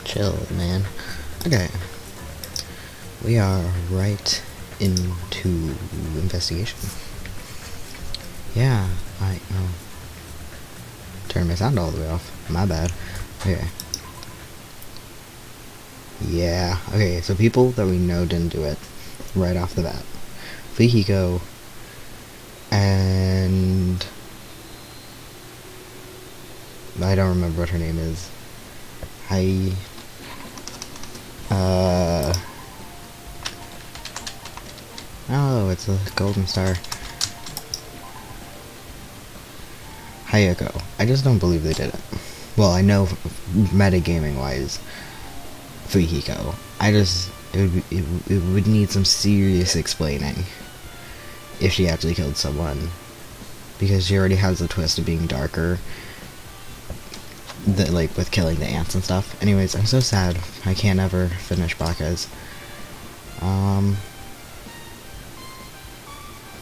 Chill, man. Okay. We are right into investigation. Yeah, turn my sound all the way off. My bad. Okay. Yeah, okay, so people that we know didn't do it right off the bat. Fujiko and I don't remember what her name is. Oh, it's a golden star. Hayako. I just don't believe they did it. Well, I know metagaming wise, Fujiko. It would need some serious explaining if she actually killed someone, because she already has the twist of being darker, like with killing the ants and stuff. Anyways, I'm so sad I can't ever finish Baka's.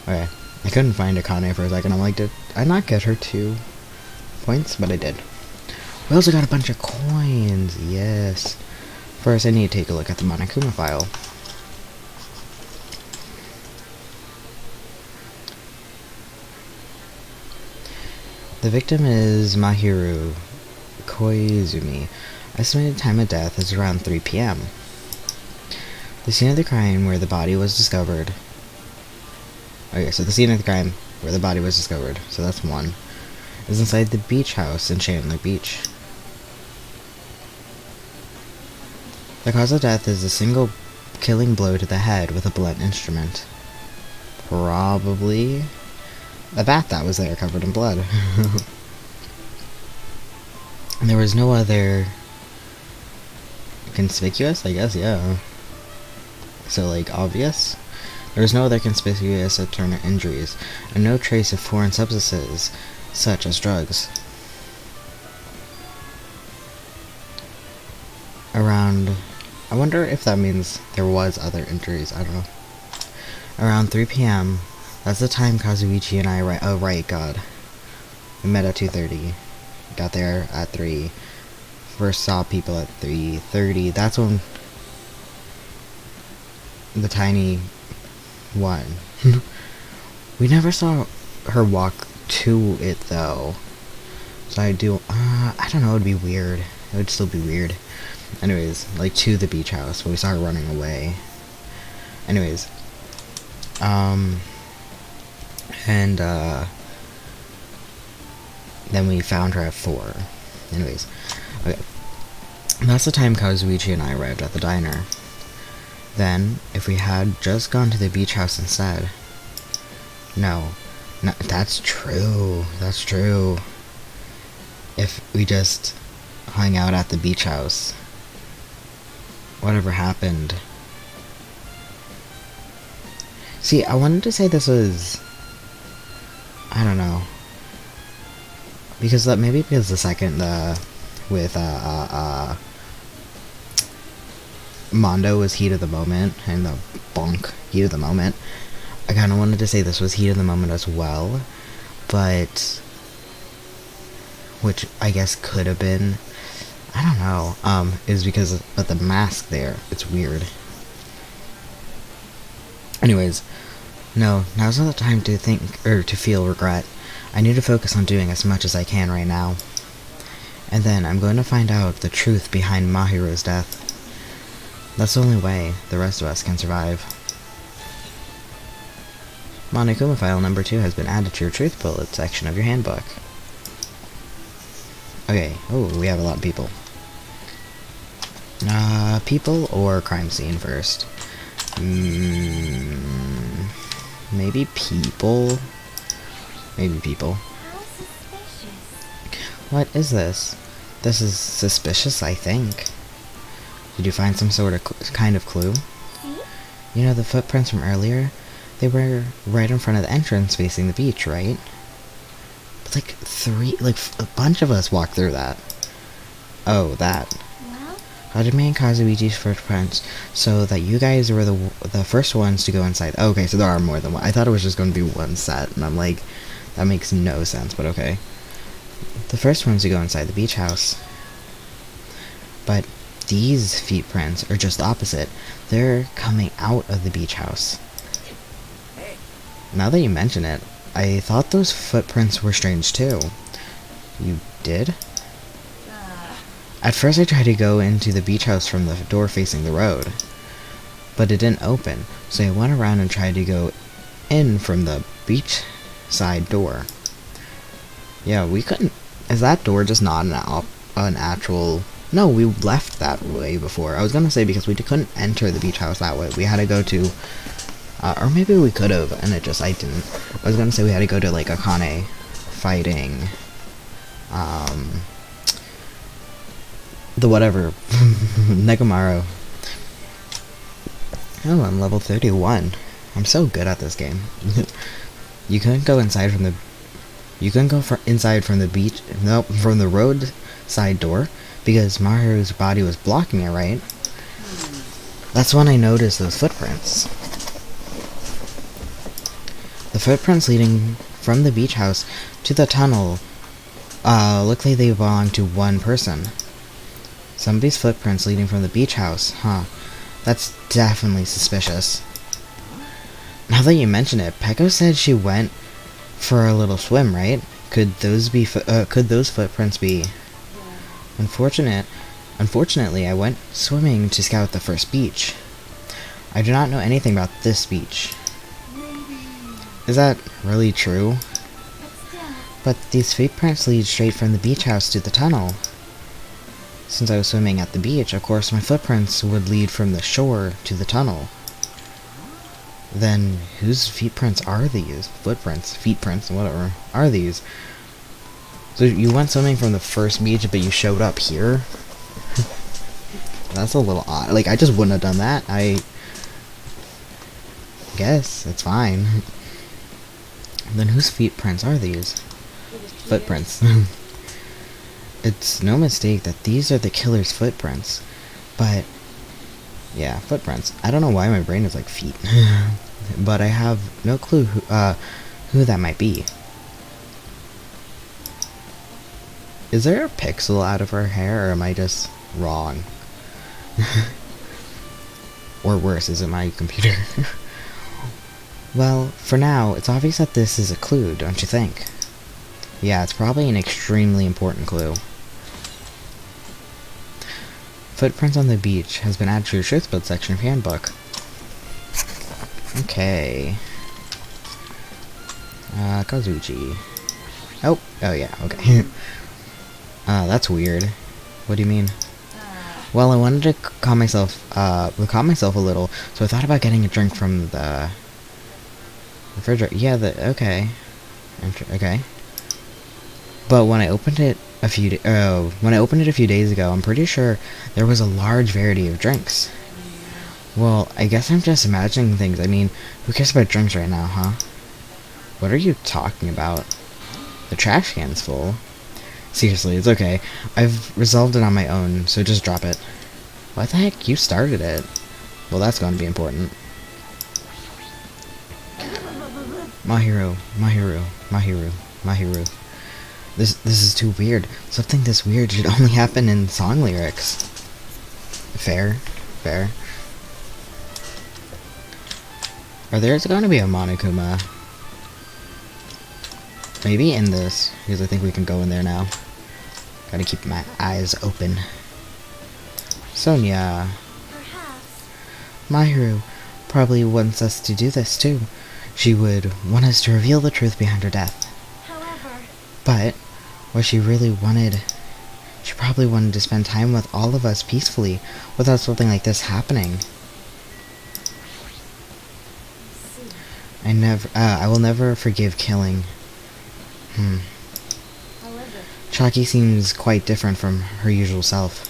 Okay, I couldn't find Akane for a second. I'm like, did I not get her 2 points? But I did. We also got a bunch of coins. Yes. First, I need to take a look at the Monokuma file. The victim is Mahiru Koizumi. Estimated time of death is around 3 p.m. The scene of the crime where the body was discovered. Okay, so the scene of the crime where the body was discovered, so that's 1, is inside the beach house in Chandler Beach. The cause of death is a single killing blow to the head with a blunt instrument. Probably a bat that was there covered in blood. And there was no other conspicuous, I guess, yeah. So, like, obvious? There was no other conspicuous external injuries, and no trace of foreign substances, such as drugs. Around... I wonder if that means there was other injuries, I don't know. Around 3 p.m., that's the time Kazuichi and I God. We met at 2:30. Got there at 3. First saw people at 3:30. That's when the tiny one. We never saw her walk to it though. So I don't know, it'd be weird. It would still be weird. Anyways, like to the beach house, but we saw her running away. Anyways. Then we found her at 4. Anyways. Okay. That's the time Kazuichi and I arrived at the diner. Then, if we had just gone to the beach house instead... No, that's true. That's true. If we just hung out at the beach house, whatever happened... See, I wanted to say this was... I don't know. Because maybe because the second, with, Mondo was heat of the moment, and the bonk, heat of the moment. I kind of wanted to say this was heat of the moment as well, but, which I guess could have been, I don't know, is because of the mask there. It's weird. Anyways, no, now's not the time to think, or to feel regret. I need to focus on doing as much as I can right now. And then I'm going to find out the truth behind Mahiru's death. That's the only way the rest of us can survive. Monokuma file number 2 has been added to your truth bullet section of your handbook. Okay, oh, we have a lot of people. People or crime scene first? Maybe people? Maybe people. What is this? This is suspicious, I think. Did you find some sort of kind of clue? You know the footprints from earlier? They were right in front of the entrance facing the beach, right? But like a bunch of us walked through that. Oh, that. Hajime and Kazuichi's footprints, so that you guys were the first ones to go inside. Oh, okay, so there are more than one. I thought it was just going to be one set, and I'm like, that makes no sense, but okay. The first ones to go inside the beach house. But these feet prints are just opposite. They're coming out of the beach house. Now that you mention it, I thought those footprints were strange too. You did? At first I tried to go into the beach house from the door facing the road, but it didn't open, so I went around and tried to go in from the beach side door. Yeah, we couldn't... Is that door just not an actual... No, we left that way before. I was gonna say because we couldn't enter the beach house that way. We had to go to... or maybe we could have, and I didn't. I was gonna say we had to go to, like, Akane fighting... the whatever. Negamaro. Oh, I'm level 31. I'm so good at this game. You couldn't go inside from the... You couldn't go inside from the beach... Nope, from the road side door, because Mahiru's body was blocking it, right? That's when I noticed those footprints. The footprints leading from the beach house to the tunnel look like they belong to one person. Somebody's footprints leading from the beach house, huh? That's definitely suspicious. Now that you mention it, Peko said she went for a little swim, right? Could those footprints be? Unfortunately, I went swimming to scout the first beach. I do not know anything about this beach. Is that really true? But these footprints lead straight from the beach house to the tunnel. Since I was swimming at the beach, of course my footprints would lead from the shore to the tunnel. Then, whose footprints are these? Feetprints, whatever, are these? So you went swimming from the first beach, but you showed up here? That's a little odd. Like, I just wouldn't have done that. I guess, it's fine. Then whose footprints are these? Footprints. It's no mistake that these are the killer's footprints. But, yeah, footprints. I don't know why my brain is like feet. But I have no clue who that might be. Is there a pixel out of her hair, or am I just wrong? Or worse, is it my computer? Well, for now, it's obvious that this is a clue, don't you think? Yeah, it's probably an extremely important clue. Footprints on the beach has been added to your truth build section of your handbook. Okay. Kazuchi. Oh yeah, okay. That's weird. What do you mean? Well, I wanted to calm myself a little, so I thought about getting a drink from the refrigerator. Yeah, okay. Okay. But when I opened it a few days ago, I'm pretty sure there was a large variety of drinks. Well, I guess I'm just imagining things. I mean, who cares about drinks right now, huh? What are you talking about? The trash can's full. Seriously, it's okay. I've resolved it on my own, so just drop it. What the heck? You started it. Well, that's going to be important. Mahiru. This is too weird. Something this weird should only happen in song lyrics. Fair. Are there going to be a Monokuma? Maybe in this, because I think we can go in there now. Gotta keep my eyes open. Sonia. Perhaps. Mahiru probably wants us to do this too. She would want us to reveal the truth behind her death. However, But what she really wanted, she probably wanted to spend time with all of us peacefully without something like this happening. I will never forgive killing. however, Chaki seems quite different from her usual self.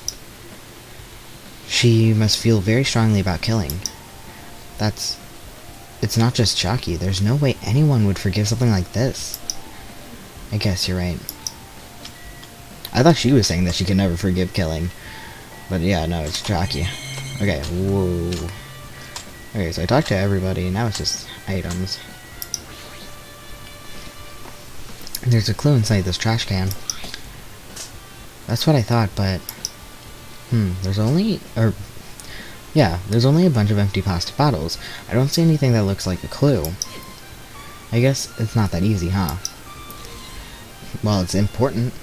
She must feel very strongly about killing. It's not just Chaki. There's no way anyone would forgive something like this. I guess you're right. I thought she was saying that she could never forgive killing. But yeah, no, it's Chaki. Okay, whoa. Okay, so I talked to everybody, now it's just items. There's a clue inside this trash can. That's what I thought, but There's only, yeah, there's only a bunch of empty plastic bottles. I don't see anything that looks like a clue. I guess it's not that easy, huh? Well, it's important.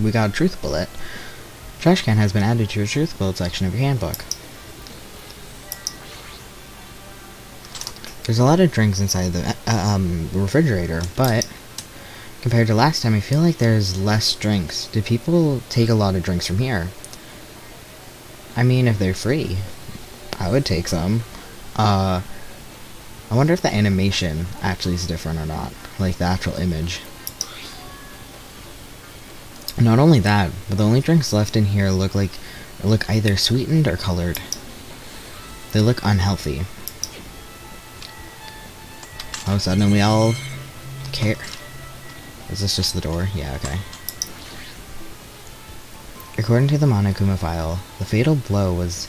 We got a truth bullet. Trashcan has been added to your truth bullet section of your handbook. There's a lot of drinks inside the refrigerator, but compared to last time, I feel like there's less drinks. Do people take a lot of drinks from here? I mean, if they're free, I would take some. I wonder if the animation actually is different or not, like the actual image. Not only that, but the only drinks left in here look either sweetened or colored. They look unhealthy. Oh, suddenly we all care. Is this just the door? Yeah, okay. According to the Monokuma file, the fatal blow was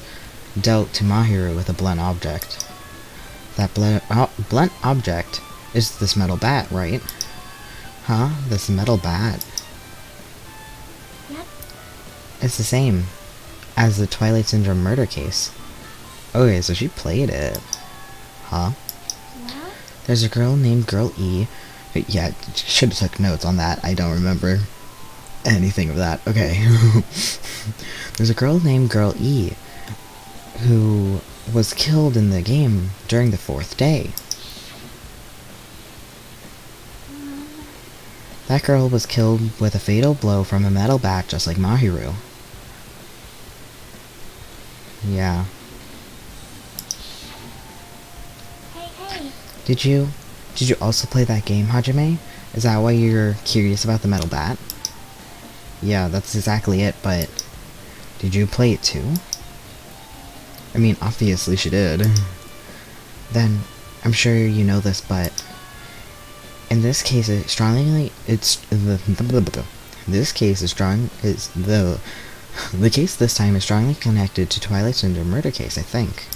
dealt to Mahiru with a blunt object. That blunt object is this metal bat, right? Huh? This metal bat? Yep. It's the same as the Twilight Syndrome murder case. Okay, so she played it. Huh? Well? There's a girl named Girl E. Yeah, should have took notes on that. I don't remember anything of that. Okay. There's a girl named Girl E who was killed in the game during the 4th day. That girl was killed with a fatal blow from a metal bat just like Mahiru. Yeah. Hey. Did you also play that game, Hajime? Is that why you're curious about the metal bat? Yeah, that's exactly it, but did you play it too? I mean, obviously she did. Then, I'm sure you know this, but in this case, the case this time is strongly connected to Twilight Syndrome murder case, I think.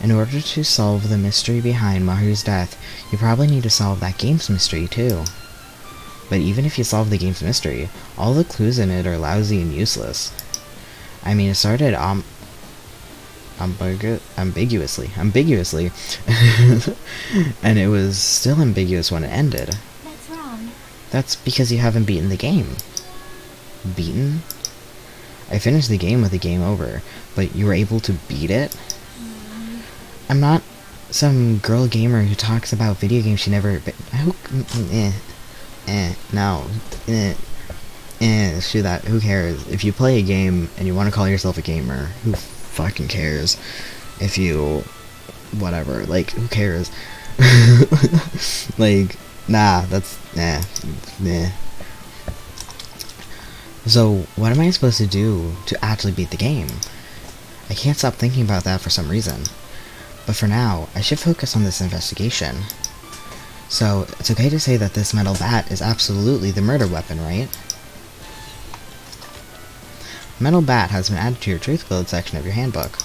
In order to solve the mystery behind Mahiru's death, you probably need to solve that game's mystery too. But even if you solve the game's mystery, all the clues in it are lousy and useless. I mean, it started ambiguously, and it was still ambiguous when it ended. That's wrong. That's because you haven't beaten the game. Beaten? I finished the game with the game over, but you were able to beat it? I'm not some girl gamer who talks about video games she never... Screw that. Who cares? If you play a game and you want to call yourself a gamer, who fucking cares? If you... whatever. Like, who cares? Like, nah, that's... nah. So, what am I supposed to do to actually beat the game? I can't stop thinking about that for some reason. But for now, I should focus on this investigation. So, it's okay to say that this metal bat is absolutely the murder weapon, right? Metal bat has been added to your truth bullet section of your handbook.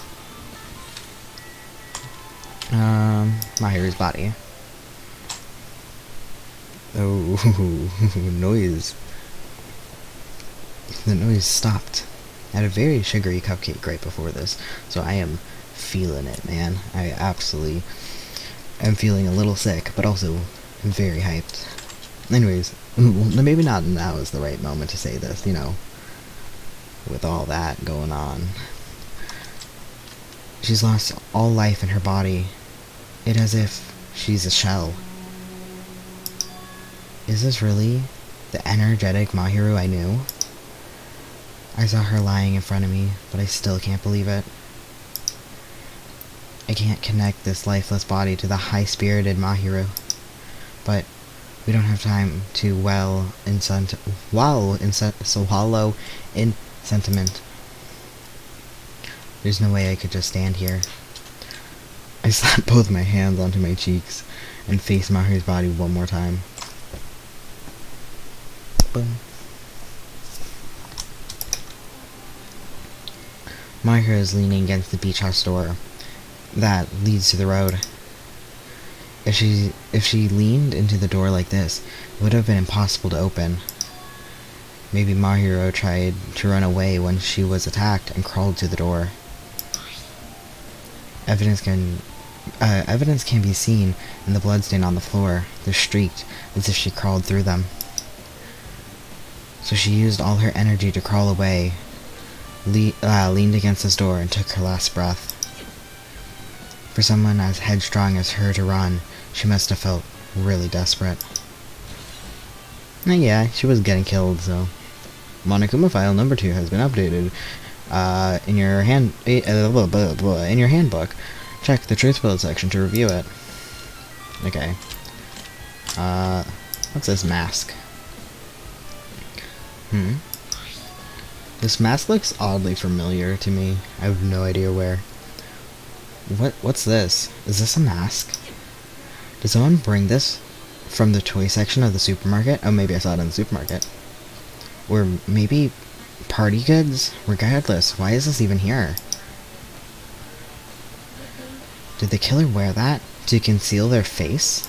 Mahiru's body. Oh, noise. The noise stopped. I had a very sugary cupcake right before this, so I am feeling it, man. I absolutely am feeling a little sick, but also very hyped. Anyways, maybe not now is the right moment to say this, you know, with all that going on. She's lost all life in her body. It's as if she's a shell. Is this really the energetic Mahiru I knew? I saw her lying in front of me, but I still can't believe it. I can't connect this lifeless body to the high-spirited Mahiru. But we don't have time to wallow in sentiment. There's no way I could just stand here. I slapped both my hands onto my cheeks and faced Mahiru's body one more time. Boom. Mahiru is leaning against the beach house door that leads to the road. If she leaned into the door like this, it would have been impossible to open. Maybe Mahiru tried to run away when she was attacked and crawled to the door. Evidence can be seen in the bloodstain on the floor. They're streaked, as if she crawled through them. So she used all her energy to crawl away, leaned against this door, and took her last breath. For someone as headstrong as her to run, she must have felt really desperate. Yeah, she was getting killed, so... Monokuma file number 2 has been updated. In your handbook. Check the truth bullet section to review it. Okay. What's this mask? This mask looks oddly familiar to me. I have no idea where. What's this? Is this a mask? Did someone bring this from the toy section of the supermarket? Oh, maybe I saw it in the supermarket. Or maybe party goods? Regardless, why is this even here? Did the killer wear that to conceal their face?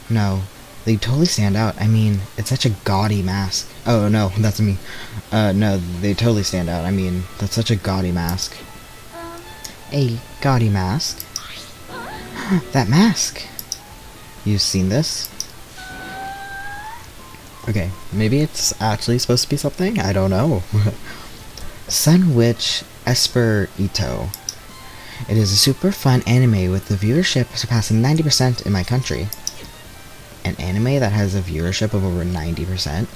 No, they totally stand out. I mean, it's such a gaudy mask. Oh, no, that's me. No, they totally stand out. I mean, that's such a gaudy mask. A gaudy mask? That mask! You've seen this? Okay, maybe it's actually supposed to be something? I don't know. Sun Witch Esperito. It is a super fun anime with the viewership surpassing 90% in my country. An anime that has a viewership of over 90%?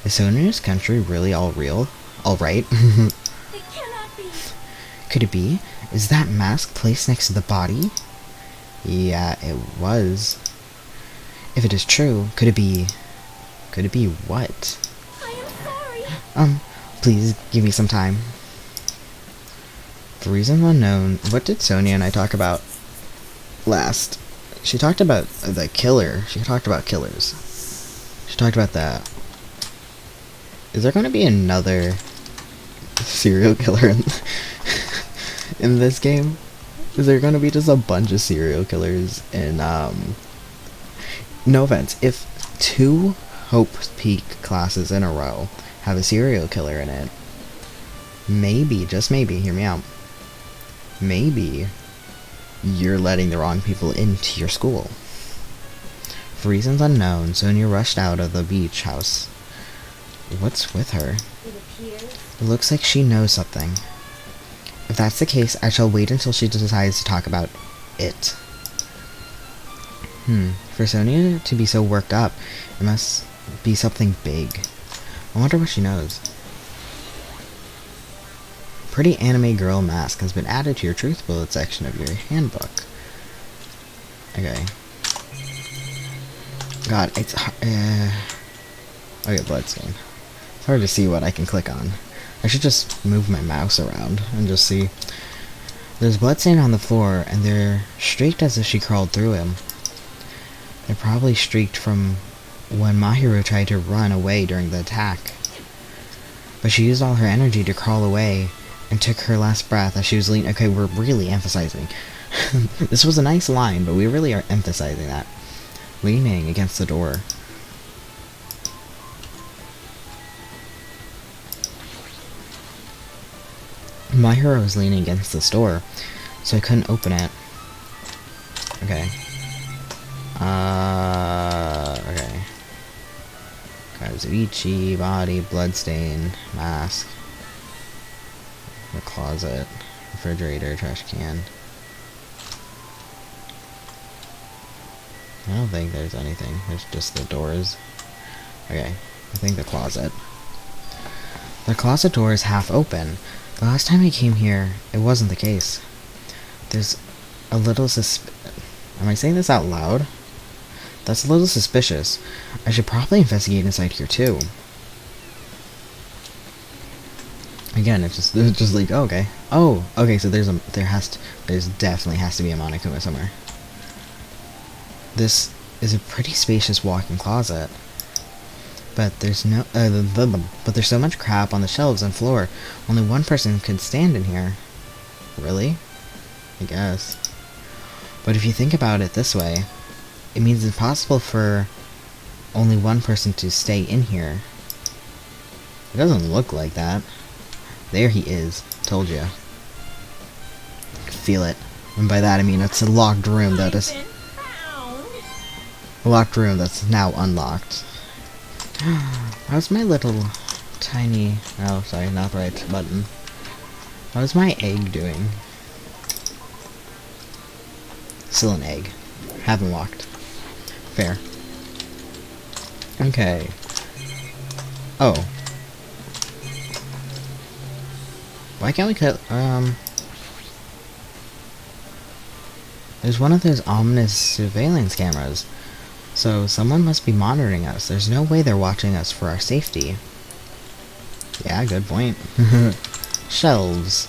Is Sonia's country really all real? Alright. It cannot be. Could it be? Is that mask placed next to the body? Yeah, it was. If it is true, could it be... Could it be what? I am sorry. Please give me some time. For reasons unknown, what did Sonia and I talk about last? She talked about the killer. She talked about killers. She talked about that. Is there going to be another serial killer in this game? Is there going to be just a bunch of serial killers in, no offense, if 2 Hope Peak classes in a row have a serial killer in it, maybe, just maybe, hear me out, maybe you're letting the wrong people into your school. For reasons unknown, Sonia rushed out of the beach house. What's with her? It looks like she knows something. If that's the case, I shall wait until she decides to talk about it. For Sonia to be so worked up, it must be something big. I wonder what she knows. Pretty anime girl mask has been added to your truth bullet section of your handbook. Okay. God, it's okay, bloodstain. It's hard to see what I can click on. I should just move my mouse around and just see. There's bloodstain on the floor, and they're streaked as if she crawled through him. They're probably streaked from when Mahiru tried to run away during the attack. But she used all her energy to crawl away and took her last breath as she was leaning. Okay, we're really emphasizing. This was a nice line, but we really are emphasizing that. Leaning against the door. Mahiru was leaning against this door, so I couldn't open it. Okay. Okay. Kazuichi, body, bloodstain, mask. The closet, refrigerator, trash can. I don't think there's anything. There's just the doors. Okay, I think the closet. The closet door is half open. The last time I came here, it wasn't the case. There's a little Am I saying this out loud? That's a little suspicious. I should probably investigate inside here too. Again, it's just like, oh, okay. Oh, okay, so there's definitely has to be a Monokuma somewhere. This is a pretty spacious walk-in closet. But there's no, but there's so much crap on the shelves and floor. Only one person could stand in here. Really? I guess. But if you think about it this way, it means it's possible for only one person to stay in here. It doesn't look like that. There he is. Told you. Feel it. And by that I mean it's a locked room that is... A locked room that's now unlocked. How's my little tiny... Oh, sorry, not the right button. How's my egg doing? Still an egg. Haven't walked. Fair. Okay. Oh. Why can't we cut, There's one of those ominous surveillance cameras. So someone must be monitoring us. There's no way they're watching us for our safety. Yeah, good point. Shelves.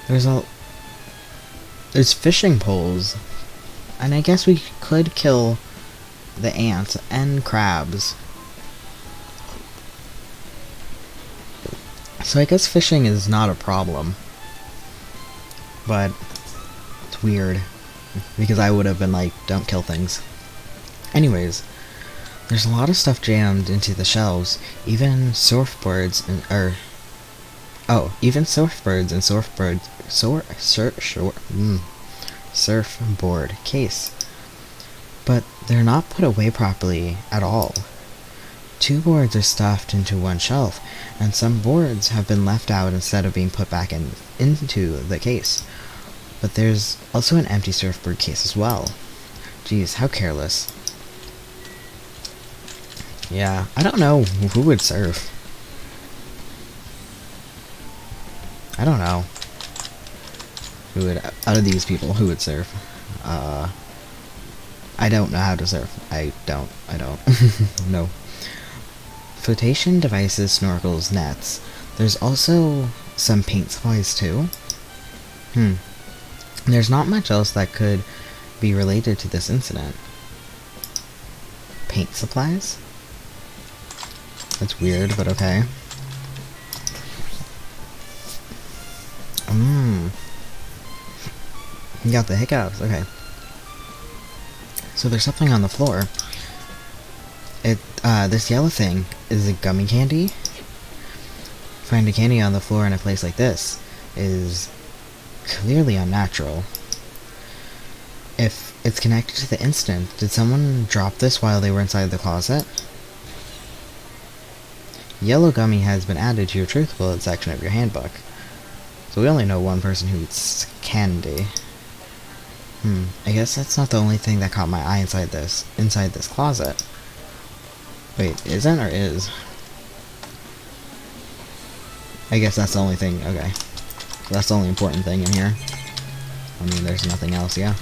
There's fishing poles. And I guess we could kill the ants and crabs. So I guess fishing is not a problem. But it's weird. Because I would have been like, don't kill things. Anyways, there's a lot of stuff jammed into the shelves. Even surfboards and surfboard case. But they're not put away properly at all. 2 boards are stuffed into one shelf, and some boards have been left out instead of being put back into the case. But there's also an empty surfboard case as well. Jeez, how careless. Yeah, I don't know who would surf. I don't know. Who would, out of these people, who would surf? I don't know how to surf. I don't. No. Flotation devices, snorkels, nets. There's also some paint supplies too. There's not much else that could be related to this incident. Paint supplies? That's weird, but okay. You got the hiccups, okay. So there's something on the floor. This yellow thing is a gummy candy. Finding candy on the floor in a place like this is clearly unnatural. If it's connected to the incident, did someone drop this while they were inside the closet? Yellow gummy has been added to your truth bullet section of your handbook. So we only know one person who eats candy. I guess that's not the only thing that caught my eye inside this closet. Wait, isn't or is? I guess that's the only thing, okay. That's the only important thing in here. I mean, there's nothing else, yeah.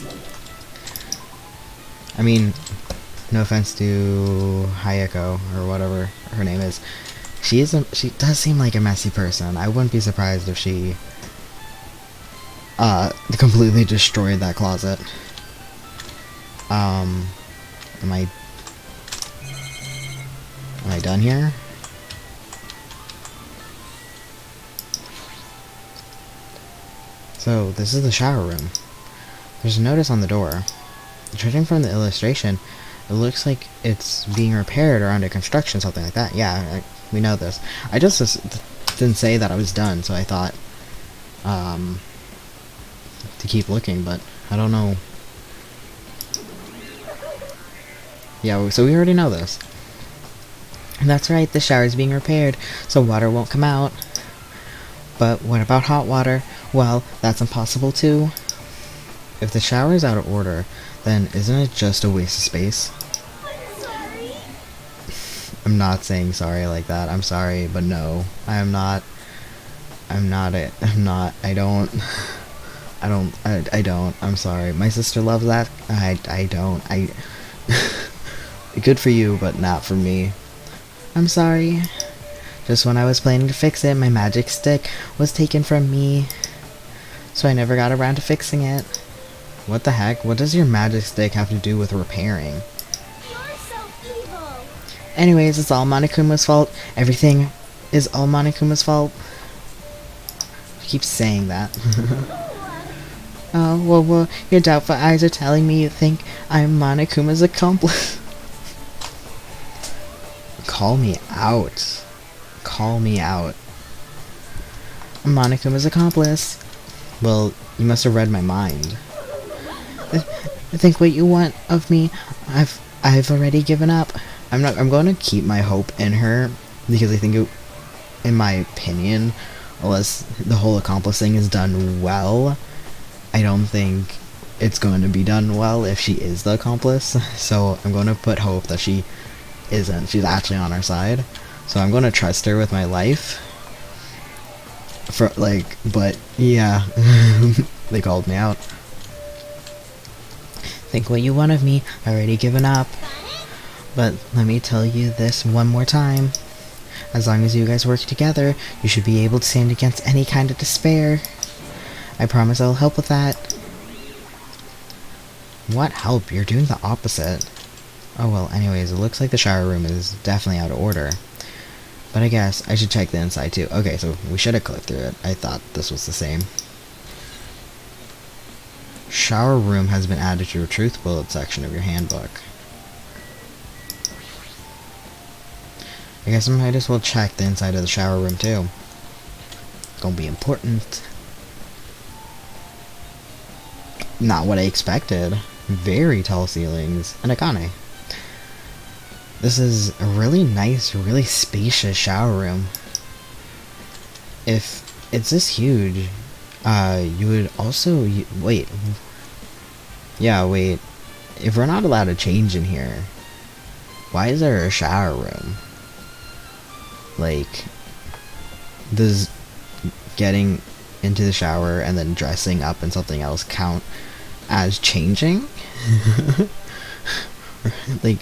I mean, no offense to Hayako, or whatever her name is. She does seem like a messy person. I wouldn't be surprised if she completely destroyed that closet. Am I done here? So, this is the shower room. There's a notice on the door. Judging from the illustration, it looks like it's being repaired or under construction, something like that. Yeah, we know this. I just didn't say that I was done, so I thought to keep looking, but I don't know. Yeah, so we already know this. And that's right, the shower is being repaired, so water won't come out. But what about hot water? Well, that's impossible too. If the shower is out of order, then isn't it just a waste of space? I'm sorry. I'm not saying sorry like that. I'm sorry, but no. I don't. I'm sorry. My sister loves that. I don't. Good for you, but not for me. I'm sorry. Just when I was planning to fix it, my magic stick was taken from me. So I never got around to fixing it. What the heck? What does your magic stick have to do with repairing? You're so evil. Anyways, it's all Monokuma's fault. Everything is all Monokuma's fault. I keep saying that. Oh, well, your doubtful eyes are telling me you think I'm Monokuma's accomplice. Call me out. call me out. Monikuma's accomplice. Well, you must have read my mind. I think what you want of me, I've already given up. I'm going to keep my hope in her because I think in my opinion, unless the whole accomplice thing is done well, I don't think it's going to be done well if she is the accomplice. So I'm going to put hope that she isn't. She's actually on our side. So I'm going to trust her with my life. But yeah, they called me out. Think what you want of me, I already given up. But let me tell you this one more time. As long as you guys work together, you should be able to stand against any kind of despair. I promise I'll help with that. What help? You're doing the opposite. Oh well, anyways, it looks like the shower room is definitely out of order. But I guess I should check the inside too. Okay, so we should have clicked through it. I thought this was the same. Shower room has been added to your truth bullet section of your handbook. I guess I might as well check the inside of the shower room too. Gonna be important. Not what I expected. Very tall ceilings and a kane. This is a really nice, really spacious shower room. If it's this huge, you would also wait. Yeah, wait. If we're not allowed to change in here, why is there a shower room? Like, does getting into the shower and then dressing up in something else count as changing? Like,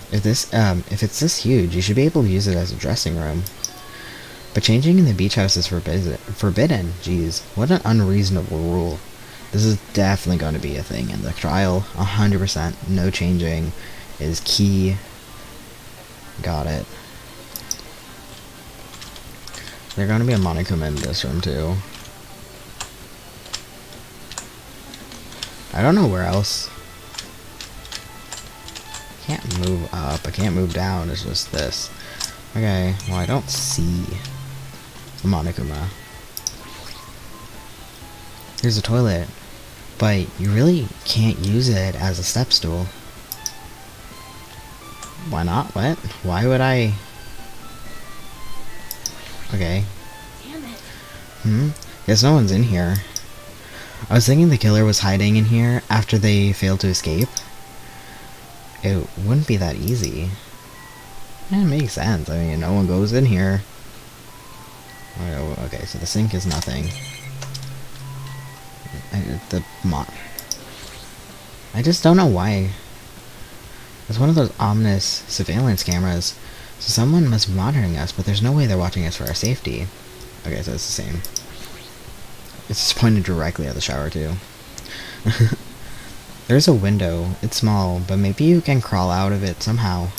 if it's this huge, you should be able to use it as a dressing room. But changing in the beach house is forbidden. Jeez, what an unreasonable rule. This is definitely going to be a thing in the trial. 100%. No changing is key. Got it. There's going to be a Monokuma in this room too. I don't know where else. Can't move up. I can't move down. It's just this. Okay. Well, I don't see the Monokuma. Here's a toilet, but you really can't use it as a step stool. Why not? What? Why would I? Okay. Damn it. Guess no one's in here. I was thinking the killer was hiding in here after they failed to escape. It wouldn't be that easy. Yeah, it makes sense. I mean, no one goes in here. Okay, so the sink is nothing. I just don't know why. It's one of those ominous surveillance cameras. So someone must be monitoring us, but there's no way they're watching us for our safety. Okay, so it's the same. It's just pointed directly at the shower, too. There's a window. It's small, but maybe you can crawl out of it somehow.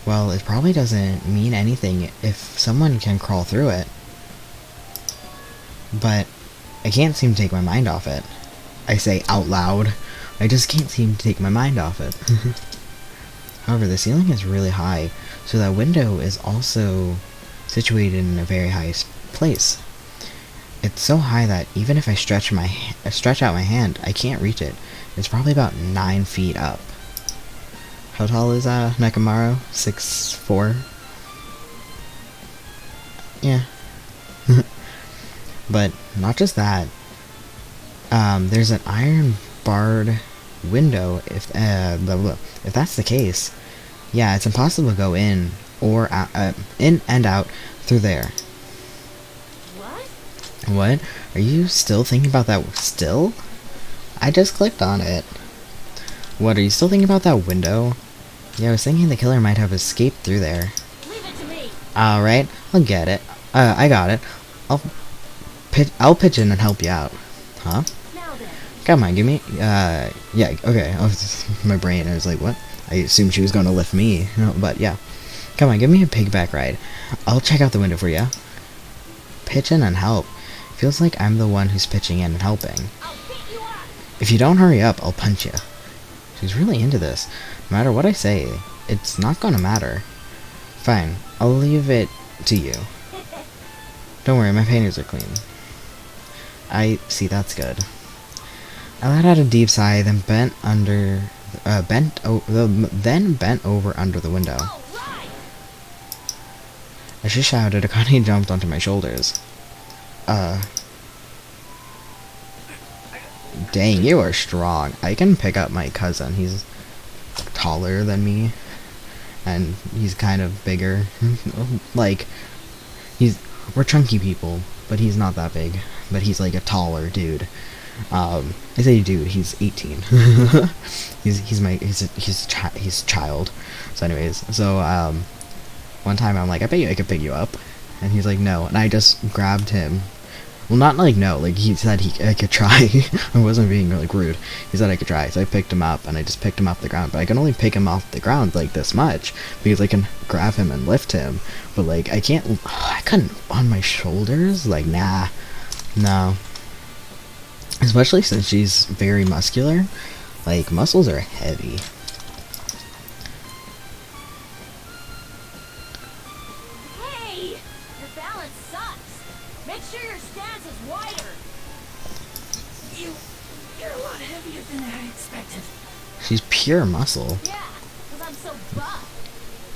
Well, it probably doesn't mean anything if someone can crawl through it. But I can't seem to take my mind off it. I say out loud. I just can't seem to take my mind off it. However, the ceiling is really high, so that window is also situated in a very high place. It's so high that even if I stretch out my hand, I can't reach it. It's probably about 9 feet up. How tall is Nekomaru? 6'4"? Yeah. But not just that. There's an iron barred window. If that's the case, yeah, it's impossible to go in or out, in and out through there. What? Are you still thinking about that? Still? I just clicked on it. What, are you still thinking about that window? Yeah, I was thinking the killer might have escaped through there. Leave it to me. Alright, I'll get it. I got it. I'll pitch in and help you out. Huh? Now then. Come on, give me, yeah, okay. My brain, I was like, what? I assumed she was going to lift me, but yeah. Come on, give me a pigback ride. I'll check out the window for you. Pitch in and help. Feels like I'm the one who's pitching in and helping. I'll beat you up. If you don't hurry up, I'll punch you. She's really into this. No matter what I say, it's not gonna matter. Fine, I'll leave it to you. Don't worry, my paintings are clean. I see, that's good. I let out a deep sigh, then bent over under the window. All right. As she shouted, Akane jumped onto my shoulders. Dang, you are strong. I can pick up my cousin. He's taller than me, and he's kind of bigger. Like, we're chunky people, but he's not that big. But he's like a taller dude. I say dude, he's 18. he's child. So anyways, one time I'm like, I bet you I could pick you up, and he's like, no, and I just grabbed him. Well, not like no, like he said I could try. I wasn't being like rude. He said I could try, so I picked him up, and I just picked him off the ground. But I can only pick him off the ground like this much because I can grab him and lift him. But like I can't. I couldn't on my shoulders. Like nah, no. Especially since she's very muscular. Like muscles are heavy. Hey, your balance sucks. Make sure your stance is wider. You're a lot heavier than I expected. She's pure muscle. Yeah, because I'm so buff.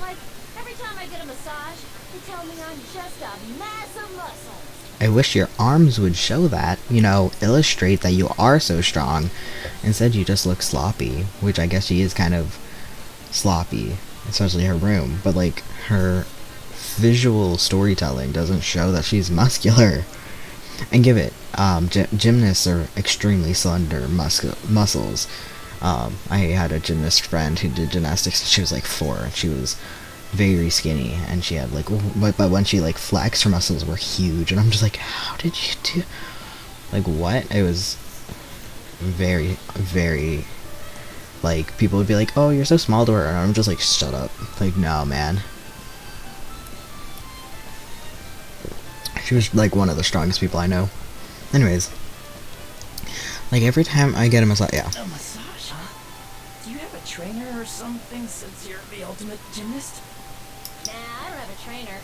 Like, every time I get a massage, they tell me I'm just a mass of muscles. I wish your arms would show that, you know, illustrate that you are so strong. Instead, you just look sloppy, which I guess she is kind of sloppy, especially her room. But, like, her visual storytelling doesn't show that she's muscular. And give it, gymnasts are extremely slender muscles. I had a gymnast friend who did gymnastics since she was like 4, and she was very skinny, and she had like, but when she like flexed, her muscles were huge, and I'm just like, how did you do, like, what? It was very, very, like, people would be like, oh, you're so small to her, and I'm just like, shut up, like, no, man. She was like one of the strongest people I know. Anyways, like every time I get a massage, yeah. A massage, huh? Do you have a trainer or something since you're the ultimate gymnast? Nah, I don't have a trainer.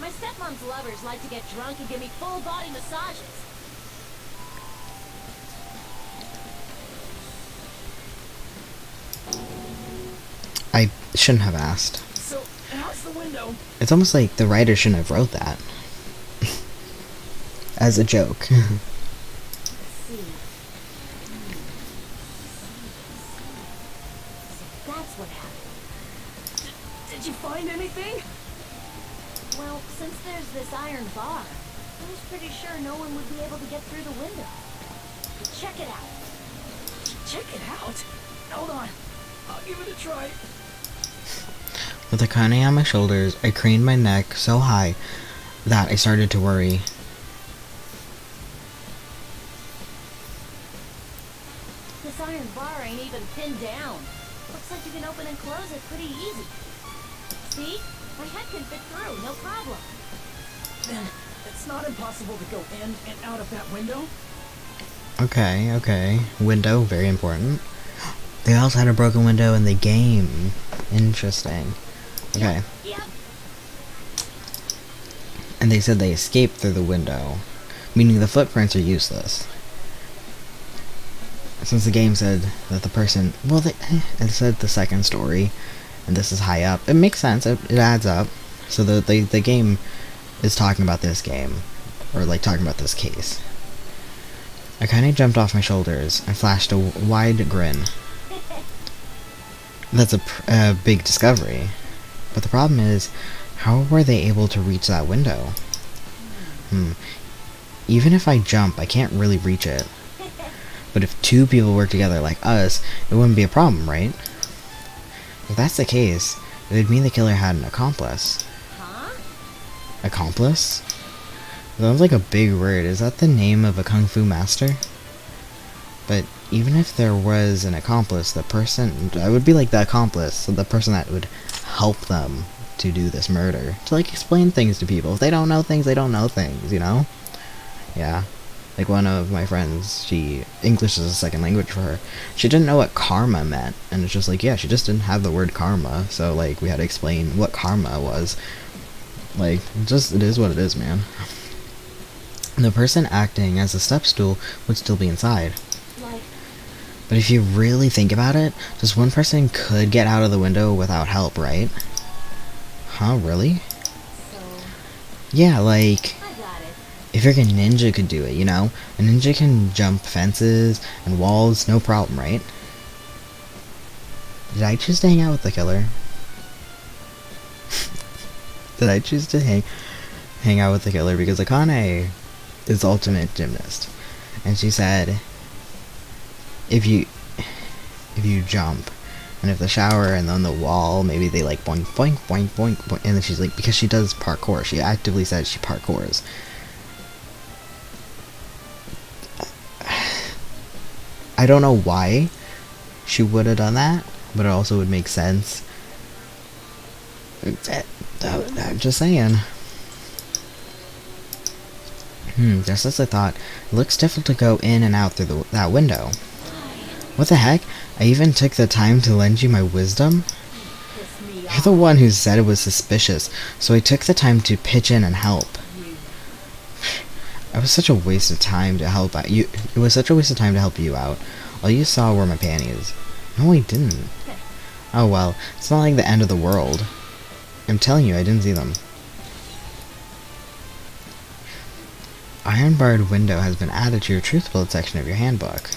My stepmom's lovers like to get drunk and give me full body massages. I shouldn't have asked. So, how's the window? It's almost like the writer shouldn't have wrote that. As a joke. Let's see. So that's what happened. Did you find anything? Well, since there's this iron bar, I was pretty sure no one would be able to get through the window. But check it out. Check it out. Hold on. I'll give it a try. With Akane on my shoulders, I craned my neck so high that I started to worry. This iron bar ain't even pinned down. Looks like you can open and close it pretty easy. See? My head can fit through, no problem. Then, it's not impossible to go in and out of that window? Okay. Window, very important. They also had a broken window in the game. Interesting. Okay. Yep. And they said they escaped through the window, meaning the footprints are useless. Since the game said that the person, well, it said the second story, and this is high up. It makes sense. It adds up. So the game is talking about this game, or like talking about this case. I kind of jumped off my shoulders and flashed a wide grin. That's a big discovery. But the problem is, how were they able to reach that window? Even if I jump, I can't really reach it. But if 2 people work together like us, it wouldn't be a problem, right? If that's the case, it would mean the killer had an accomplice. Huh? Accomplice? Sounds like a big word. Is that the name of a kung fu master? But even if there was an accomplice, the person, I would be like the accomplice, so the person that would help them to do this murder. To like explain things to people. If they don't know things, they don't know things, you know? Yeah. Like one of my friends, English is a second language for her. She didn't know what karma meant, and it's just like, yeah, she just didn't have the word karma, so like we had to explain what karma was. Like, it is what it is, man. The person acting as a step stool would still be inside. Like, But if you really think about it, just one person could get out of the window without help, right? Huh, really? so Yeah, like, I got it. if you're a ninja could do it, you know? A ninja can jump fences and walls, no problem, right? Did I choose to hang out with the killer? Did I choose to hang out with the killer? Because Akane is ultimate gymnast. And she said, if you jump, and if the shower and then the wall, maybe they like boink, boink, boink, boink, boink, and then she's like, because she does parkour, she actively said she parkours. I don't know why she would have done that, but it also would make sense. I'm just saying. Just as I thought, it looks difficult to go in and out through that window. What the heck? I even took the time to lend you my wisdom? Piss me You're off. the one who said it was suspicious, so I took the time to pitch in and help. It was such a waste of time to help out you. It was such a waste of time to help you out. All you saw were my panties. No, I didn't. Oh well, it's not like the end of the world. I'm telling you, I didn't see them. Iron-barred window has been added to your truth bullet section of your handbook.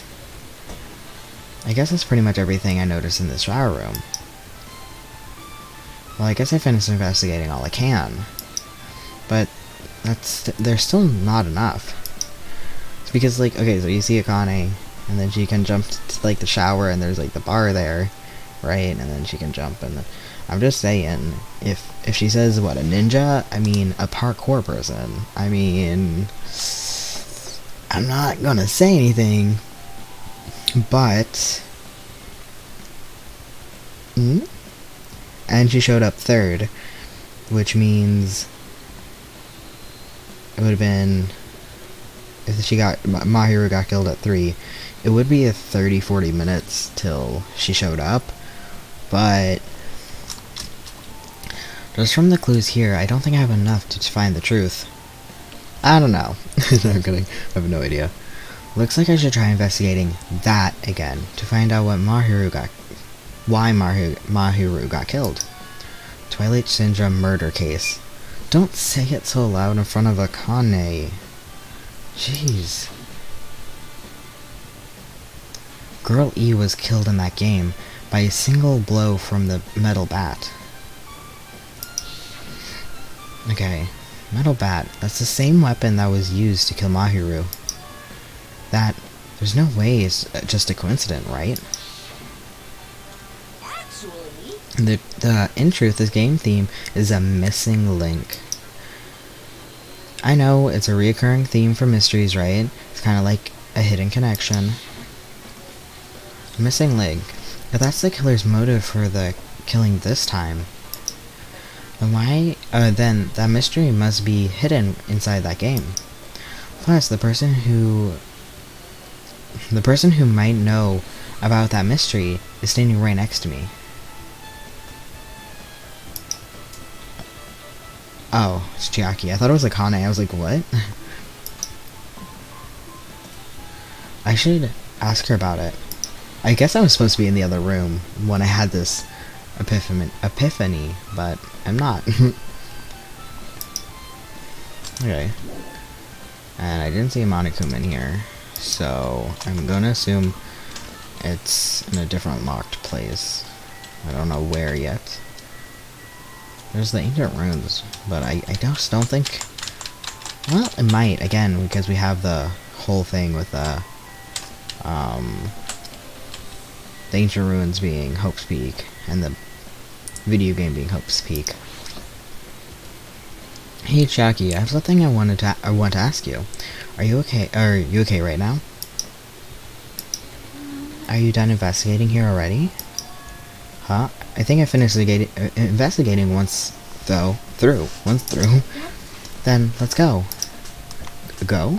I guess that's pretty much everything I noticed in this shower room. Well, I guess I finished investigating all I can. But there's still not enough. It's because, like, okay, so you see Akane, and then she can jump to, like, the shower, and there's, like, the bar there, right? And then she can jump, and then... I'm just saying, if she says, what, a ninja? I mean, a parkour person. I mean... I'm not gonna say anything, but... And she showed up third, which means... It would have been... If Mahiru got killed at 3, it would be a 30-40 minutes till she showed up, but... Just from the clues here, I don't think I have enough to find the truth. I don't know. No, I'm kidding. I have no idea. Looks like I should try investigating that again to find out why Mahiru got killed. Twilight Syndrome murder case. Don't say it so loud in front of Akane. Jeez. Girl E was killed in that game by a single blow from the metal bat. Okay, metal bat. That's the same weapon that was used to kill Mahiru. There's no way it's just a coincidence, right? Actually, In truth, this game theme is a missing link. I know, it's a reoccurring theme for mysteries, right? It's kind of like a hidden connection. Missing link. If that's the killer's motive for the killing this time, then that mystery must be hidden inside that game. Plus, the person who might know about that mystery is standing right next to me. Oh, it's Chiaki. I thought it was Akane. I was like, what? I should ask her about it. I guess I was supposed to be in the other room when I had this epiphany, but I'm not. Okay. And I didn't see a Monokuma in here, so I'm gonna assume it's in a different locked place. I don't know where yet. There's the ancient runes, but I just don't think... Well, it might, again, because we have the whole thing with the ancient ruins being Hope's Peak, and the video game being Hope's Peak. Hey Chiaki, I have something I want to ask you. Are you okay? Are you okay right now? Are you done investigating here already? Huh? I think I finished investigating once through. Then let's go. Go?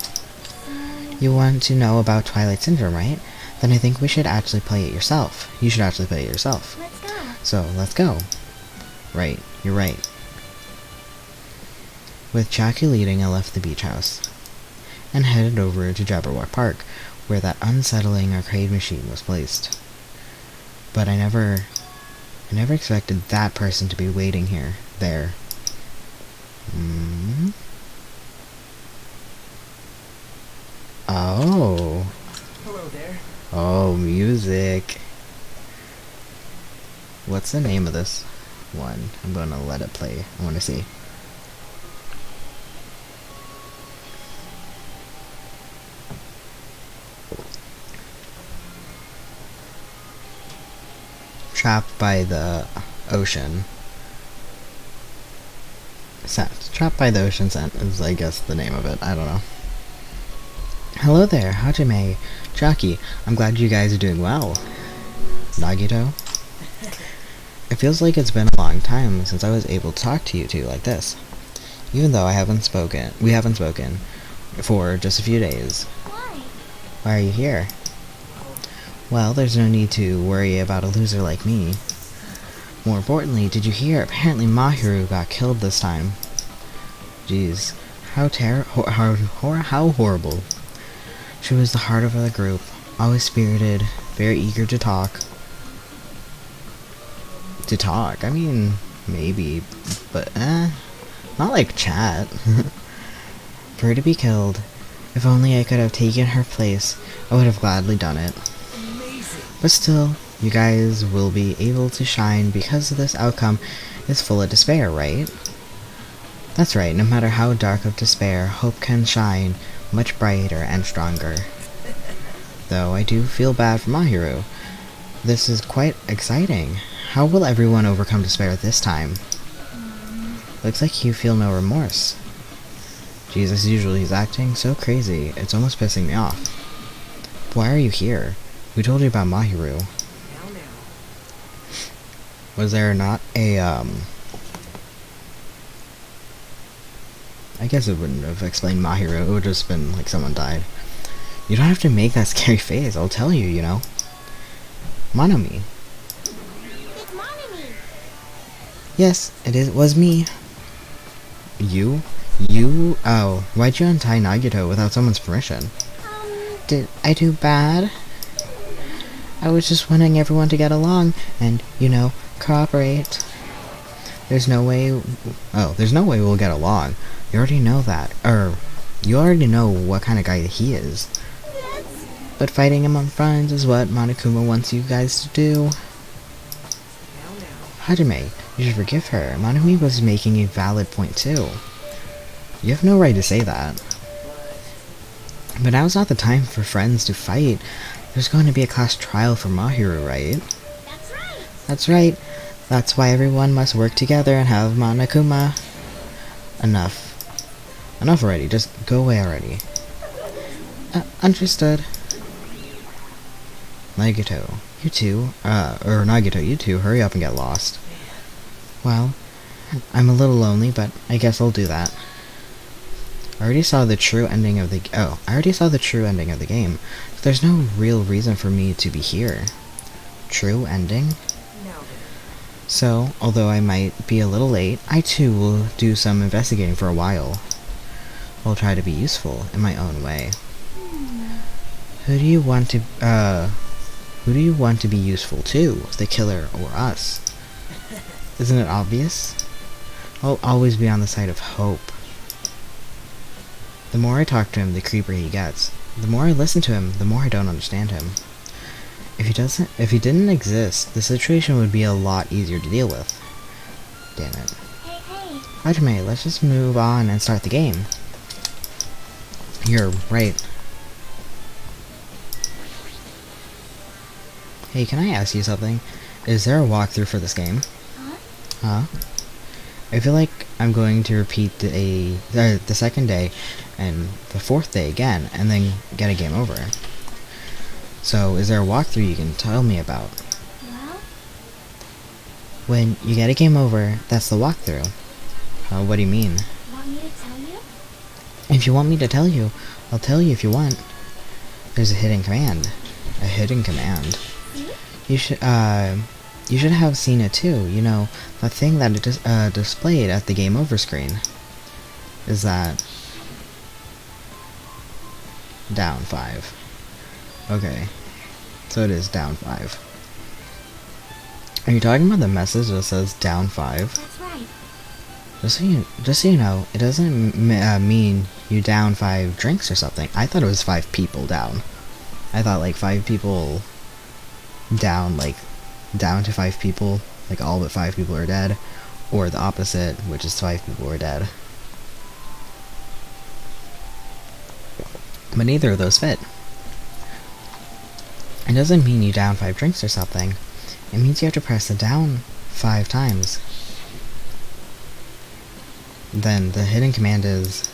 You want to know about Twilight Syndrome, right? Then I think we should actually play it yourself. You should actually play it yourself. Let's go. So, let's go. Right, you're right. With Jackie leading, I left the beach house and headed over to Jabberwock Park, where that unsettling arcade machine was placed. But I never expected that person to be waiting there. Oh. Hello there. Oh, music. What's the name of this one? I'm gonna let it play. I wanna see. Trapped by the Ocean. Scent. Trapped by the Ocean Scent is, I guess, the name of it. I don't know. Hello there, Hajime. Jackie, I'm glad you guys are doing well. Nagito? It feels like it's been a long time since I was able to talk to you two like this. Even though we haven't spoken for just a few days. Why? Why are you here? Well, there's no need to worry about a loser like me. More importantly, did you hear? Apparently Mahiru got killed this time. Jeez. How horrible. She was the heart of the group, always spirited, very eager to talk. I mean, maybe, but not like chat. For her to be killed, if only I could have taken her place, I would have gladly done it. Amazing. But still, you guys will be able to shine because this outcome is full of despair, right? That's right, no matter how dark of despair, hope can shine much brighter and stronger. Though I do feel bad for Mahiru. This is quite exciting. How will everyone overcome despair this time? Looks like you feel no remorse. Jesus, usually he's acting so crazy, it's almost pissing me off. Why are you here? Who told you about Mahiru? Now. Was there not a, I guess it wouldn't have explained Mahiru, it would have just been like someone died. You don't have to make that scary face, I'll tell you, you know. Monomi. It's Monomi. Yes, was me. You? Oh, why'd you untie Nagito without someone's permission? Did I do bad? I was just wanting everyone to get along and, you know, cooperate. There's no way we'll get along. You already know that. You already know what kind of guy he is. Yes. But fighting among friends is what Monokuma wants you guys to do. Hajime, you should forgive her. Monomi was making a valid point too. You have no right to say that. But now's not the time for friends to fight. There's going to be a class trial for Mahiru, right? That's right. That's right. That's why everyone must work together and have Monokuma. Enough. Enough already. Just go away already. Understood. Nagito, you two, Nagito, you two, hurry up and get lost. Well, I'm a little lonely, but I guess I'll do that. I already saw the true ending of the game. There's no real reason for me to be here. True ending? Now. So, although I might be a little late, I too will do some investigating for a while. I'll try to be useful in my own way. Who do you want to be useful to? The killer or us? Isn't it obvious? I'll always be on the side of hope. The more I talk to him, the creepier he gets. The more I listen to him, the more I don't understand him. If he didn't exist, the situation would be a lot easier to deal with. Damn it. Hey. Hajime, let's just move on and start the game. You're right. Hey, can I ask you something? Is there a walkthrough for this game? Huh? I feel like I'm going to repeat the second day and the fourth day again, and then get a game over. So, is there a walkthrough you can tell me about? Well? When you get a game over, that's the walkthrough. What do you mean? Want me to tell you? If you want me to tell you, I'll tell you if you want. There's a hidden command. A hidden command. You should have seen it too. You know, the thing that it displayed at the game over screen. Is that down 5. Okay. So it is down 5. Are you talking about the message that says down 5? That's right. Just so you know, it doesn't mean you down 5 drinks or something. I thought it was 5 people down. I thought like 5 people down, like down to 5 people, like all but 5 people are dead, or the opposite, which is 5 people are dead. But neither of those fit. It doesn't mean you down 5 drinks or something. It means you have to press the down 5 times. Then the hidden command is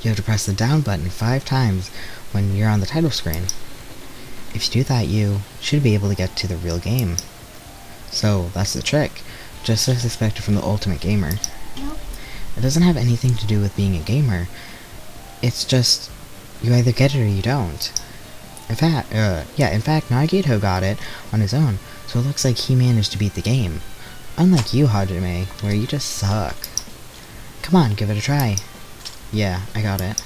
you have to press the down button 5 times when you're on the title screen. If you do that, you should be able to get to the real game. So that's the trick, just as expected from the Ultimate Gamer. It doesn't have anything to do with being a gamer. It's just you either get it or you don't. In fact, Nagito got it on his own, so it looks like he managed to beat the game. Unlike you, Hajime, where you just suck. Come on, give it a try. Yeah, I got it.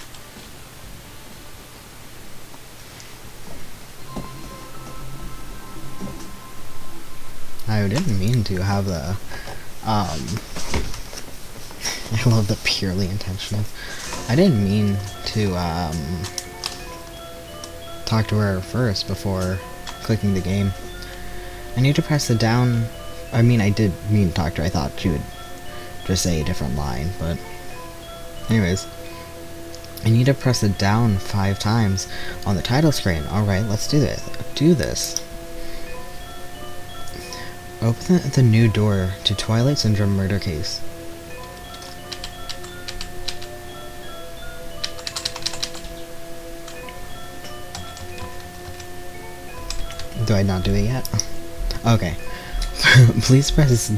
I didn't mean to have the, I love the purely intentional. I didn't mean to, talk to her first before clicking the game. I need to press the down. I mean, I did mean to talk to her. I thought she would just say a different line, but anyways, I need to press the down 5 times on the title screen. Alright, let's do this. Open the new door to Twilight Syndrome murder case. Do I not do it yet? Okay. Please press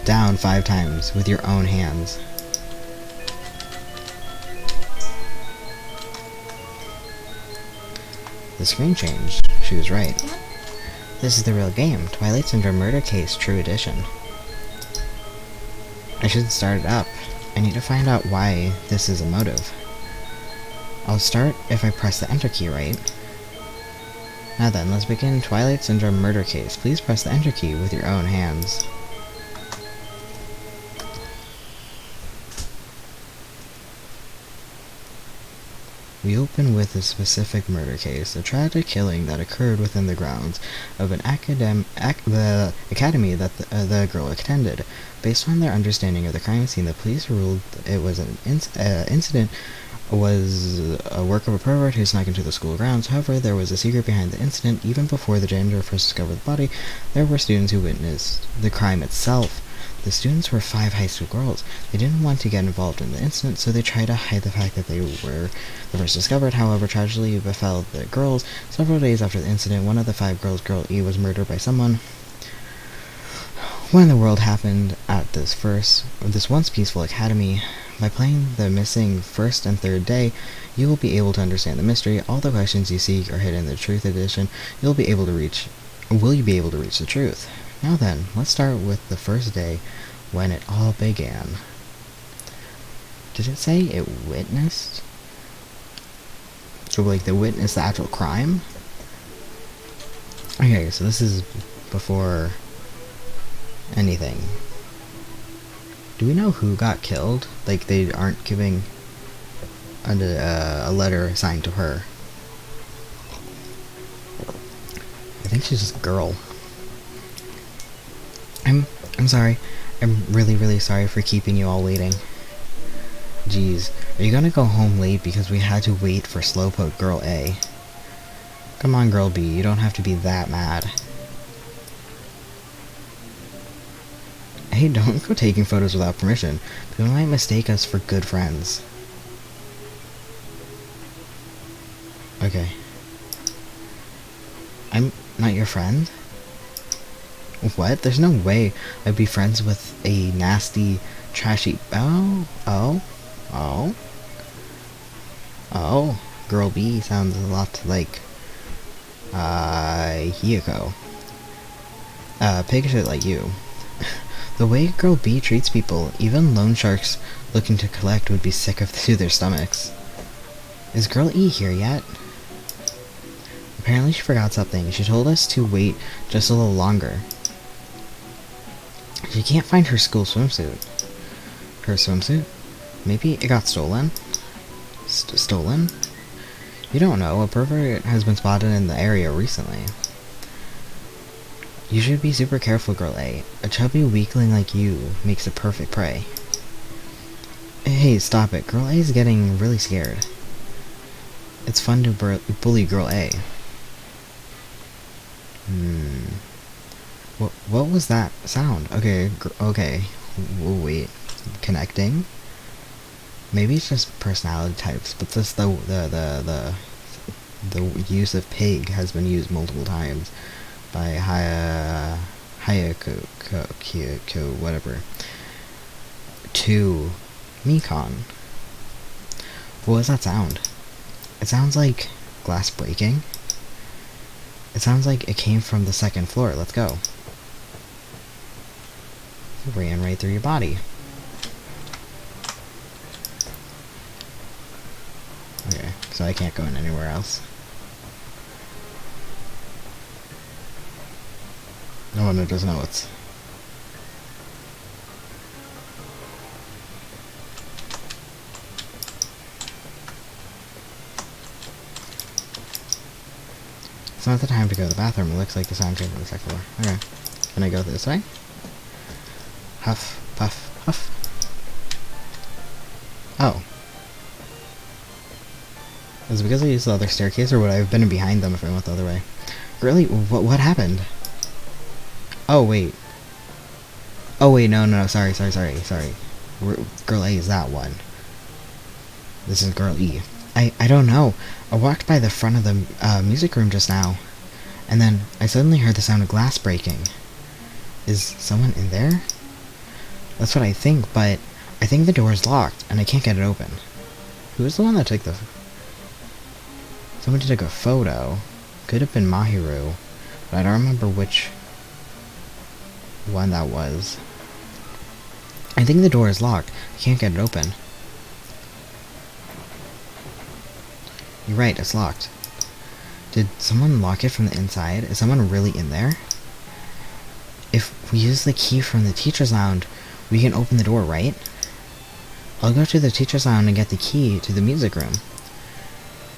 down 5 times with your own hands. The screen changed. She was right. This is the real game. Twilight Syndrome Murder Case True Edition. I should start it up. I need to find out why this is a motive. I'll start if I press the enter key, right? Now then, let's begin Twilight Syndrome Murder Case. Please press the enter key with your own hands. We open with a specific murder case, a tragic killing that occurred within the grounds of an academy that the girl attended. Based on their understanding of the crime scene, the police ruled it was an incident was a work of a pervert who snuck into the school grounds. However, there was a secret behind the incident. Even before the janitor first discovered the body, there were students who witnessed the crime itself. The students were 5 high school girls. They didn't want to get involved in the incident, so they tried to hide the fact that they were the first discovered. However, tragedy befell the girls. Several days after the incident, one of the 5 girls, Girl E, was murdered by someone. What in the world happened at this once peaceful academy? By playing the missing first and third day, you will be able to understand the mystery. All the questions you seek are hidden in the Truth Edition. Will you be able to reach the truth? Now then, let's start with the first day when it all began. Did it say it witnessed? So like they witnessed the actual crime? Okay, so this is before anything. Do we know who got killed? Like, they aren't giving a letter signed to her. I think she's just a girl. I'm sorry. I'm really, really sorry for keeping you all waiting. Jeez. Are you gonna go home late because we had to wait for Slowpoke Girl A? Come on, Girl B. You don't have to be that mad. Hey, don't go taking photos without permission. People might mistake us for good friends. Okay. I'm not your friend? What? There's no way I'd be friends with a nasty, trashy... Oh, Girl B sounds a lot like, Hiyoko. Pig shit like you. The way Girl B treats people, even loan sharks looking to collect would be sick to their stomachs. Is Girl E here yet? Apparently she forgot something. She told us to wait just a little longer. She can't find her school swimsuit. Her swimsuit? Maybe it got stolen? Stolen? You don't know. A pervert has been spotted in the area recently. You should be super careful, Girl A. A chubby weakling like you makes the perfect prey. Hey, stop it. Girl A is getting really scared. It's fun to bully Girl A. What was that sound? Okay, okay. Wait. Connecting? Maybe it's just personality types, but this the use of pig has been used multiple times by Hayako, whatever, to Mikon. What was that sound? It sounds like glass breaking. It sounds like it came from the second floor. Let's go. It ran right through your body. Okay, so I can't go in anywhere else. No wonder there's notes. It's not the time to go to the bathroom. It looks like the sound came from the second floor. Okay. Can I go this way? Huff, puff, huff. Oh. Is it because I used the other staircase, or would I have been behind them if I went the other way? Really? What happened? Oh, wait. Oh, wait, no, sorry. Girl A is that one. This is Girl E. I don't know. I walked by the front of the music room just now, and then I suddenly heard the sound of glass breaking. Is someone in there? That's what I think, but I think the door is locked, and I can't get it open. Who was the one that took the... Somebody took a photo. Could have been Mahiru, but I don't remember which one that was. I think the door is locked. I can't get it open. You're right, it's locked. Did someone lock it from the inside? Is someone really in there? If we use the key from the teacher's lounge, we can open the door, right? I'll go to the teacher's lounge and get the key to the music room.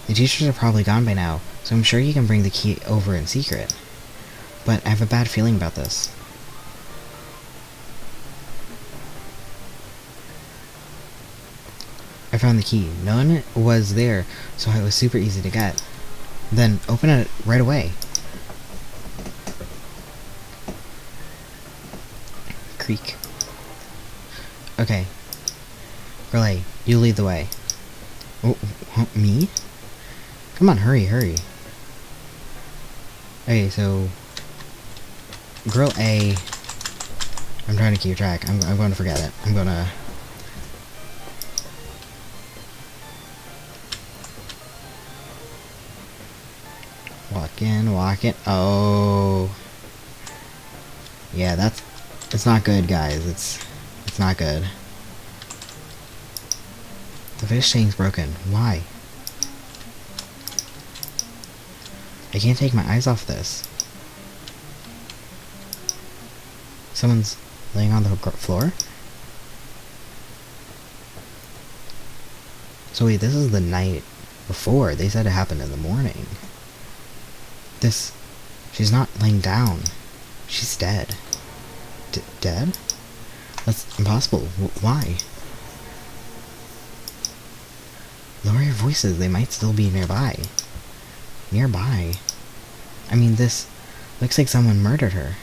The teachers are probably gone by now, so I'm sure you can bring the key over in secret. But I have a bad feeling about this. I found the key. No one was there, so it was super easy to get. Then open it right away. Creak. Okay. Girl A, you lead the way. Oh, me? Come on, hurry. Okay, so... Girl A... I'm trying to keep track. I'm going to forget it. I'm going to... Walk in. Oh. Yeah, it's not good, guys. It's not good. The fish tank's broken. Why? I can't take my eyes off this. Someone's laying on the floor? So wait, this is the night before. They said it happened in the morning. She's not laying down. She's dead. Dead? That's impossible. Why? Lower your voices. They might still be nearby. Nearby? I mean, this looks like someone murdered her.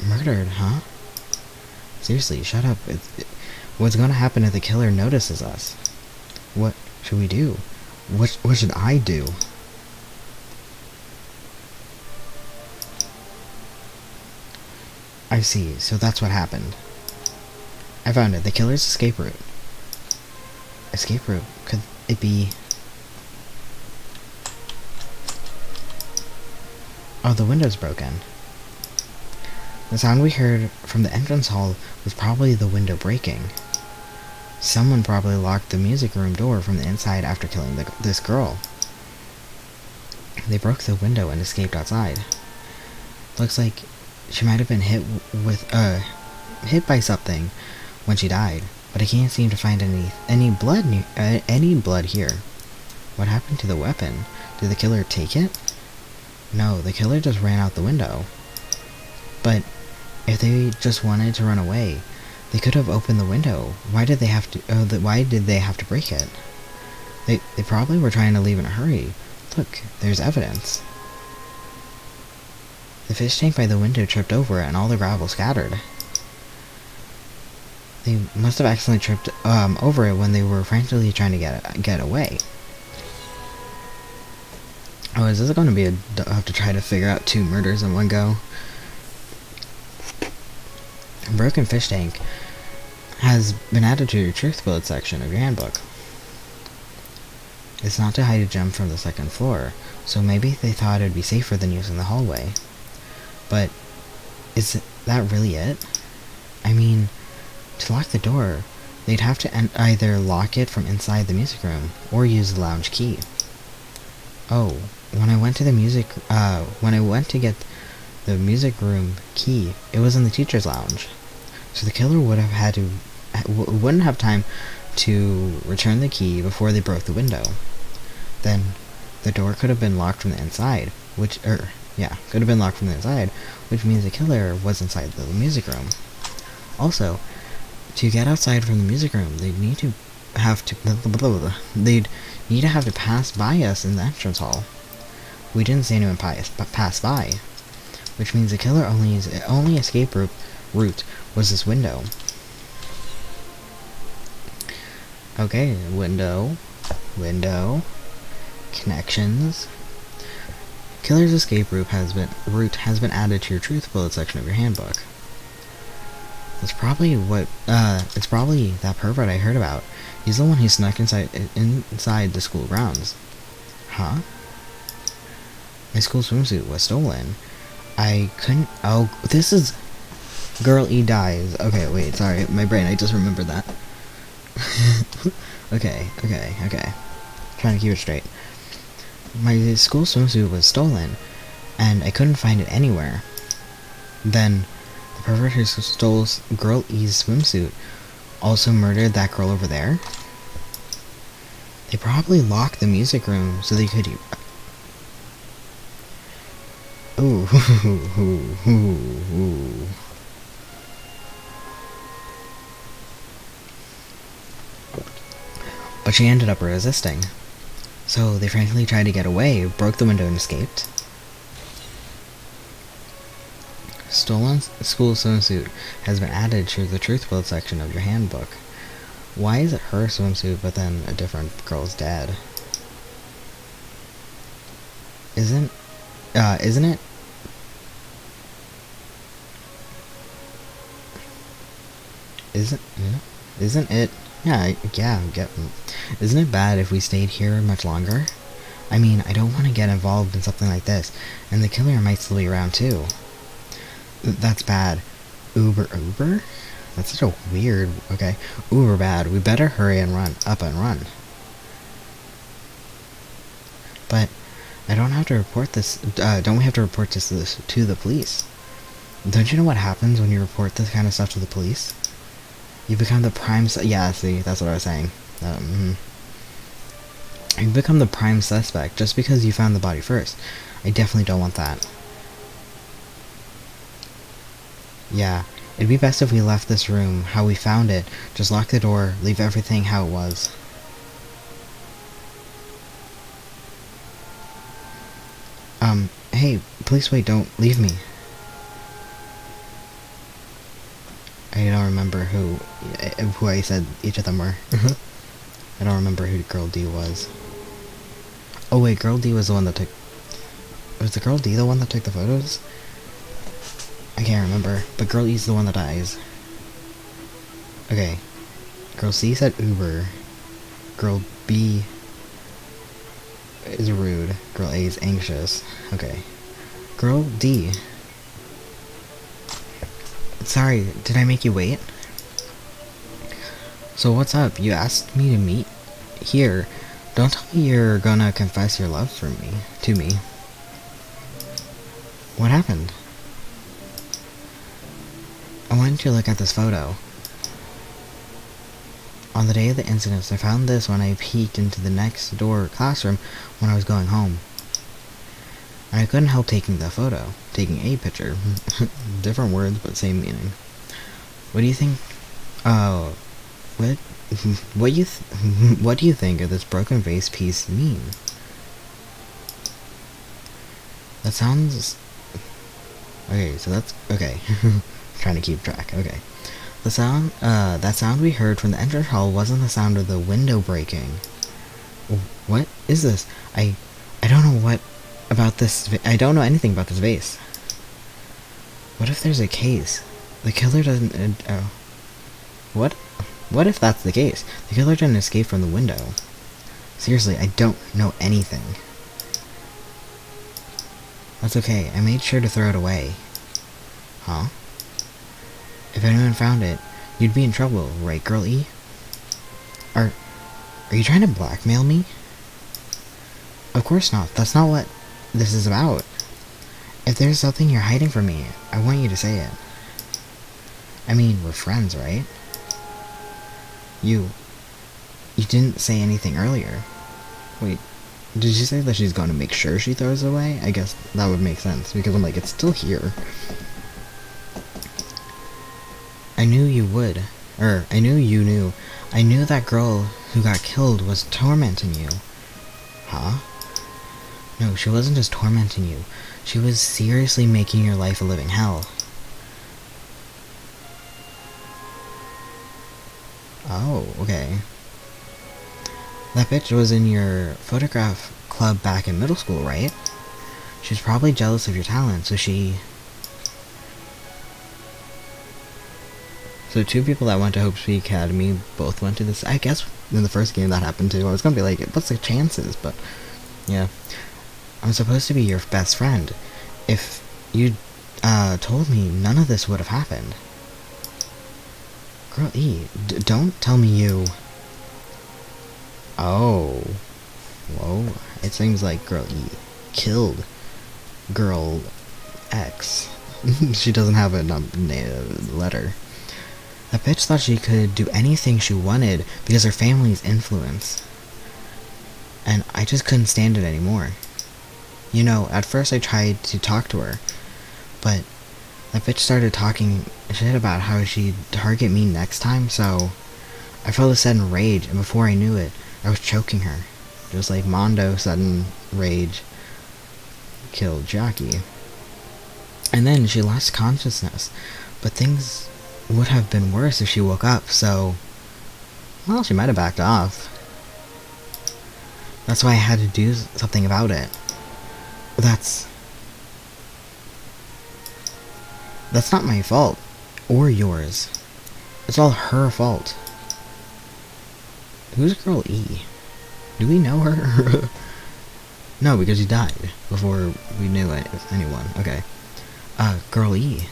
Murdered, huh? Seriously, shut up. What's gonna happen if the killer notices us? What should we do? What should I do? I see, so that's what happened. I found it. The killer's escape route. Escape route? Could it be... Oh, the window's broken. The sound we heard from the entrance hall was probably the window breaking. Someone probably locked the music room door from the inside after killing this girl. They broke the window and escaped outside. Looks like she might have been hit by something when she died, but I can't seem to find any blood here. What happened to the weapon? Did the killer take it? No, the killer just ran out the window. But if they just wanted to run away, they could have opened the window. Why did they have to break it? They probably were trying to leave in a hurry. Look, there's evidence. The fish tank by the window tripped over and all the gravel scattered. They must have accidentally tripped over it when they were frantically trying to get away. Oh, is this going to be I have to try to figure out 2 murders in one go? A broken fish tank has been added to your truth bullet section of your handbook. It's not to hide a gem from the 2nd floor, so maybe they thought it'd be safer than using the hallway. But is that really it? I mean, to lock the door, they'd have to either lock it from inside the music room or use the lounge key. Oh, when I went to get the music room key, it was in the teacher's lounge. So the killer wouldn't have time to return the key before they broke the window. Then the door could have been locked from the inside, which means the killer was inside the music room. Also, to get outside from the music room, they'd need to have to pass by us in the entrance hall. We didn't see anyone pass by, which means the killer only escape route was this window. Okay, window, connections. Killer's escape route has been added to your truth bullet section of your handbook. It's probably that pervert I heard about. He's the one who snuck inside the school grounds. Huh? My school swimsuit was stolen. Oh, this is... Girl E dies. Okay, wait, sorry, my brain, I just remembered that. Okay. Trying to keep it straight. My school swimsuit was stolen, and I couldn't find it anywhere. Then, the pervert who stole Girl E's swimsuit also murdered that girl over there? They probably locked the music room so they could... Ooh. But she ended up resisting. So they frankly tried to get away, broke the window and escaped. Stolen school swimsuit has been added to the truth bullet section of your handbook. Why is it her swimsuit but then a different girl's dead? Isn't it? Isn't it? Isn't it bad if we stayed here much longer? I mean, I don't want to get involved in something like this, and the killer might still be around too. That's bad. Uber? That's such a weird... Okay. Uber bad. We better hurry and run. Up and run. But, I don't have to report this... don't we have to report this to the police? Don't you know what happens when you report this kind of stuff to the police? You become the prime... Yeah, see, that's what I was saying. You become the prime suspect just because you found the body first. I definitely don't want that. Yeah, it'd be best if we left this room how we found it. Just lock the door, leave everything how it was. Hey, please wait, don't leave me. I don't remember who I said each of them were. I don't remember who Girl D was. Oh wait, Girl D was the one that took... Was the Girl D the one that took the photos? I can't remember, but Girl E's the one that dies. Okay. Girl C said Uber. Girl B is rude. Girl A is anxious. Okay. Girl D. Sorry, did I make you wait? So what's up? You asked me to meet here. Don't tell me you're gonna confess your love to me. What happened? I wanted to look at this photo. On the day of the incidents, I found this when I peeked into the next door classroom when I was going home. And I couldn't help taking the photo. Taking a picture. Different words, but same meaning. What do you think? What do you think of this broken vase piece mean? That sounds... Okay, so that's... Okay. Trying to keep track. Okay. The sound, that sound we heard from the entrance hall wasn't the sound of the window breaking. What is this? I don't know what about this... I don't know anything about this vase. What if there's a case? The killer doesn't... What? What if that's the case? The killer didn't escape from the window. Seriously, I don't know anything. That's okay. I made sure to throw it away. Huh? If anyone found it, you'd be in trouble, right, Girl E? Are you trying to blackmail me? Of course not. That's not what this is about. If there's something you're hiding from me, I want you to say it. I mean, we're friends, right? You didn't say anything earlier. Wait, did you say that she's going to make sure she throws it away? I guess that would make sense, because I'm like, it's still here. I knew you would. I knew you knew. I knew that girl who got killed was tormenting you. Huh? No, she wasn't just tormenting you. She was seriously making your life a living hell. Oh, okay. That bitch was in your photograph club back in middle school, right? She was probably jealous of your talent, so she... So two people that went to Autopsy Academy both went to this. I guess in the first game that happened too. I was gonna be like, what's the chances? But yeah, I'm supposed to be your best friend. If you told me, none of this would have happened. Girl E, don't tell me you... Oh, whoa! It seems like Girl E killed Girl X. She doesn't have a letter. That bitch thought she could do anything she wanted because her family's influence. And I just couldn't stand it anymore. You know, at first I tried to talk to her, but that bitch started talking shit about how she'd target me next time, so I felt a sudden rage, and before I knew it, I was choking her. Just like Mondo, sudden rage killed Jackie. And then she lost consciousness, but things would have been worse if she woke up, so... Well, she might have backed off. That's why I had to do something about it. That's not my fault. Or yours. It's all her fault. Who's Girl E? Do we know her? No, because she died before we knew anyone. Okay. Girl E.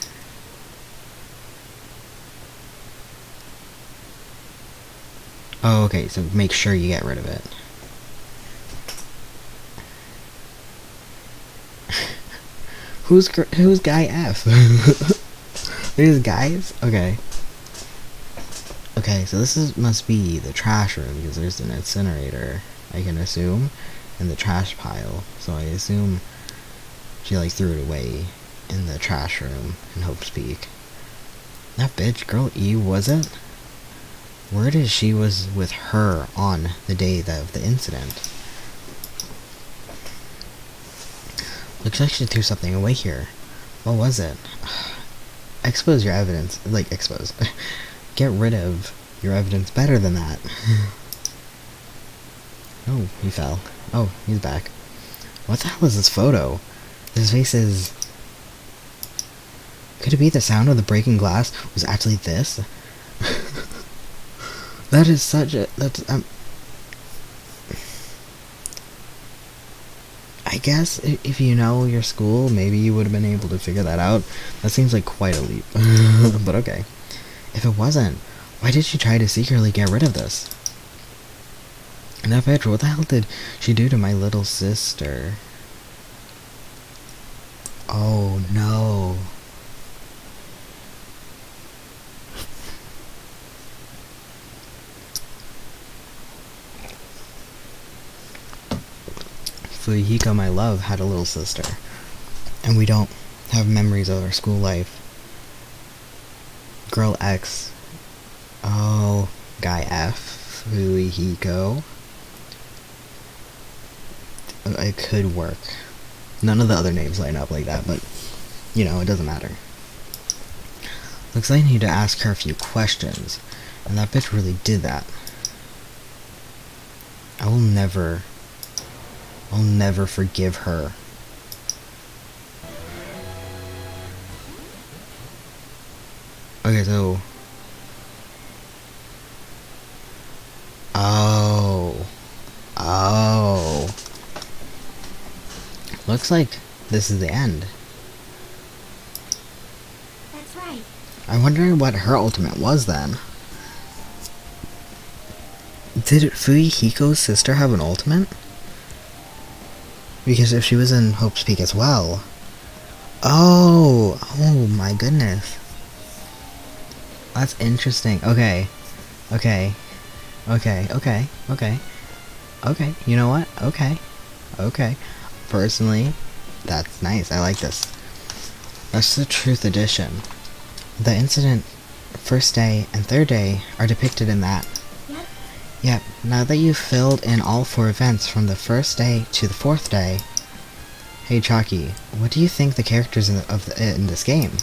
Oh, okay, so make sure you get rid of it. Who's guy F? There's guys? Okay. Okay, so this must be the trash room, because there's an incinerator, I can assume, in the trash pile. So I assume she like threw it away in the trash room in Hope's Peak. That bitch, Girl E, was it? Word is she was with her on the day of the incident. Looks like she threw something away here. What was it? Expose your evidence. Like, expose. Get rid of your evidence better than that. Oh, he fell. Oh, he's back. What the hell is this photo? This face is... Could it be the sound of the breaking glass was actually this? That is such a... That's... I guess if you know your school, maybe you would have been able to figure that out. That seems like quite a leap. But okay. If it wasn't, why did she try to secretly get rid of this? And that bitch, what the hell did she do to my little sister? Oh no. Fuyuhiko, my love, had a little sister. And we don't have memories of our school life. Girl X. Oh, guy F. Fuyuhiko. It could work. None of the other names line up like that, but, you know, it doesn't matter. Looks like I need to ask her a few questions. And that bitch really did that. I'll never forgive her. Okay, so... Oh. Looks like this is the end. That's right. I'm wondering what her ultimate was then. Did Fuyuhiko's sister have an ultimate? Because if she was in Hope's Peak as well... Oh my goodness. That's interesting. Okay, you know what? Okay. Personally, that's nice. I like this. That's the Truth Edition. The incident, first day and third day, are depicted in that. Yep, now that you've filled in all 4 events from the first day to the 4th day... Hey Chalky, what do you think the characters in this game?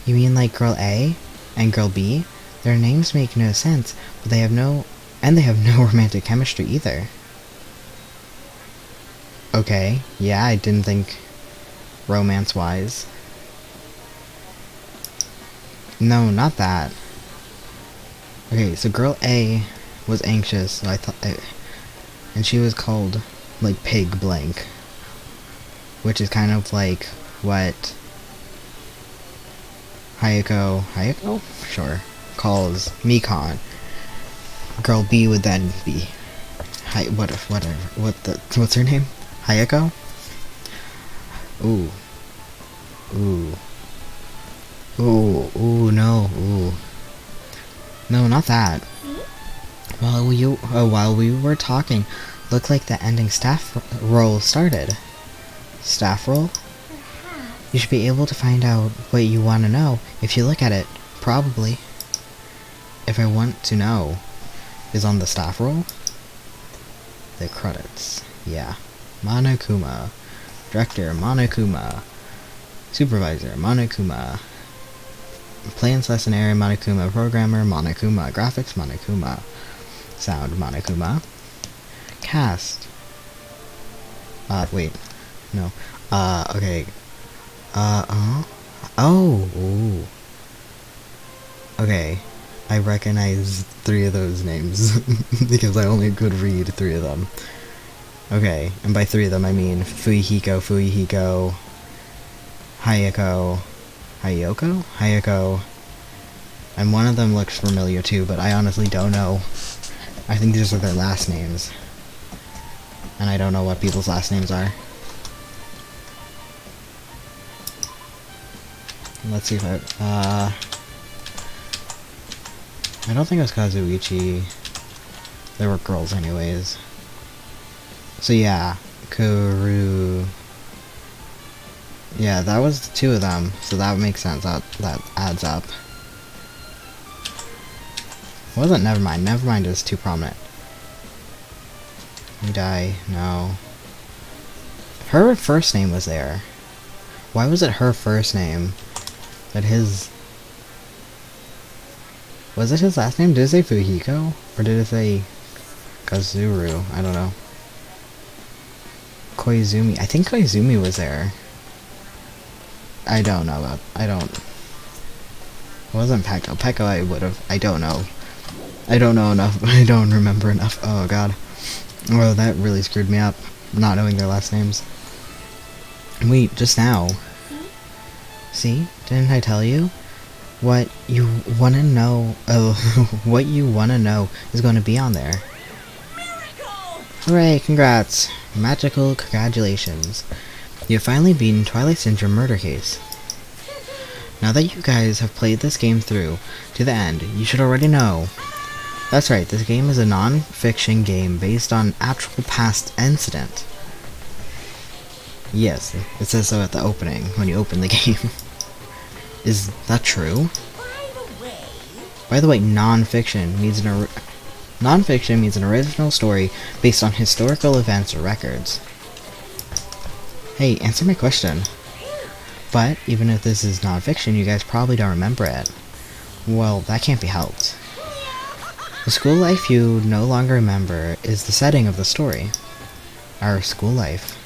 You mean like Girl A and Girl B? Their names make no sense, but they have no romantic chemistry either. Okay, yeah, I didn't think romance-wise. No, not that. Okay, so Girl A was anxious, so I thought, and she was called, like, Pig Blank, which is kind of like what Hayako, sure, calls Mikan. Girl B would then be, what's her name? Hayako? Ooh, no. No, not that. While we were talking, looked like the ending staff roll started. Staff roll? Perhaps. You should be able to find out what you want to know if you look at it. Probably. If I want to know is on the staff roll. The credits. Yeah. Monokuma. Director, Monokuma. Supervisor, Monokuma. Plans lesson area, Monokuma. Programmer, Monokuma. Graphics, Monokuma. Sound, Monokuma. Cast. Wait. No. Okay. Oh. Okay. I recognize 3 of those names. because I only could read 3 of them. Okay. And by 3 of them, I mean Fuyuhiko, Hayako. And one of them looks familiar too, but I honestly don't know. I think these are their last names. And I don't know what people's last names are. Let's see if I don't think it was Kazuichi. They were girls anyways. So yeah, Kuru. Yeah, that was 2 of them, so that makes sense. That adds up. Wasn't Nevermind. Nevermind is too prominent. Midai, no. Her first name was there. Why was it her first name? That his... Was it his last name? Did it say Fuyuhiko? Or did it say Kazuru? I don't know. Koizumi. I think Koizumi was there. I don't know about... It wasn't Peko. Peko I would've... I don't know. I don't know enough. I don't remember enough. Oh god. Oh, that really screwed me up. not knowing their last names. Wait, just now. See? Didn't I tell you? What you want to know, what you want to know is going to be on there. Miracle! Hooray, congrats. Magical congratulations. You've finally beaten Twilight Syndrome murder case. Now that you guys have played this game through to the end, you should already know. That's right, this game is a non-fiction game based on actual past incident. Yes, it says so at the opening, when you open the game. Is that true? By the way, non-fiction means an original story based on historical events or records. Hey, answer my question. But even if this is non-fiction, you guys probably don't remember it. Well, that can't be helped. The school life you no longer remember is the setting of the story. Our school life.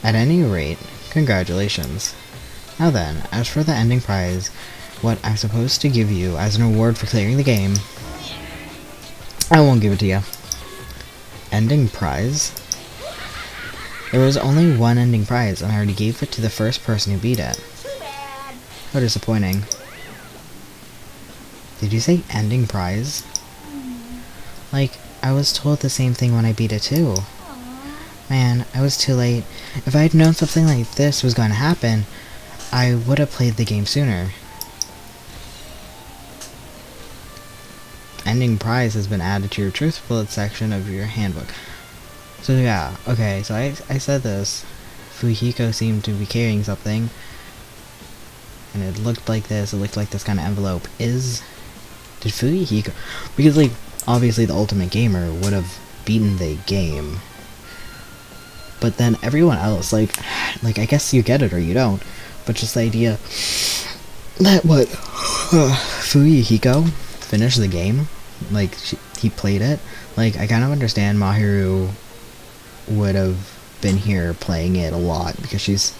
At any rate, congratulations. Now then, as for the ending prize, what I'm supposed to give you as an award for clearing the game, I won't give it to you. Ending prize? There was only one ending prize, and I already gave it to the first person who beat it. How disappointing. Did you say ending prize? Like, I was told the same thing when I beat it too. Man, I was too late. If I had known something like this was going to happen, I would have played the game sooner. Ending prize has been added to your truth bullet section of your handbook. So yeah, okay, so I said this. Fuyuhiko seemed to be carrying something. And it looked like this, kind of envelope. Did Fuyuhiko... Because, like, obviously the Ultimate Gamer would have beaten the game. But then everyone else, like, I guess you get it or you don't. But just the idea that Fuyuhiko finished the game, like, he played it. Like, I kind of understand Mahiru would have been here playing it a lot, because she's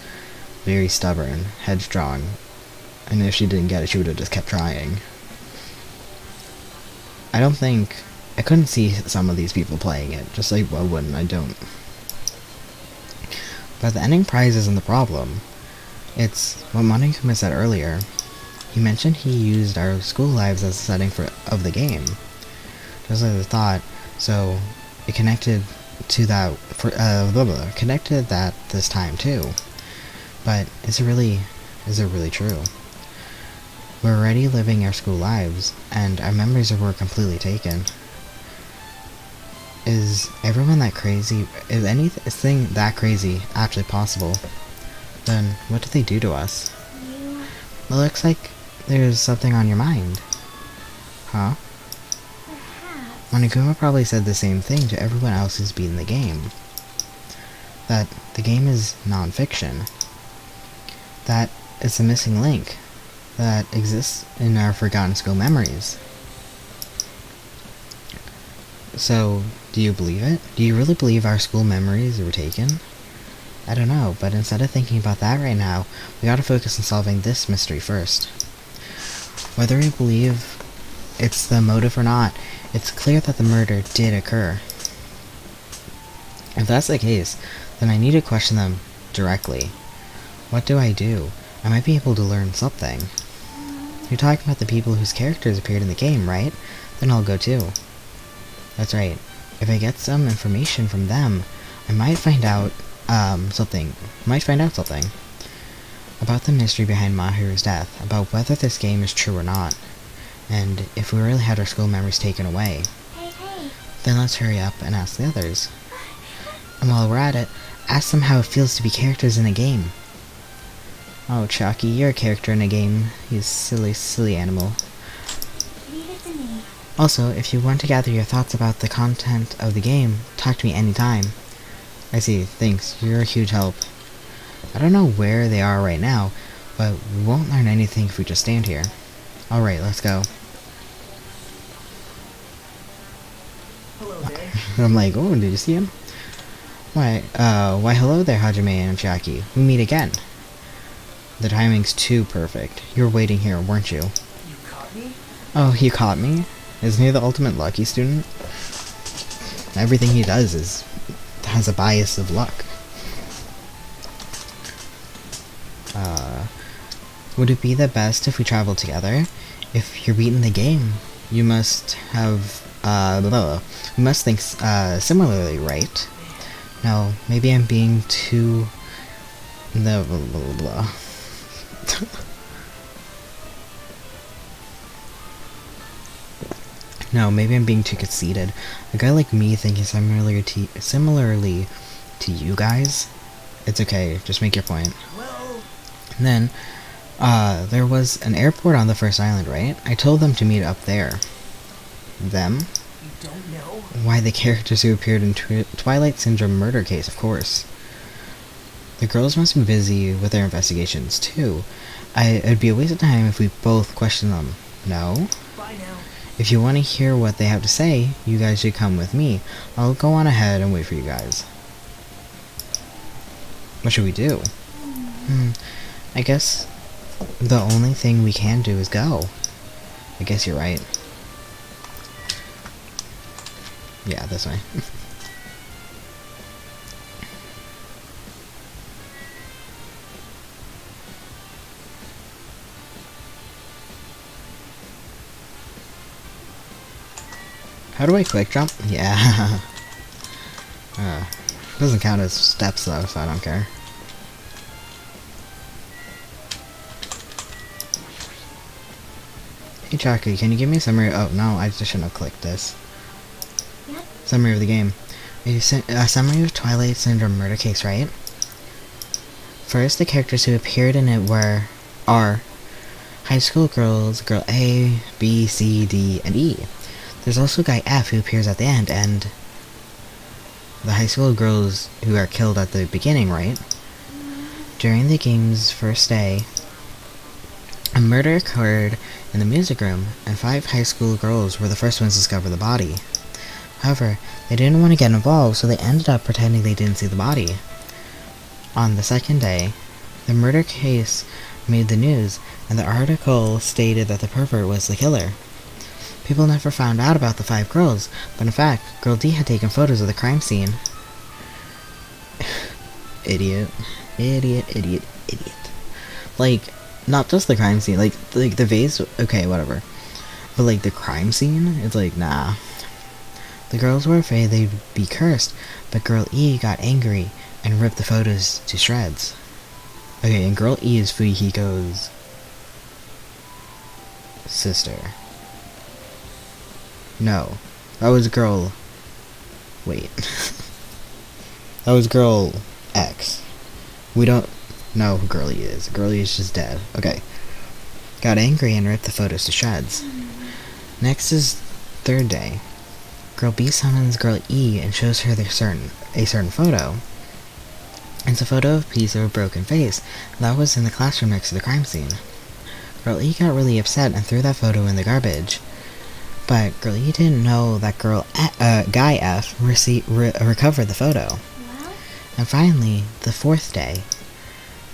very stubborn, headstrong, and if she didn't get it, she would have just kept trying. I couldn't see some of these people playing it, just like, well, wouldn't, I don't. But the ending prize isn't the problem. It's what Monokuma said earlier. He mentioned he used our school lives as a setting of the game. Just as I thought, so it connected to that connected that this time too. But is it really true? We're already living our school lives, and our memories were completely taken. Is everyone that crazy? Is anything that crazy actually possible? Then what did they do to us? It looks like there's something on your mind. Huh? Monokuma probably said the same thing to everyone else who's beaten the game. That the game is non-fiction. That it's a missing link that exists in our forgotten school memories. So, do you believe it? Do you really believe our school memories were taken? I don't know, but instead of thinking about that right now, we gotta focus on solving this mystery first. Whether we believe it's the motive or not, it's clear that the murder did occur. If that's the case, then I need to question them directly. What do? I might be able to learn something. You're talking about the people whose characters appeared in the game, right? Then I'll go too. That's right. If I get some information from them, I might find out something about the mystery behind Mahiru's death, about whether this game is true or not, and if we really had our school memories taken away. Then let's hurry up and ask the others. And while we're at it, ask them how it feels to be characters in a game. Oh, Chucky, you're a character in a game, you silly, silly animal. Leave it to me. Also, if you want to gather your thoughts about the content of the game, talk to me anytime. I see, thanks, you're a huge help. I don't know where they are right now, but we won't learn anything if we just stand here. Alright, let's go. Hello there. I'm like, oh, did you see him? Why hello there, Hajime and Chiaki. We meet again. The timing's too perfect. You were waiting here, weren't you? You caught me? Oh, you caught me? Isn't he the ultimate lucky student? Everything he does is has a bias of luck. Would it be the best if we travel together? If you're beating the game, you must have, you must think, similarly, right? No, maybe I'm being too... No, blah, blah, blah. No, maybe I'm being too conceited. A guy like me thinking similarly to you guys? It's okay, just make your point. Well... And then, there was an airport on the first island, right? I told them to meet up there. Them? You don't know? Why, the characters who appeared in Twilight Syndrome murder case, of course. The girls must be busy with their investigations, too. It'd be a waste of time if we both question them. No? Bye now. If you want to hear what they have to say, you guys should come with me. I'll go on ahead and wait for you guys. What should we do? I guess the only thing we can do is go. I guess you're right. Yeah, this way. How do I quick jump? Yeah. Doesn't count as steps though, so I don't care. Hey Chucky, can you give me a summary? Oh no, I just shouldn't have clicked this. Yep. Summary of the game. A summary of Twilight Syndrome murder case, right? First, the characters who appeared in it are high school girls, girl A, B, C, D, and E. There's also guy F who appears at the end, and the high school girls who are killed at the beginning, right? During the game's first day, a murder occurred in the music room, and 5 high school girls were the first ones to discover the body. However, they didn't want to get involved, so they ended up pretending they didn't see the body. On the second day, the murder case made the news, and the article stated that the pervert was the killer. People never found out about the 5 girls, but in fact, Girl D had taken photos of the crime scene. Idiot. Idiot, idiot, idiot. Like, not just the crime scene, like the vase, okay, whatever. But like, the crime scene, it's like, nah. The girls were afraid they'd be cursed, but Girl E got angry and ripped the photos to shreds. Okay, and Girl E is Fuyuhiko's sister. No, that was Girl... Wait. That was Girl X. We don't know who Girl E is. Girl E is just dead. Okay. Got angry and ripped the photos to shreds. Next is third day. Girl B summons Girl E and shows her a certain photo. It's a photo of a piece of a broken face. That was in the classroom next to the crime scene. Girl E got really upset and threw that photo in the garbage. But Girl E didn't know that Guy F recovered the photo. Well? And finally, the fourth day.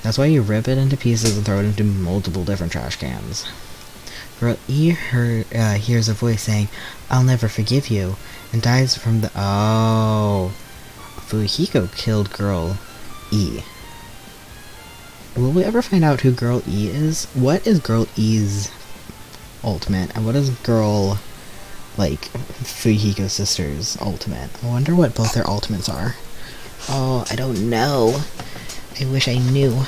That's why you rip it into pieces and throw it into multiple different trash cans. Girl E hears a voice saying, "I'll never forgive you," and dies from the... Oh. Fuyuhiko killed Girl E. Will we ever find out who Girl E is? What is Girl E's ultimate? And what is Girl... like, Fuyuhiko's sister's ultimate? I wonder what both their ultimates are. Oh, I don't know. I wish I knew.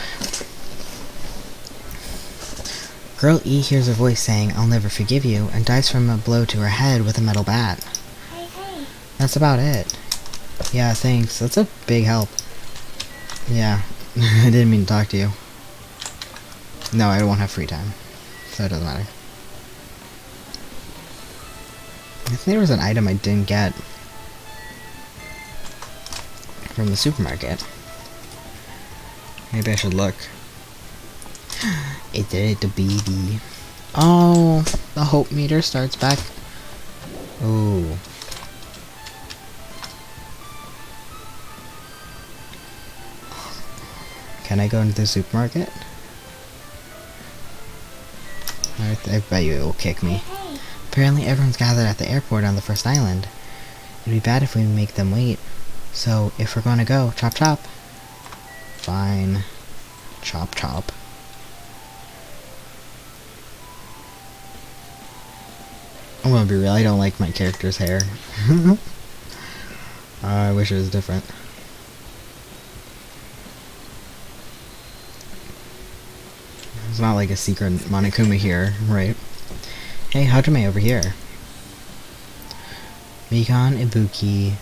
Girl E hears a voice saying, "I'll never forgive you," and dies from a blow to her head with a metal bat. Hey, hey. That's about it. Yeah, thanks. That's a big help. Yeah, I didn't mean to talk to you. No, I won't have free time, so it doesn't matter. I think there was an item I didn't get from the supermarket. Maybe I should look. It's a baby. Oh, the hope meter starts back. Oh. Can I go into the supermarket? I bet you it will kick me. Apparently everyone's gathered at the airport on the first island. It'd be bad if we make them wait. So, if we're gonna go, chop chop. Fine. Chop chop. I'm gonna be real, I don't like my character's hair. I wish it was different. It's not like a secret Monokuma here, right? Hey, Hajime over here. Mikan, Ibuki,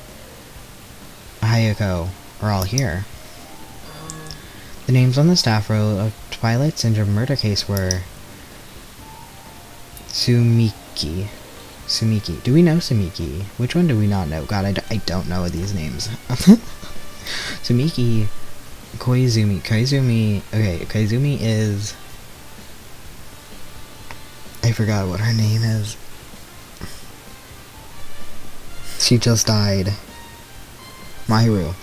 Hayako are all here. The names on the staff roll of Twilight Syndrome murder case were Sumiki. Do we know Sumiki? Which one do we not know? God, I don't know these names. Sumiki, Koizumi. Okay, Koizumi is... I forgot what her name is. She just died. Mahiru.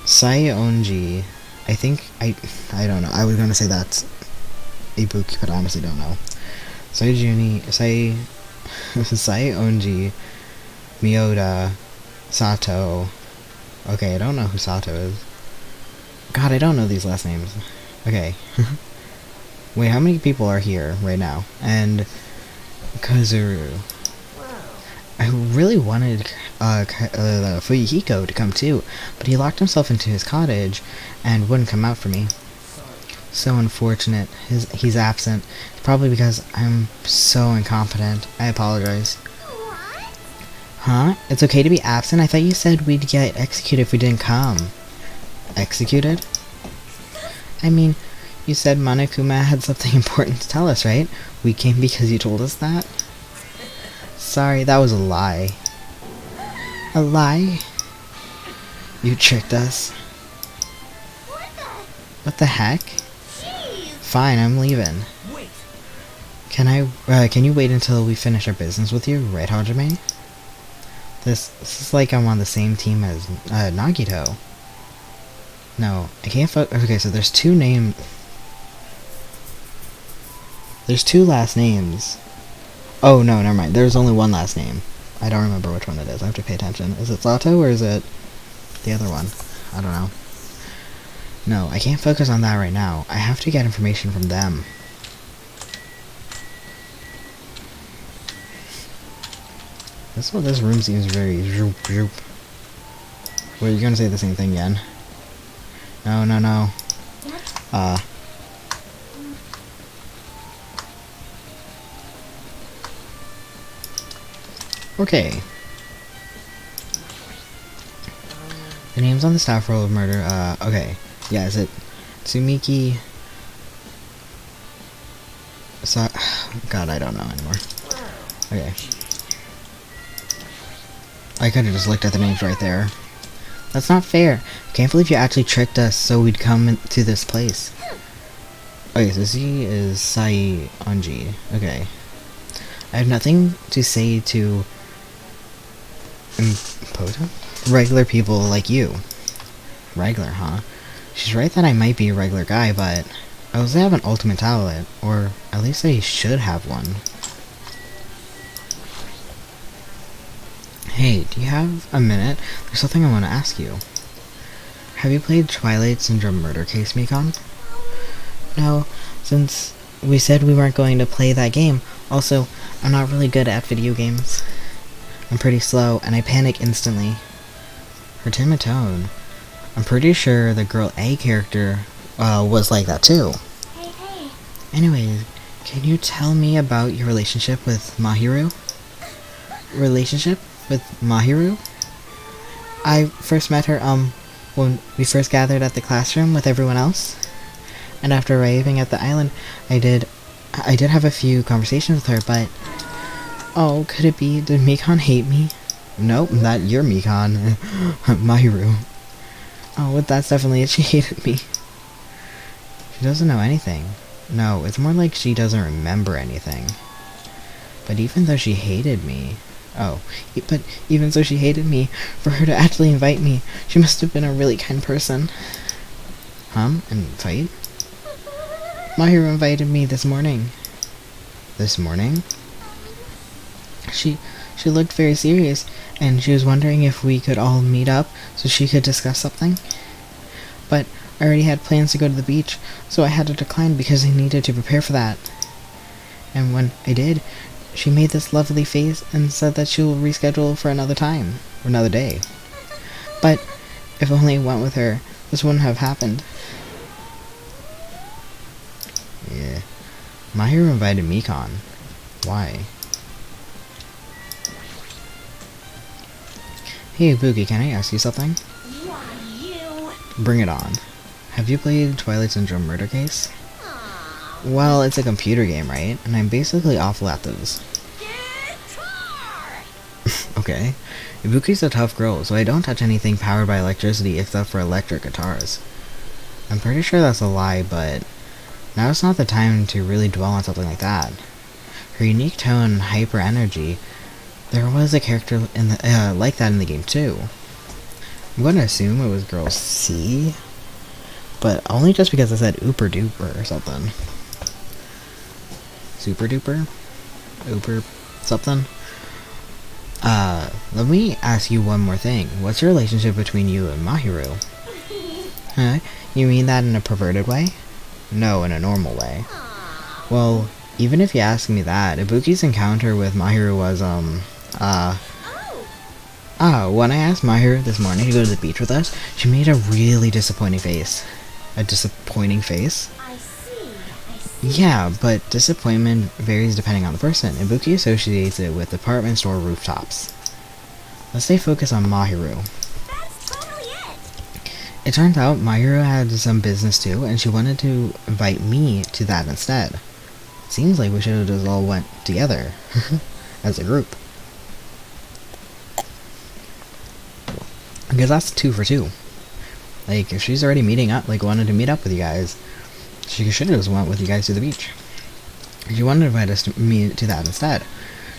Saionji. I don't know. I was gonna say that's Ibuki, but I honestly don't know. Saionji, Miyoda, Sato. Okay, I don't know who Sato is. God, I don't know these last names. Okay. Wait, how many people are here right now? And Kazuru. I really wanted Fuyuhiko to come too, but he locked himself into his cottage and wouldn't come out for me. So unfortunate. He's absent. Probably because I'm so incompetent. I apologize. Huh? It's okay to be absent? I thought you said we'd get executed if we didn't come. Executed? I mean, you said Monokuma had something important to tell us, right? We came because you told us that? Sorry, that was a lie. A lie? You tricked us. What the heck? Fine, I'm leaving. Wait. Can you wait until we finish our business with you, right, Hajime? This is like I'm on the same team as Nagito. No, I can't okay, so there's two last names. Oh, no, never mind. There's only one last name. I don't remember which one it is. I have to pay attention. Is it Sato or is it the other one? I don't know. No, I can't focus on that right now. I have to get information from them. This room seems very zoop zoop. Wait, you're gonna say the same thing again? No. Okay. The names on the staff roll of murder, okay. Yeah, is it Tsumiki? God, I don't know anymore. Okay. I could've just looked at the names right there. That's not fair. Can't believe you actually tricked us so we'd come to this place. Okay, so Z is Sai Onji. Okay. I have nothing to say to regular people like you. Regular, huh? She's right that I might be a regular guy, but I also have an ultimate talent, or at least I should have one. Hey, do you have a minute? There's something I want to ask you. Have you played Twilight Syndrome Murder Case, Mikon? No, since we said we weren't going to play that game. Also, I'm not really good at video games. I'm pretty slow, and I panic instantly. Her timid tone. I'm pretty sure the girl A character was like that too. Hey. Anyways, can you tell me about your relationship with Mahiru? Relationship with Mahiru? I first met her, when we first gathered at the classroom with everyone else. And after arriving at the island, I did have a few conversations with her, but... Oh, could it be? Did Mikon hate me? Nope, not your Mikon. Mahiru. Oh, well, that's definitely it. She hated me. She doesn't know anything. No, it's more like she doesn't remember anything. But even though she hated me... Oh, but even so she hated me, for her to actually invite me, she must have been a really kind person. Invite? Mahiru invited me this morning. This morning? She She looked very serious, and she was wondering if we could all meet up so she could discuss something. But I already had plans to go to the beach, so I had to decline because I needed to prepare for that. And when I did, she made this lovely face and said that she will reschedule for another time, or another day. But if only I went with her, this wouldn't have happened. Yeah. Mahiru invited Mikon. Why? Hey Ibuki, can I ask you something? Why you? Bring it on. Have you played Twilight Syndrome Murder Case? Aw. Well, it's a computer game, right? And I'm basically awful at those. Guitar! Okay. Ibuki's a tough girl, so I don't touch anything powered by electricity except for electric guitars. I'm pretty sure that's a lie, but now it's not the time to really dwell on something like that. Her unique tone and hyper energy, there was a character in the, like that in the game too. I'm going to assume it was girl C, but only just because I said ooper duper or something. Super duper? Ooper something? Let me ask you one more thing. What's the relationship between you and Mahiru? Huh? You mean that in a perverted way? No, in a normal way. Aw. Well, even if you ask me that, Ibuki's encounter with Mahiru was, Oh! when I asked Mahiru this morning to go to the beach with us, she made a really disappointing face. A disappointing face? I see. Yeah, but disappointment varies depending on the person. Ibuki associates it with department store rooftops. Let's stay focused on Mahiru. That's totally it! It turns out Mahiru had some business too, and she wanted to invite me to that instead. Seems like we should have just all went together. As a group. Because that's 2 for 2. Like, if she's already meeting up, like, wanted to meet up with you guys, she should have just went with you guys to the beach. She wanted to invite us to meet to that instead.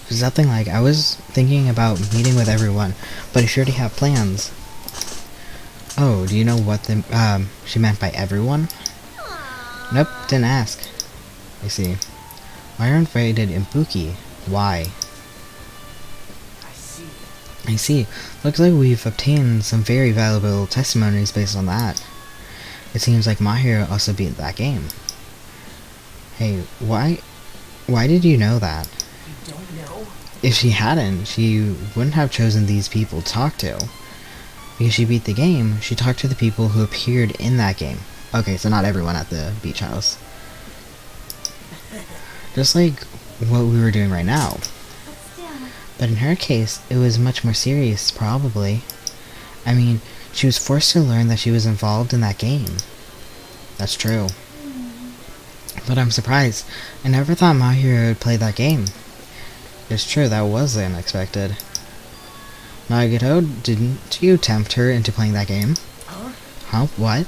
Just something like, I was thinking about meeting with everyone, but if you already have plans. Oh, do you know what she meant by everyone? Aww. Nope, didn't ask. I see. Mahiru invited Ibuki. Why? I see. Looks like we've obtained some very valuable testimonies based on that. It seems like Mahiru also beat that game. Hey, why did you know that? You don't know? If she hadn't, she wouldn't have chosen these people to talk to. Because she beat the game, she talked to the people who appeared in that game. Okay, so not everyone at the beach house. Just like what we were doing right now. But still. But in her case, it was much more serious, probably. I mean, she was forced to learn that she was involved in that game. That's true. But I'm surprised. I never thought Mahiru would play that game. It's true, that was unexpected. Nagato, didn't you tempt her into playing that game? Huh? Huh? What?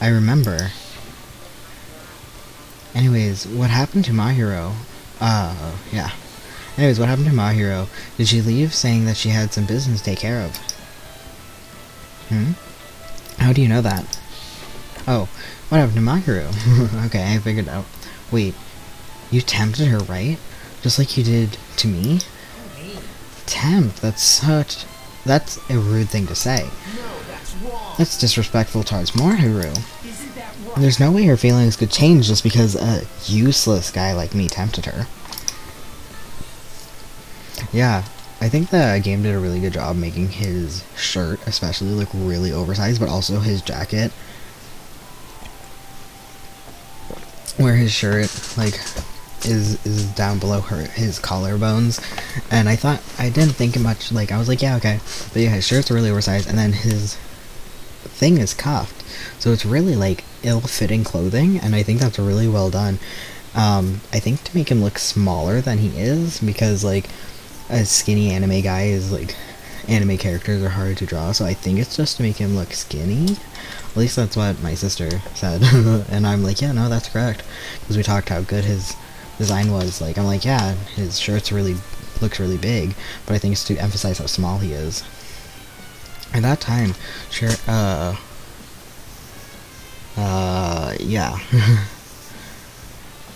I remember. Anyways, what happened to Mahiru? Yeah. Anyways, what happened to Mahiru? Did she leave saying that she had some business to take care of? How do you know that? Oh, what happened to Mahiru? Okay, I figured out. Wait, you tempted her, right? Just like you did to me? Me? Tempt? That's a rude thing to say. No, that's wrong. That's disrespectful towards Mahiru. Isn't that right? There's no way her feelings could change just because a useless guy like me tempted her. Yeah, I think the game did a really good job making his shirt especially look really oversized, but also his jacket. Where his shirt, like, is down below his collarbones. And I didn't think much, like, I was like, yeah, okay. But yeah, his shirt's really oversized, and then his thing is cuffed. So it's really, like, ill-fitting clothing, and I think that's really well done. I think to make him look smaller than he is, because, like, a skinny anime guy is, like, anime characters are hard to draw, so I think it's just to make him look skinny. At least that's what my sister said. And I'm like, yeah, no, that's correct. Because we talked how good his design was. Like, I'm like, yeah, his shirt's looks really big, but I think it's to emphasize how small he is. At that time, sure, yeah.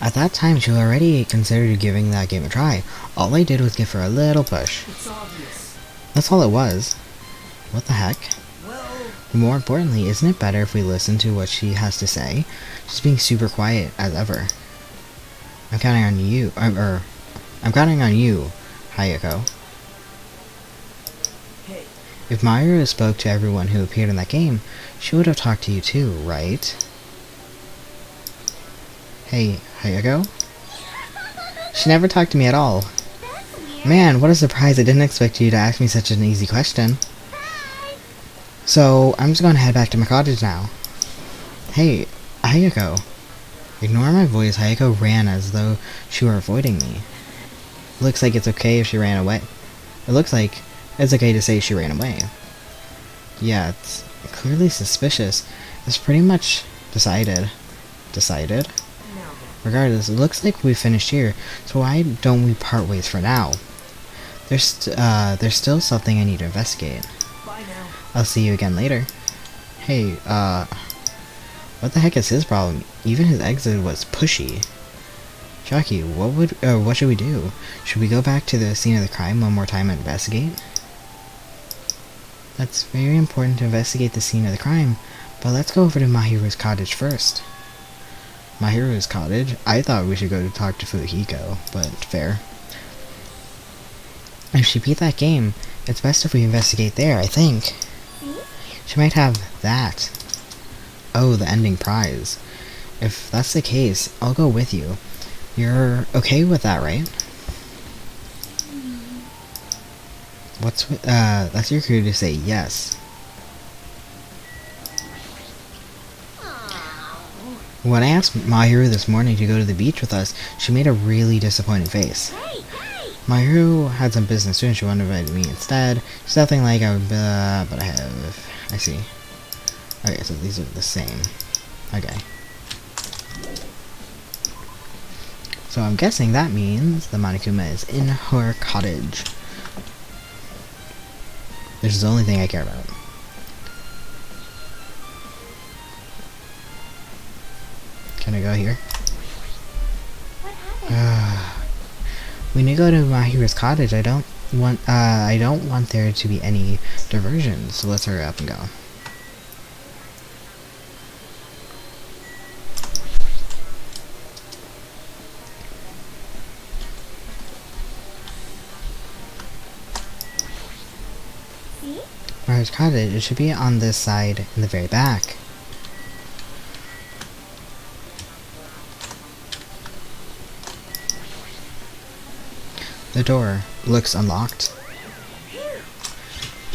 At that time, she already considered giving that game a try. All I did was give her a little push. It's obvious. That's all it was. What the heck? Well, More importantly, isn't it better if we listen to what she has to say? She's being super quiet, as ever. I'm counting on you, I'm counting on you, Hayako. hey, If Mahiru spoke to everyone who appeared in that game, she would have talked to you too, right? Hey, Hayako? She never talked to me at all. Man, what a surprise. I didn't expect you to ask me such an easy question. So, I'm just gonna head back to my cottage now. Hey, Hayako. Ignore my voice. Hayako ran as though she were avoiding me. Looks like it's okay if she ran away. It looks like it's okay to say she ran away. Yeah, it's clearly suspicious. It's pretty much decided. Decided? now then. Regardless, it looks like we finished here, so why don't we part ways for now? There's still something I need to investigate. Bye now. I'll see you again later. Hey, what the heck is his problem? Even his exit was pushy. Chucky, what should we do? Should we go back to the scene of the crime one more time and investigate? That's very important to investigate the scene of the crime, but let's go over to Mahiru's cottage first. Mahiru's cottage? I thought we should go to talk to Fuhiko, but fair. If she beat that game, it's best if we investigate there, I think. She might have that. Oh, the ending prize. If that's the case, I'll go with you. You're okay with that, right? That's your cue to say yes. When I asked Mahiru this morning to go to the beach with us, she made a really disappointed face. Mahiru had some business too and she wanted to invite me instead. She's nothing like I would, but I see. Okay, so these are the same. Okay. So I'm guessing that means the Monokuma is in her cottage. This is the only thing I care about. Can I go here? What happened? We need to go to Mahiru's cottage. I don't want there to be any diversions, so let's hurry up and go. See? Mahiru's cottage, it should be on this side in the very back. The door looks unlocked.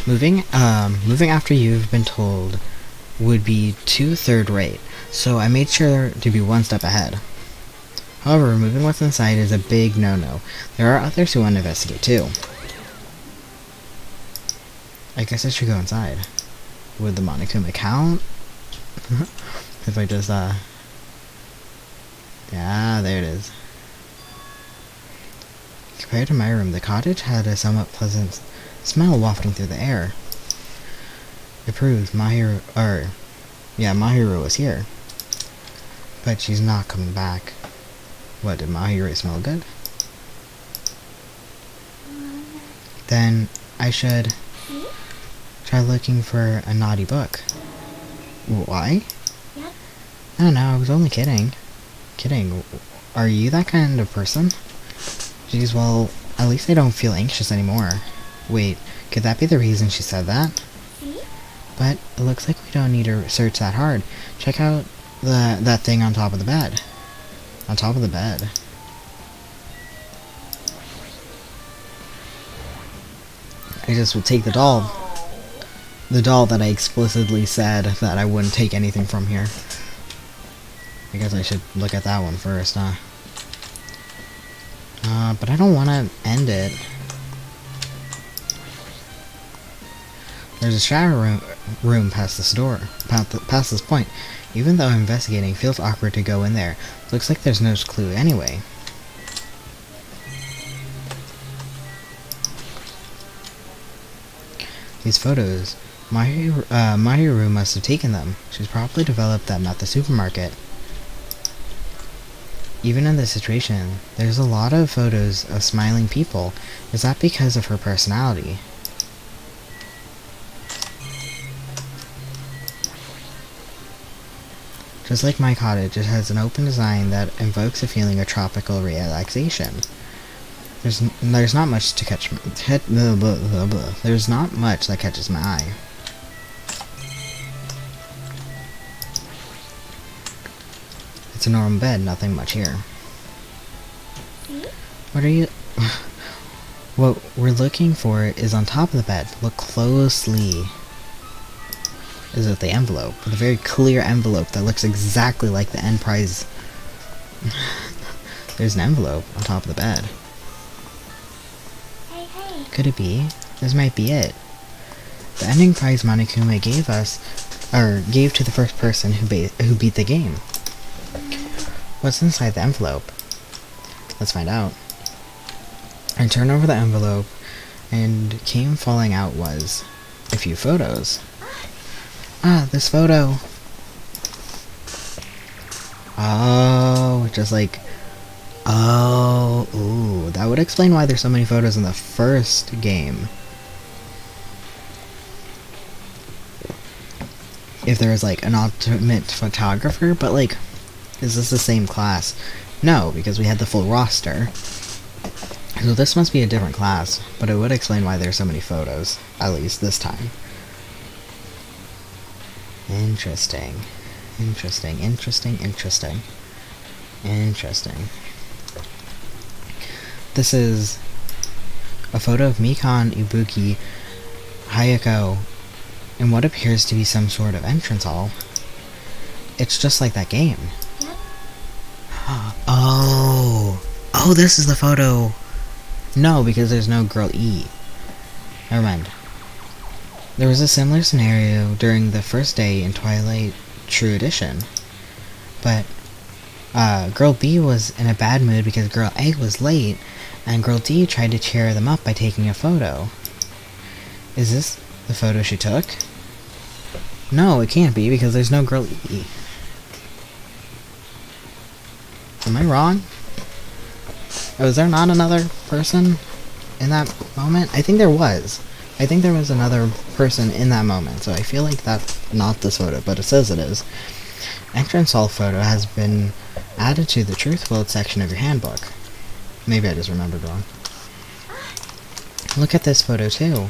Moving after you've been told would be too third rate, so I made sure to be one step ahead. However, removing what's inside is a big no-no. There are others who want to investigate too. I guess I should go inside. Would the Monokuma count? If I just, yeah, there it is. Compared to my room, the cottage had a somewhat pleasant smell wafting through the air. It proves Mahiru was here. But she's not coming back. What, did Mahiru smell good? Then I should try looking for a naughty book. Why? Yep. No, I was only kidding. Kidding. Are you that kind of person? Geez, well, at least I don't feel anxious anymore. Wait, could that be the reason she said that? See? But it looks like we don't need to search that hard. Check out that thing on top of the bed. On top of the bed. I just would take the doll. The doll that I explicitly said that I wouldn't take anything from here. I guess I should look at that one first, huh? But I don't want to end it. There's a shower room past this door, past this point. Even though I'm investigating, it feels awkward to go in there. Looks like there's no clue anyway. These photos, Mahiru must have taken them. She's probably developed them at the supermarket. even in this situation, there's a lot of photos of smiling people. Is that because of her personality? Just like my cottage, it has an open design that invokes a feeling of tropical relaxation. There's not much to catch there's not much that catches my eye. It's a normal bed, nothing much here. What are you... What we're looking for is on top of the bed. Look closely. Is it the envelope? The very clear envelope that looks exactly like the end prize. There's an envelope on top of the bed. Hey. Could it be? This might be it. The ending prize Monokuma gave us, or gave to the first person who beat the game. What's inside the envelope? Let's find out. I turned over the envelope, and came falling out was a few photos. Ah, this photo. Oh, just like... Oh, ooh, that would explain why there's so many photos in the first game. If there was like an ultimate photographer, but like, is this the same class? No, because we had the full roster. So this must be a different class, but it would explain why there's so many photos, at least this time. Interesting. This is a photo of Mikan, Ibuki, Hayako, in what appears to be some sort of entrance hall. It's just like that game. Yep. Oh, this is the photo. No, because there's no girl E. Never mind. There was a similar scenario during the first day in Twilight True Edition, but Girl B was in a bad mood because Girl A was late, and Girl D tried to cheer them up by taking a photo. Is this the photo she took? No, it can't be because there's no Girl E. Am I wrong? Oh, is there not another person in that moment? I think there was. I think there was another person in that moment, so I feel like that's not this photo, but it says it is. Entrance hall photo has been added to the Truth World section of your handbook. Maybe I just remembered wrong. Look at this photo too.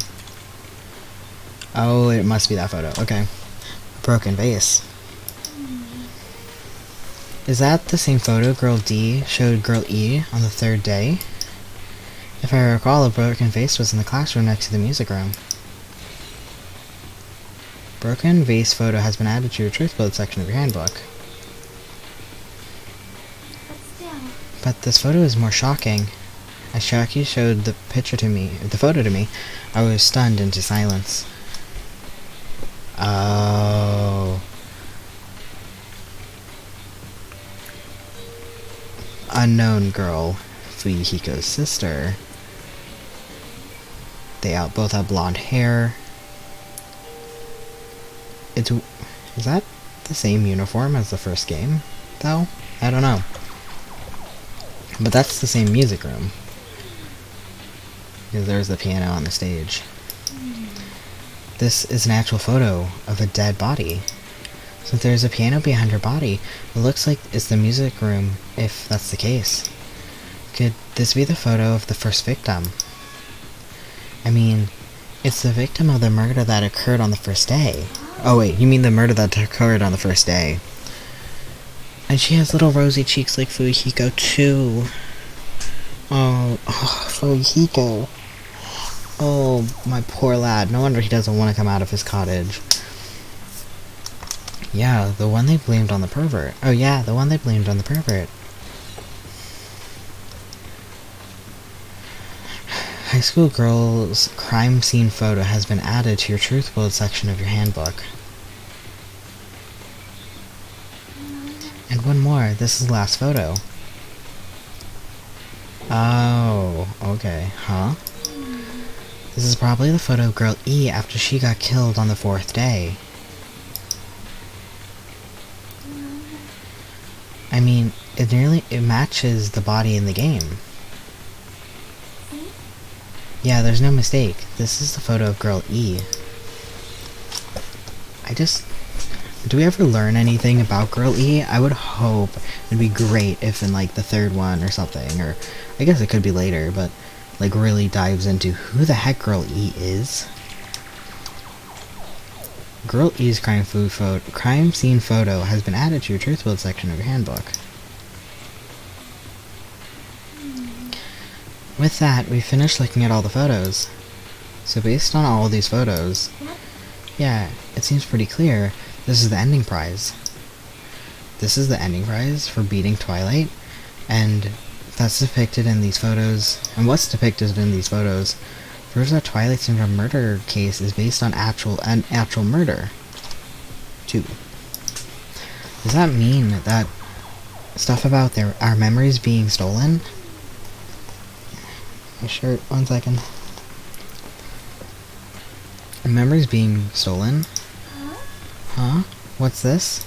Oh, it must be that photo. Okay. Broken vase. Is that the same photo Girl D showed Girl E on the third day? If I recall, a broken vase was in the classroom next to the music room. Broken vase photo has been added to your Truth Build section of your handbook. But still. But this photo is more shocking. As Shaki showed the photo to me, I was stunned into silence. Oh. Unknown girl, Fuyuhiko's sister. They both have blonde hair. Is that the same uniform as the first game, though? I don't know. But that's the same music room. Because there's the piano on the stage. This is an actual photo of a dead body. Since there's a piano behind her body, it looks like it's the music room, if that's the case. Could this be the photo of the first victim? I mean, it's the victim of the murder that occurred on the first day. Oh wait, you mean the murder that occurred on the first day. And she has little rosy cheeks like Fuyuhiko too. Oh, Fuyuhiko. Oh, my poor lad. No wonder he doesn't want to come out of his cottage. Yeah, the one they blamed on the pervert. Oh yeah, the one they blamed on the pervert. High school girl's crime scene photo has been added to your Truth World section of your handbook. And one more. This is the last photo. Oh, okay. Huh? This is probably the photo of Girl E after she got killed on the 4th day. I mean, it matches the body in the game. Yeah, there's no mistake. This is the photo of girl E. Do we ever learn anything about girl E? I would hope it'd be great if in like the third one or something, or I guess it could be later, but like really dives into who the heck girl E is. Girl E's crime scene photo has been added to your truth-filled section of your handbook. With that, we finished looking at all the photos. So based on all these photos, yeah, it seems pretty clear this is the ending prize. This is the ending prize for beating Twilight, and that's depicted in these photos, and what's depicted in these photos proves that Twilight Syndrome murder case is based on actual murder, too. Does that mean that stuff about our memories being stolen? My shirt, 1 second. Memories being stolen? Huh? What's this?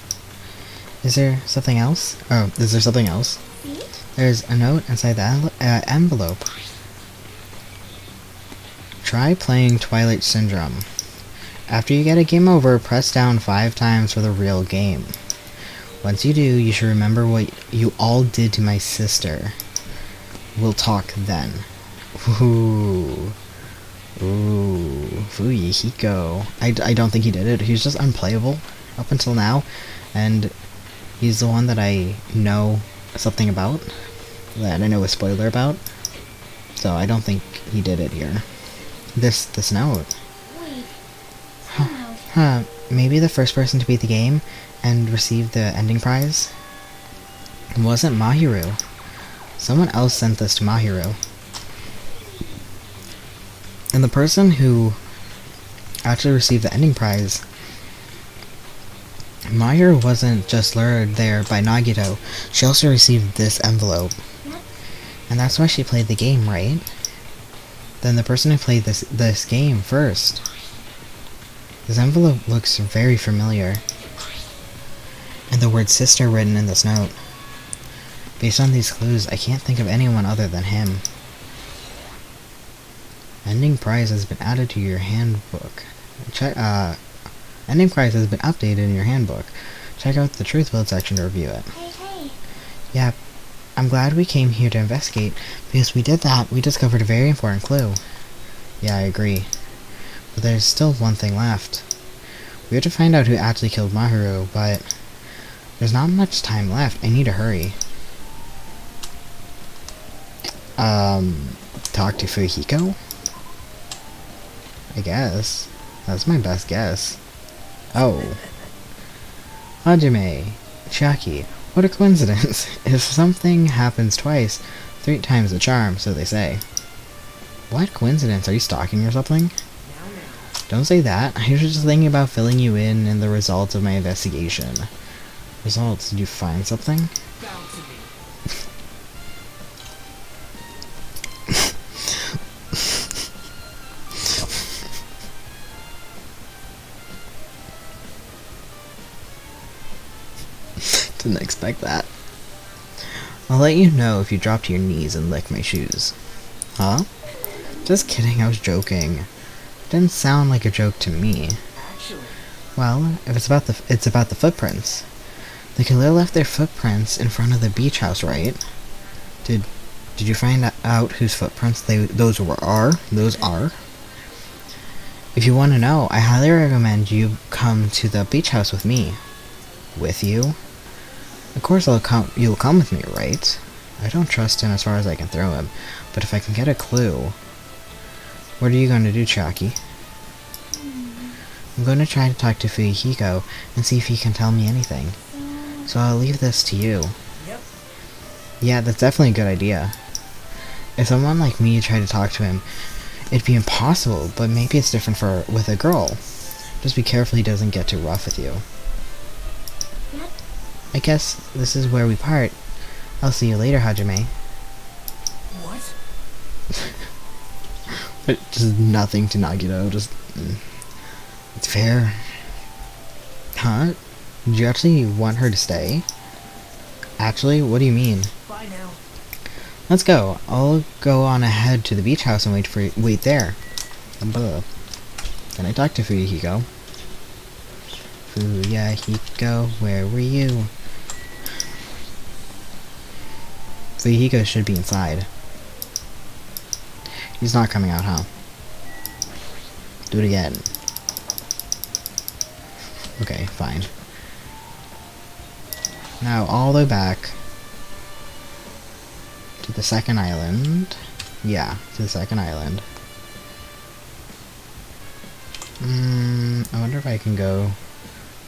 Is there something else? Oh, is there something else? There's a note inside the envelope. Try playing Twilight Syndrome. After you get a game over, press down 5 times for the real game. Once you do, you should remember what you all did to my sister. We'll talk then. Ooh. Ooh. Fuyihiko. I don't think he did it. He was just unplayable up until now. And he's the one that I know something about. That I know a spoiler about. So I don't think he did it here. This note. Wait. Huh. Maybe the first person to beat the game and receive the ending prize wasn't Mahiru. Someone else sent this to Mahiru. And the person who actually received the ending prize, Mahiru wasn't just lured there by Nagito, she also received this envelope. And that's why she played the game, right? Then the person who played this game first. This envelope looks very familiar. And the word sister written in this note. Based on these clues, I can't think of anyone other than him. Ending prize has been added to your handbook. Ending prize has been updated in your handbook. Check out the truth-filled section to review it. Hey. Yeah, I'm glad we came here to investigate, because we did that, we discovered a very important clue. Yeah, I agree. But there's still one thing left. We have to find out who actually killed Mahiru, but there's not much time left. I need to hurry. Talk to Fuyihiko? I guess. That's my best guess. Oh. Hajime. Chiaki. What a coincidence. If something happens twice, 3 times the charm, so they say. What coincidence? Are you stalking or something? Don't say that. I was just thinking about filling you in the results of my investigation. Results? Did you find something? Didn't expect that. I'll let you know if you drop to your knees and lick my shoes. Huh? Just kidding, I was joking. Didn't sound like a joke to me. Well, if it's about the footprints. The killer left their footprints in front of the beach house, right? Did you find out whose footprints those are? If you want to know, I highly recommend you come to the beach house with me. With you? Of course you'll come with me, right? I don't trust him as far as I can throw him, but if I can get a clue... What are you going to do, Chiaki? I'm going to try to talk to Fuyihiko and see if he can tell me anything. So I'll leave this to you. Yep. Yeah, that's definitely a good idea. If someone like me tried to talk to him, it'd be impossible, but maybe it's different with a girl. Just be careful he doesn't get too rough with you. I guess this is where we part. I'll see you later, Hajime. What? But just nothing to Nagito, just... It's fair. Huh? Did you actually want her to stay? Actually, what do you mean? Bye now. Let's go. I'll go on ahead to the beach house and wait there. Can I talk to Fuyahiko? Fuyahiko, where were you? Fuyahiko should be inside. He's not coming out, huh? Do it again. Okay, fine. Now all the way back to the second island. Yeah, to the second island. I wonder if I can go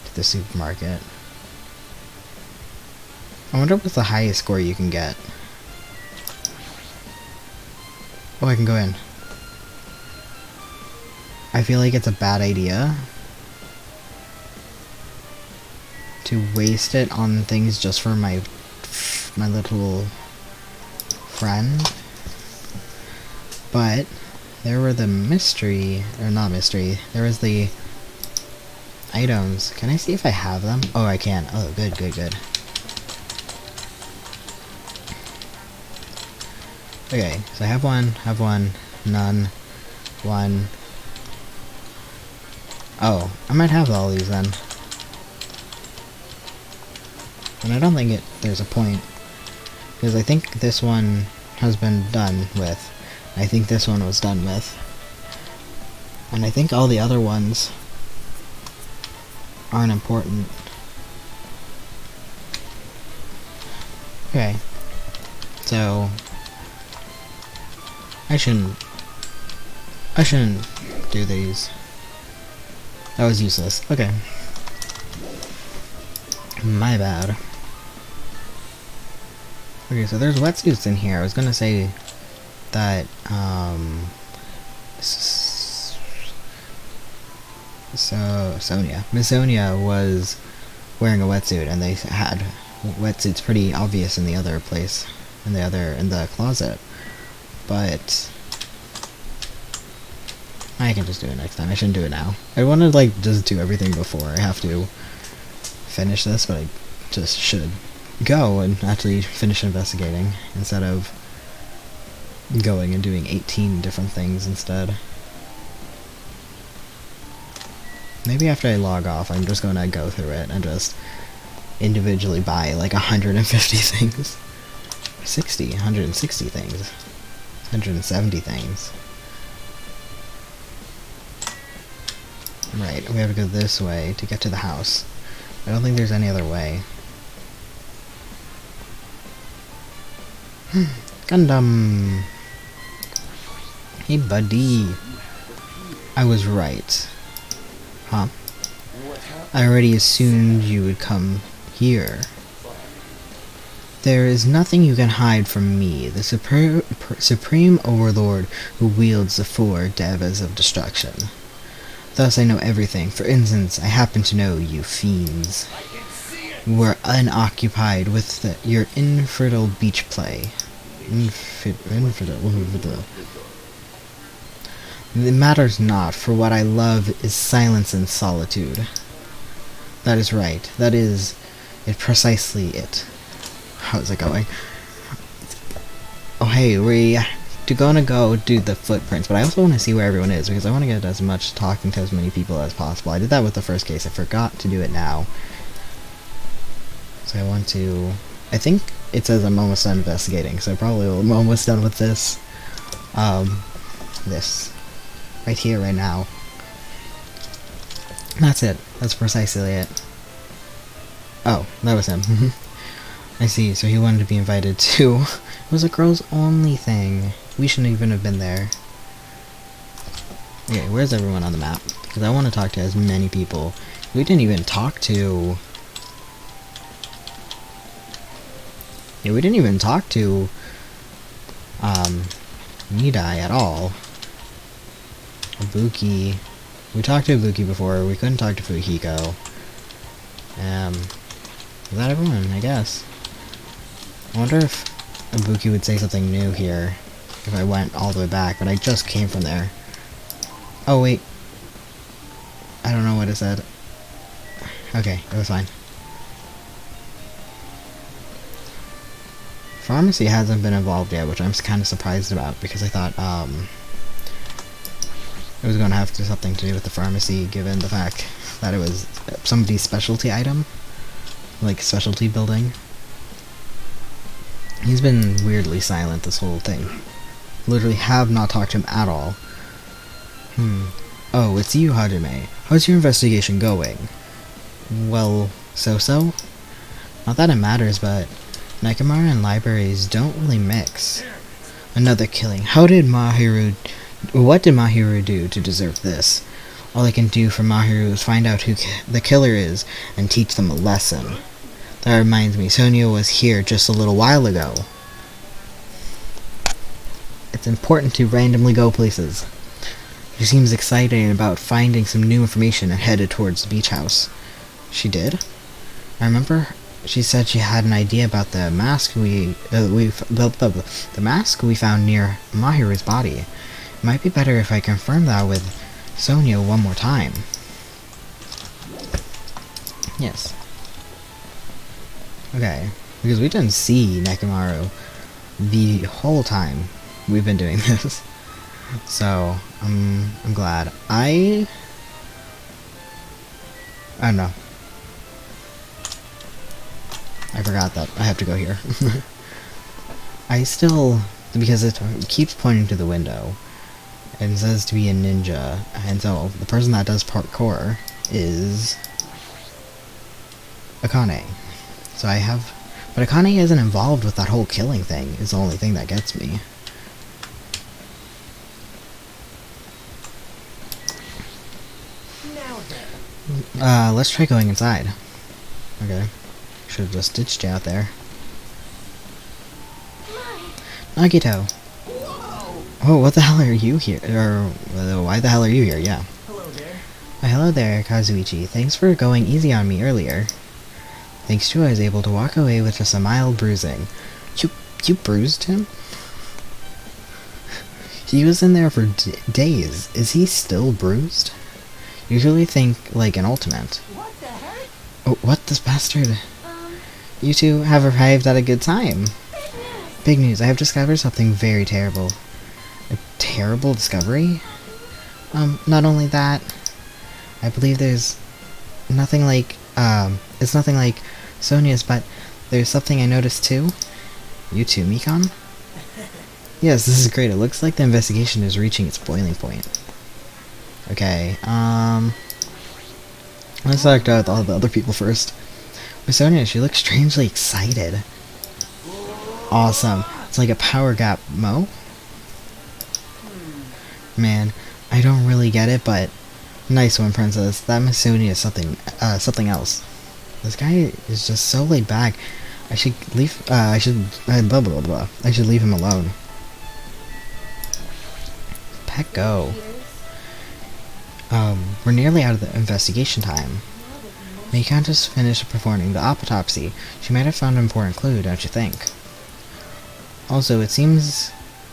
to the supermarket. I wonder what's the highest score you can get. Oh, I can go in. I feel like it's a bad idea to waste it on things just for my little friend. But there were the mystery, or not mystery, there was the items. Can I see if I have them? Oh, I can. Oh, good, good, good. Okay, so I have one, none, one. Oh, I might have all these then. And I don't think there's a point, because I think this one has been done with. I think this one was done with. And I think all the other ones aren't important. Okay. So I shouldn't do these. That was useless. Okay. My bad. Okay, so there's wetsuits in here. I was gonna say that, Miss Sonia was wearing a wetsuit, and they had wetsuits pretty obvious in the other place, in the closet. But I can just do it next time. I shouldn't do it now. I want to, like, just do everything before I have to finish this, but I just should go and actually finish investigating instead of going and doing 18 different things instead. Maybe after I log off, I'm just gonna go through it and just individually buy like 150 things. 160 things. 170 things. Right, we have to go this way to get to the house. I don't think there's any other way. Gundam! Hey buddy! I was right. Huh? I already assumed you would come here. There is nothing you can hide from me, the supreme overlord who wields the four devas of destruction. Thus I know everything. For instance, I happen to know you fiends were unoccupied with your infertile beach play. Infidel. It matters not, for what I love is silence and solitude. That is right. That is precisely it. How's it going? Oh hey, we're gonna go do the footprints, but I also want to see where everyone is, because I want to get as much talking to as many people as possible. I did that with the first case. I forgot to do it now. So I want to... I think it says I'm almost done investigating, so probably I'm almost done with this. This. Right here, right now. That's it. That's precisely it. Oh, that was him. I see, so he wanted to be invited to... It was a girls only thing. We shouldn't even have been there. Okay, where's everyone on the map? Because I want to talk to as many people. We didn't even talk to... Yeah, we didn't even talk to... Nidai at all. Ibuki. We talked to Ibuki before. We couldn't talk to Fuyahiko. Is that everyone? I guess. I wonder if Ibuki would say something new here if I went all the way back, but I just came from there. Oh, wait. I don't know what it said. Okay, it was fine. pharmacy hasn't been involved yet, which I'm kind of surprised about, because I thought it was going to have something to do with the pharmacy, given the fact that it was somebody's specialty item, like specialty building. He's been weirdly silent this whole thing. Literally have not talked to him at all. Oh, it's you, Hajime. How's your investigation going? Well, so-so? Not that it matters, but Nekomara and libraries don't really mix. Another killing. What did Mahiru do to deserve this? All I can do for Mahiru is find out who the killer is and teach them a lesson. That reminds me, Sonia was here just a little while ago. It's important to randomly go places. She seems excited about finding some new information and headed towards the beach house. She did? I remember she said she had an idea about the mask the mask we found near Mahiru's body. It might be better if I confirm that with Sonia one more time. Yes. Okay, because we didn't see Nekomaru the whole time we've been doing this. So, I'm glad. I don't know. I forgot that I have to go here. I still, because it keeps pointing to the window, and says to be a ninja, and so the person that does parkour is Akane. So I have, but Akane isn't involved with that whole killing thing, is the only thing that gets me. Let's try going inside. Okay. Should have just ditched you out there. Nagito! Oh, what the hell are you here? Or, why the hell are you here? Yeah. Hello there. Hello there, Kazuichi. Thanks for going easy on me earlier. Thanks to I was able to walk away with just a mild bruising. You bruised him? He was in there for days. Is he still bruised? Usually think like an ultimate. What the heck? Oh, what, this bastard? You two have arrived at a good time. Big news, I have discovered something very terrible. A terrible discovery? Not only that, I believe there's nothing like, it's nothing like Sonia's, but there's something I noticed too. You too, Mikon? Yes, this is great. It looks like the investigation is reaching its boiling point. Okay, let's talk to all the other people first. With Sonia, she looks strangely excited. Awesome. It's like a power gap, Mo? Man, I don't really get it, but nice one, princess. That Miss Sonia is something else. This guy is just so laid back. I should leave, blah blah blah. I should leave him alone. Pet go. We're nearly out of the investigation time. Mikon just finished performing the autopsy. She might have found an important clue, don't you think? Also, it seems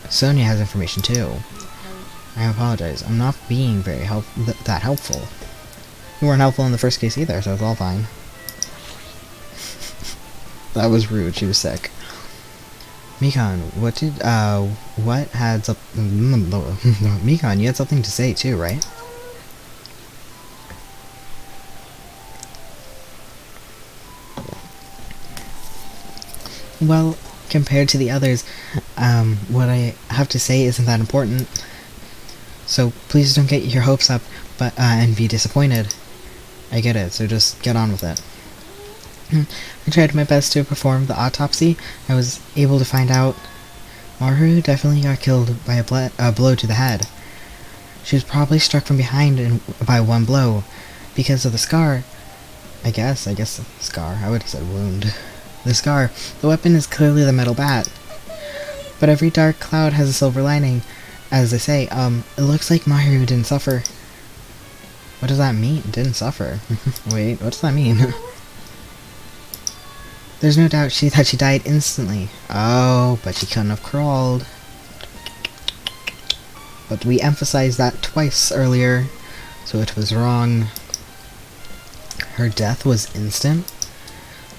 Sonia has information too. I apologize. I'm not being very that helpful. You weren't helpful in the first case either, so it's all fine. That was rude. She was sick. Mikon, what had Mikon, you had something to say too, right? Well, compared to the others, what I have to say isn't that important. So please don't get your hopes up, and be disappointed. I get it, so just get on with it. I tried my best to perform the autopsy. I was able to find out Mahiru definitely got killed by a blow to the head. She was probably struck from behind by one blow. Because of the scar, I guess scar, I would have said wound. The scar, the weapon is clearly the metal bat. But every dark cloud has a silver lining. As they say, it looks like Mahiru didn't suffer. What does that mean? Didn't suffer? Wait, what does that mean? There's no doubt that she died instantly. Oh, but she couldn't have crawled. But we emphasized that twice earlier, so it was wrong. Her death was instant?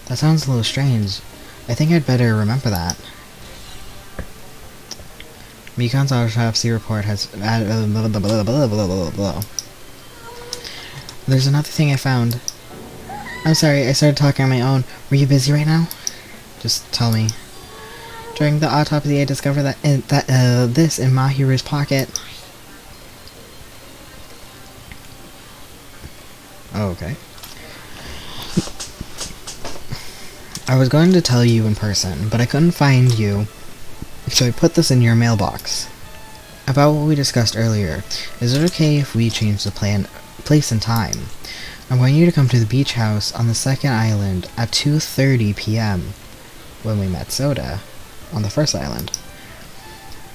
That sounds a little strange. I think I'd better remember that. Mikan's autopsy report has... There's another thing I found. I'm sorry, I started talking on my own. Were you busy right now? Just tell me. During the autopsy, I discovered this in Mahiru's pocket. Oh, okay. I was going to tell you in person, but I couldn't find you, so I put this in your mailbox. About what we discussed earlier, is it okay if we change the place and time? I want you to come to the beach house on the second island at 2:30 p.m. when we met Soda on the first island.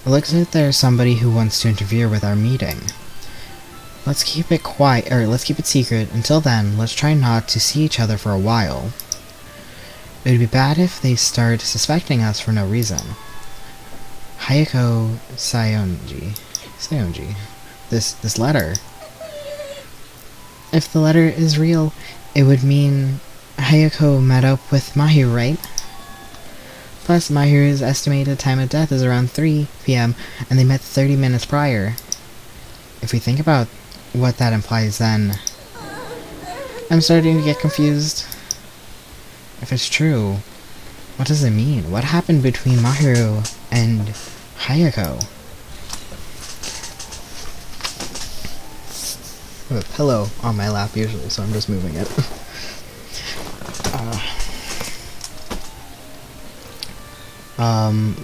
It looks like there's somebody who wants to interfere with our meeting. Let's keep it quiet, or let's keep it secret. Until then, let's try not to see each other for a while. It would be bad if they start suspecting us for no reason. Hayako Sayonji. This letter. If the letter is real, it would mean Hayako met up with Mahiru, right? Plus, Mahiru's estimated time of death is around 3 p.m. and they met 30 minutes prior. If we think about what that implies, then I'm starting to get confused. If it's true, what does it mean? What happened between Mahiru and Hayako? I have a pillow on my lap usually, so I'm just moving it.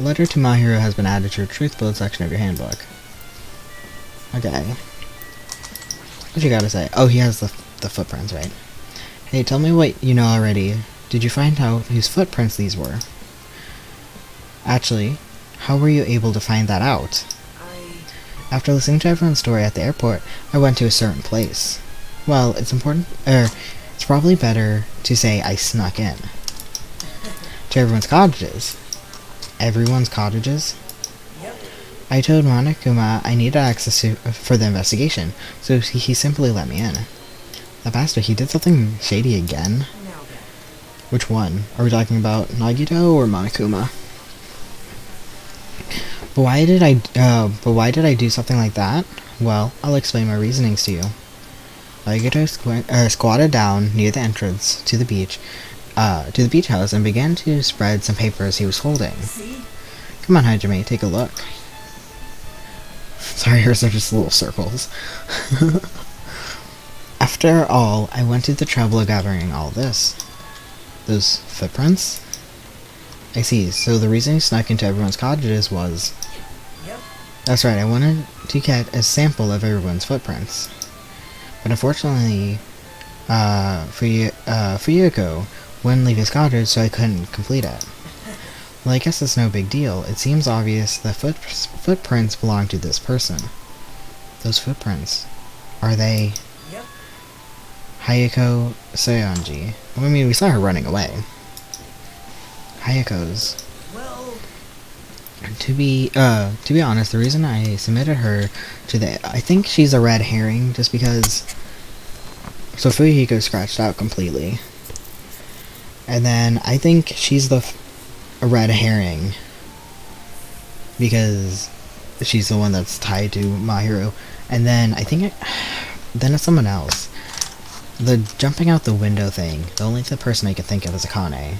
Letter to Mahiru has been added to your truth bullet section of your handbook. Okay. What you gotta say? Oh, he has the footprints, right? Hey, tell me what you know already. Did you find out whose footprints these were? Actually, how were you able to find that out? After listening to everyone's story at the airport, I went to a certain place. Well, it's probably better to say I snuck in. To everyone's cottages. Everyone's cottages? Yep. I told Monokuma I needed access for the investigation, so he simply let me in. The bastard, he did something shady again? Which one? Are we talking about Nagito or Monokuma? But why did I do something like that? Well, I'll explain my reasonings to you. Nagito squatted down near the entrance to the beach house and began to spread some papers he was holding. See? Come on, Hajime, take a look. Sorry, hers are just little circles. After all, I went to the trouble of gathering all this. Those footprints? I see, so the reason he snuck into everyone's cottages was... Yep. That's right, I wanted to get a sample of everyone's footprints. But unfortunately, Fuyuko wouldn't leave his cottage, so I couldn't complete it. Well, I guess it's no big deal. It seems obvious the footprints belong to this person. Those footprints, are they... Yep. Hayako Sayonji? I mean, we saw her running away. Hayako's. Well... To be honest, the reason I submitted her to I think she's a red herring, just because... So Fuyuhiko scratched out completely. And then I think she's a red herring because she's the one that's tied to Mahiru. And then I think then it's someone else. The jumping out the window thing, the only person I can think of is Akane.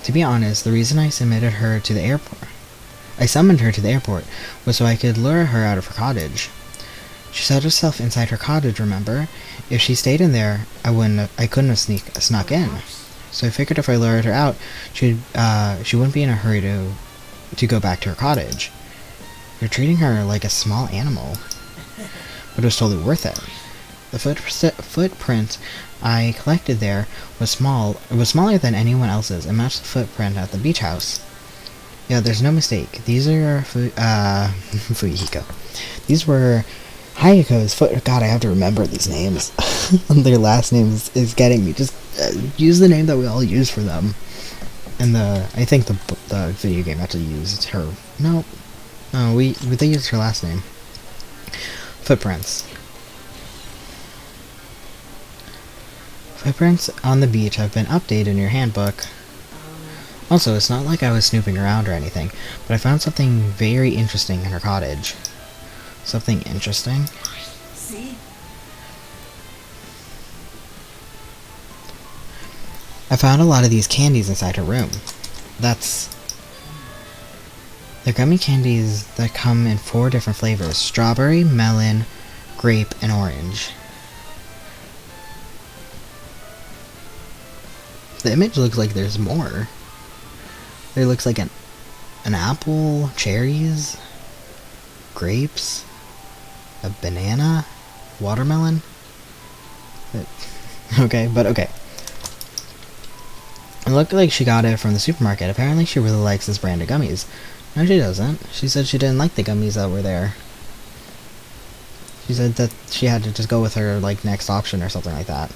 To be honest, the reason I summoned her to the airport was so I could lure her out of her cottage. She shut herself inside her cottage, remember? If she stayed in there, I couldn't have snuck in. So I figured if I lured her out, she wouldn't be in a hurry to go back to her cottage. You're treating her like a small animal. But it was totally worth it. The footprint I collected there was small. It was smaller than anyone else's and matched the footprint at the beach house. Yeah, there's no mistake. These are Fuyuhiko. These were Hayako's God, I have to remember these names. Their last names is getting me. Just use the name that we all use for them. And I think the video game actually used her. No, they used her last name. Footprints. Footprints on the beach have been updated in your handbook. Also, it's not like I was snooping around or anything, but I found something very interesting in her cottage. Something interesting? See? I found a lot of these candies inside her room. They're gummy candies that come in 4 different flavors: strawberry, melon, grape, and orange. The image looks like there's more. There looks like an apple, cherries, grapes, a banana, watermelon. Okay. It looked like she got it from the supermarket. Apparently she really likes this brand of gummies. No, she doesn't. She said she didn't like the gummies that were there. She said that she had to just go with her, like, next option or something like that.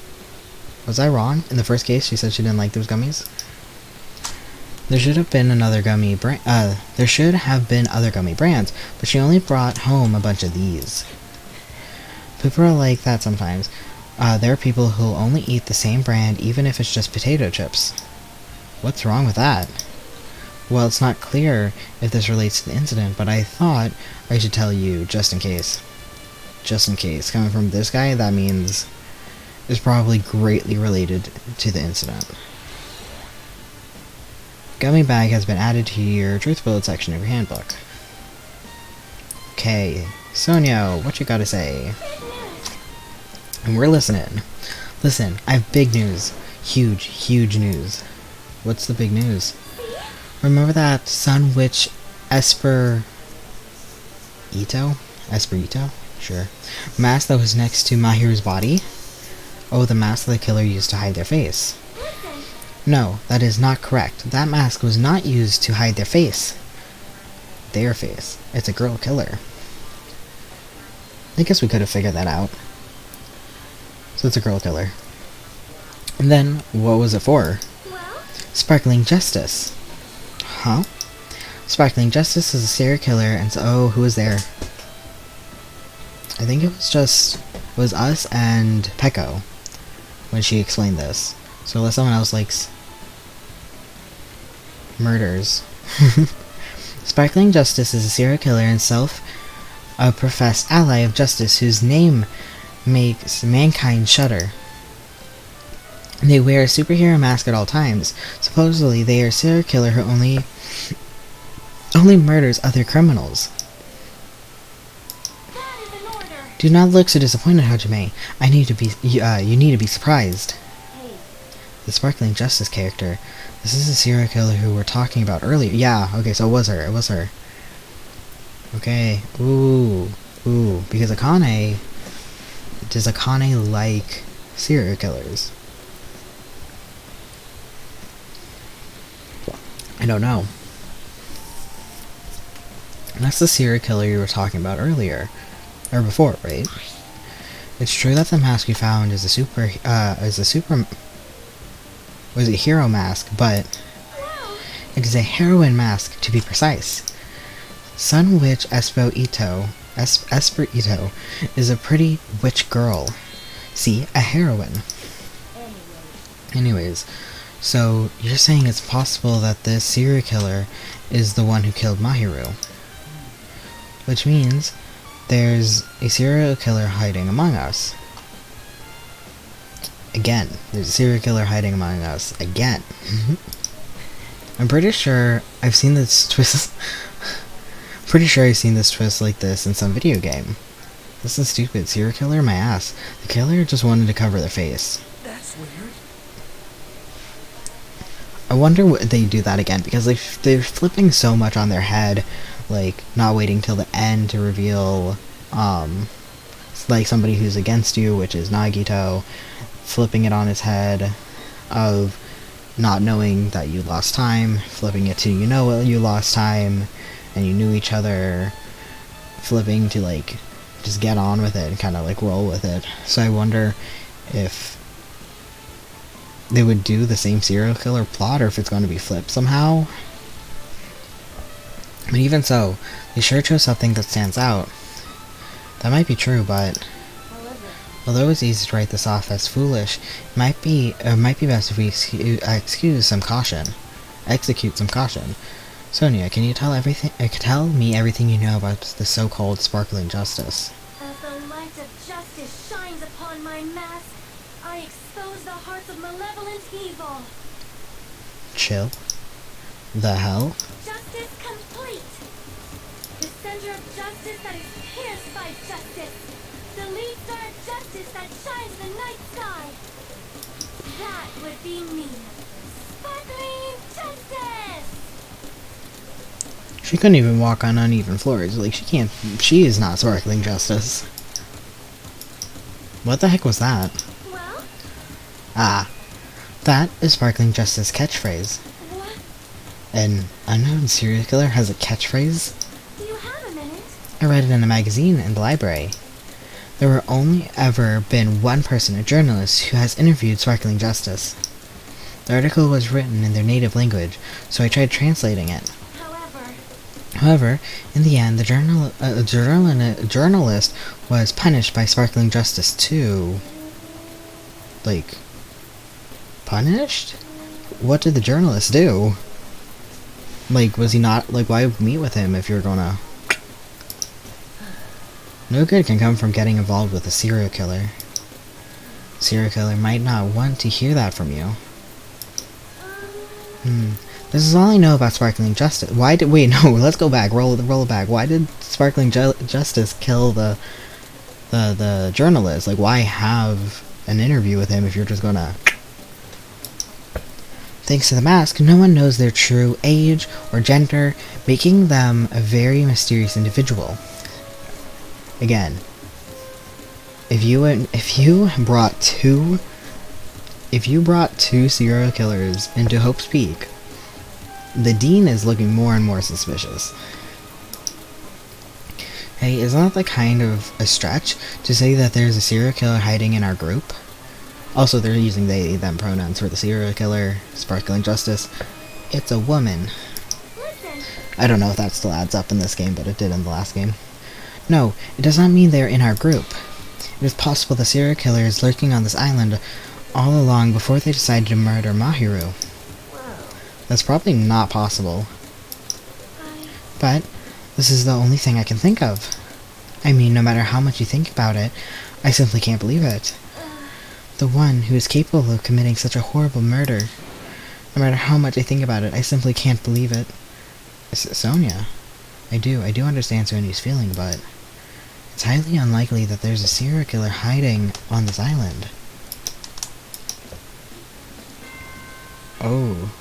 Was I wrong? In the first case, she said she didn't like those gummies? There should have been other gummy brands, but she only brought home a bunch of these. People are like that sometimes. There are people who'll only eat the same brand even if it's just potato chips. What's wrong with that? Well, it's not clear if this relates to the incident, but I thought I should tell you just in case. Just in case. Coming from this guy, that means it's probably greatly related to the incident. Gummy bag has been added to your truth bullet section of your handbook. Okay, Sonia, what you gotta say? And we're listening. Listen, I have big news. Huge news. What's the big news? Remember that Sun Witch Esperito? Sure. Mask that was next to Mahiru's body? Oh, the mask the killer used to hide their face. No, that is not correct. That mask was not used to hide their face. Their face. It's a girl killer. I guess we could have figured that out. So it's a girl killer. And then, what was it for? Well? Sparkling Justice. Huh? Sparkling Justice is a serial killer, and so, oh, who was there? I think it was us and Pecco when she explained this. So unless someone else likes murders. Sparkling Justice is a serial killer and self-professed ally of justice whose name makes mankind shudder. They wear a superhero mask at all times. Supposedly, they are a serial killer who only murders other criminals. That is an order. Do not look so disappointed, Hajime. You need to be surprised. Hey, The Sparkling Justice character. This is a serial killer who we're talking about earlier. Yeah, okay, so it was her. Okay, ooh, because does Akane like serial killers? I don't know. That's the serial killer you were talking about earlier. Or before, right? It's true that the mask you found is a hero mask, but it is a heroine mask, to be precise. Sun Witch Esperito is a pretty witch girl. See, a heroine. Anyways, so you're saying it's possible that this serial killer is the one who killed Mahiru. Which means there's a serial killer hiding among us. Again, there's a serial killer hiding among us. Again. I'm pretty sure I've seen this twist. Like this in some video game. This is stupid. Serial killer? My ass. The killer just wanted to cover their face. That's weird. I wonder what they do that again, because they're flipping so much on their head, like, not waiting till the end to reveal, like, somebody who's against you, which is Nagito, flipping it on his head, of not knowing that you lost time, flipping it to you lost time, and you knew each other, flipping to, like, just get on with it and kind of, like, roll with it. So I wonder if they would do the same serial killer plot, or if it's going to be flipped somehow. But even so, they sure chose something that stands out. That might be true, but although it's easy to write this off as foolish, it might be best if we excuse some caution. execute some caution. Sonia, can you tell me everything you know about the so-called sparkling justice? As the light of justice shines upon my mask, I expose the hearts of malevolent evil. Chill. The hell? Justice complete. The center of justice that is pierced by justice. The lead star of justice that shines in the night sky. That would be me. Sparkling justice! She couldn't even walk on uneven floors. Like, she is not sparkling justice. What the heck was that? Well? Ah. That is sparkling justice catchphrase. What? An unknown serial killer has a catchphrase? Do you have a minute? I read it in a magazine in the library. There were only ever been one person, a journalist, who has interviewed Sparkling Justice. The article was written in their native language, so I tried translating it. However, in the end, the journalist was punished by Sparkling Justice too. Like, punished? What did the journalist do? Like, was he not, like, why meet with him if you're gonna... No good can come from getting involved with a serial killer. Serial killer might not want to hear that from you. This is all I know about Sparkling Justice. Wait, no, let's go back, roll it back. Why did Sparkling Justice kill the journalist? Like, why have an interview with him if you're just gonna... Thanks to the mask, no one knows their true age or gender, making them a very mysterious individual. Again, if you brought two serial killers into Hope's Peak, the Dean is looking more and more suspicious. Hey, isn't that like kind of a stretch to say that there's a serial killer hiding in our group? Also, they're using they, them pronouns for the serial killer, Sparkling Justice. It's a woman. Listen. I don't know if that still adds up in this game, but it did in the last game. No, it does not mean they're in our group. It is possible the serial killer is lurking on this island all along before they decided to murder Mahiru. That's probably not possible. But this is the only thing I can think of. I mean, no matter how much you think about it, I simply can't believe it. The one who is capable of committing such a horrible murder. No matter how much I think about it, I simply can't believe it. Sonia. I do understand Sonia's feeling, but it's highly unlikely that there's a serial killer hiding on this island. Oh.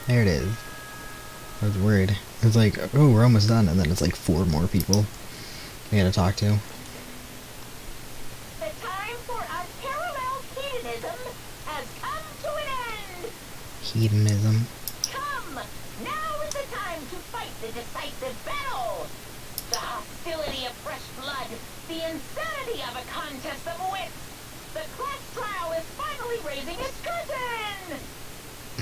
There it is. I was worried. It's like, oh, we're almost done, and then it's like 4 more people we gotta talk to. The time for unparalleled hedonism has come to an end! Hedonism. Come! Now is the time to fight the decisive battle! The hostility of fresh blood, the insanity of a contest of wits! The class trial is finally raising its curtain!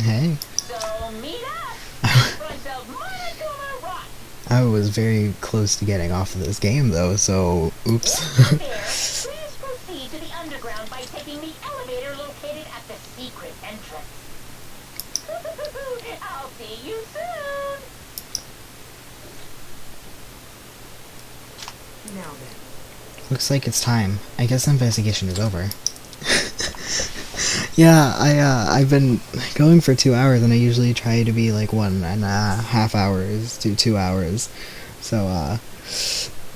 Hey. So meet up in front of Monokuma Rock! I was very close to getting off of this game, though, so oops. If you're there, please proceed to the underground by taking the elevator located at the secret entrance. I'll see you soon! Now then. Looks like it's time. I guess the investigation is over. Yeah, I've been going for 2 hours, and I usually try to be like 1.5 hours to 2 hours. So,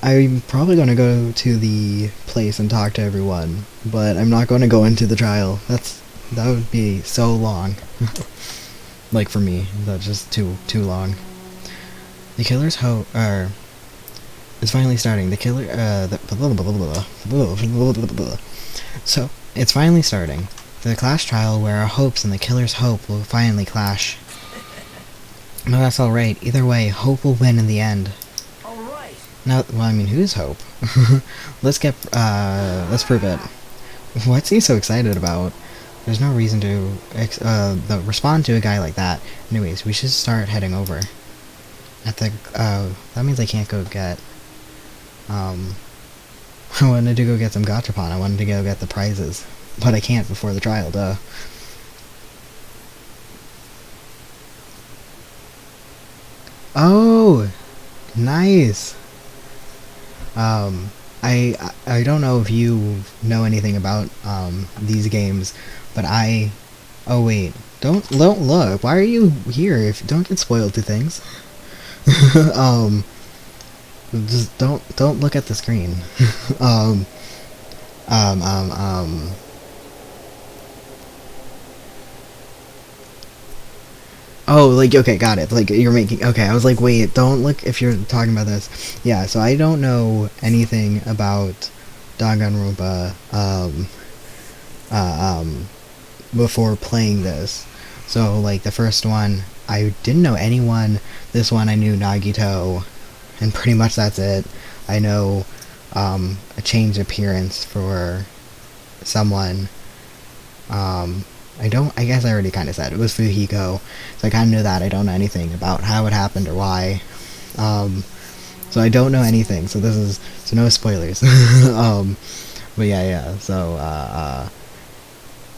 I'm probably going to go to the place and talk to everyone, but I'm not going to go into the trial. That would be so long. Like, for me, that's just too long. The killer's it's finally starting. The killer, So, it's finally starting. The clash trial where our hopes and the killer's hope will finally clash. No, that's alright. Either way, hope will win in the end. Alright. Now, well, I mean, who's hope? let's prove it. What's he so excited about? There's no reason to, respond to a guy like that. Anyways, we should start heading over. That means I can't go get, I wanted to go get some gachapon. I wanted to go get the prizes. But I can't before the trial, duh. Oh, nice. I don't know if you know anything about these games, but oh wait, don't look. Why are you here? If don't get spoiled to things. um, just don't look at the screen. um, um, um, um. Oh, like, okay, got it. Like, you're making... Okay, I was like, wait, don't look if you're talking about this. Yeah, so I don't know anything about Danganronpa, before playing this. So, like, the first one, I didn't know anyone. This one, I knew Nagito, and pretty much that's it. I know, a change appearance for someone. I guess I already kind of said it was Fuhiko, so I kind of knew that. I don't know anything about how it happened or why. So I don't know anything, so no spoilers. But yeah, so,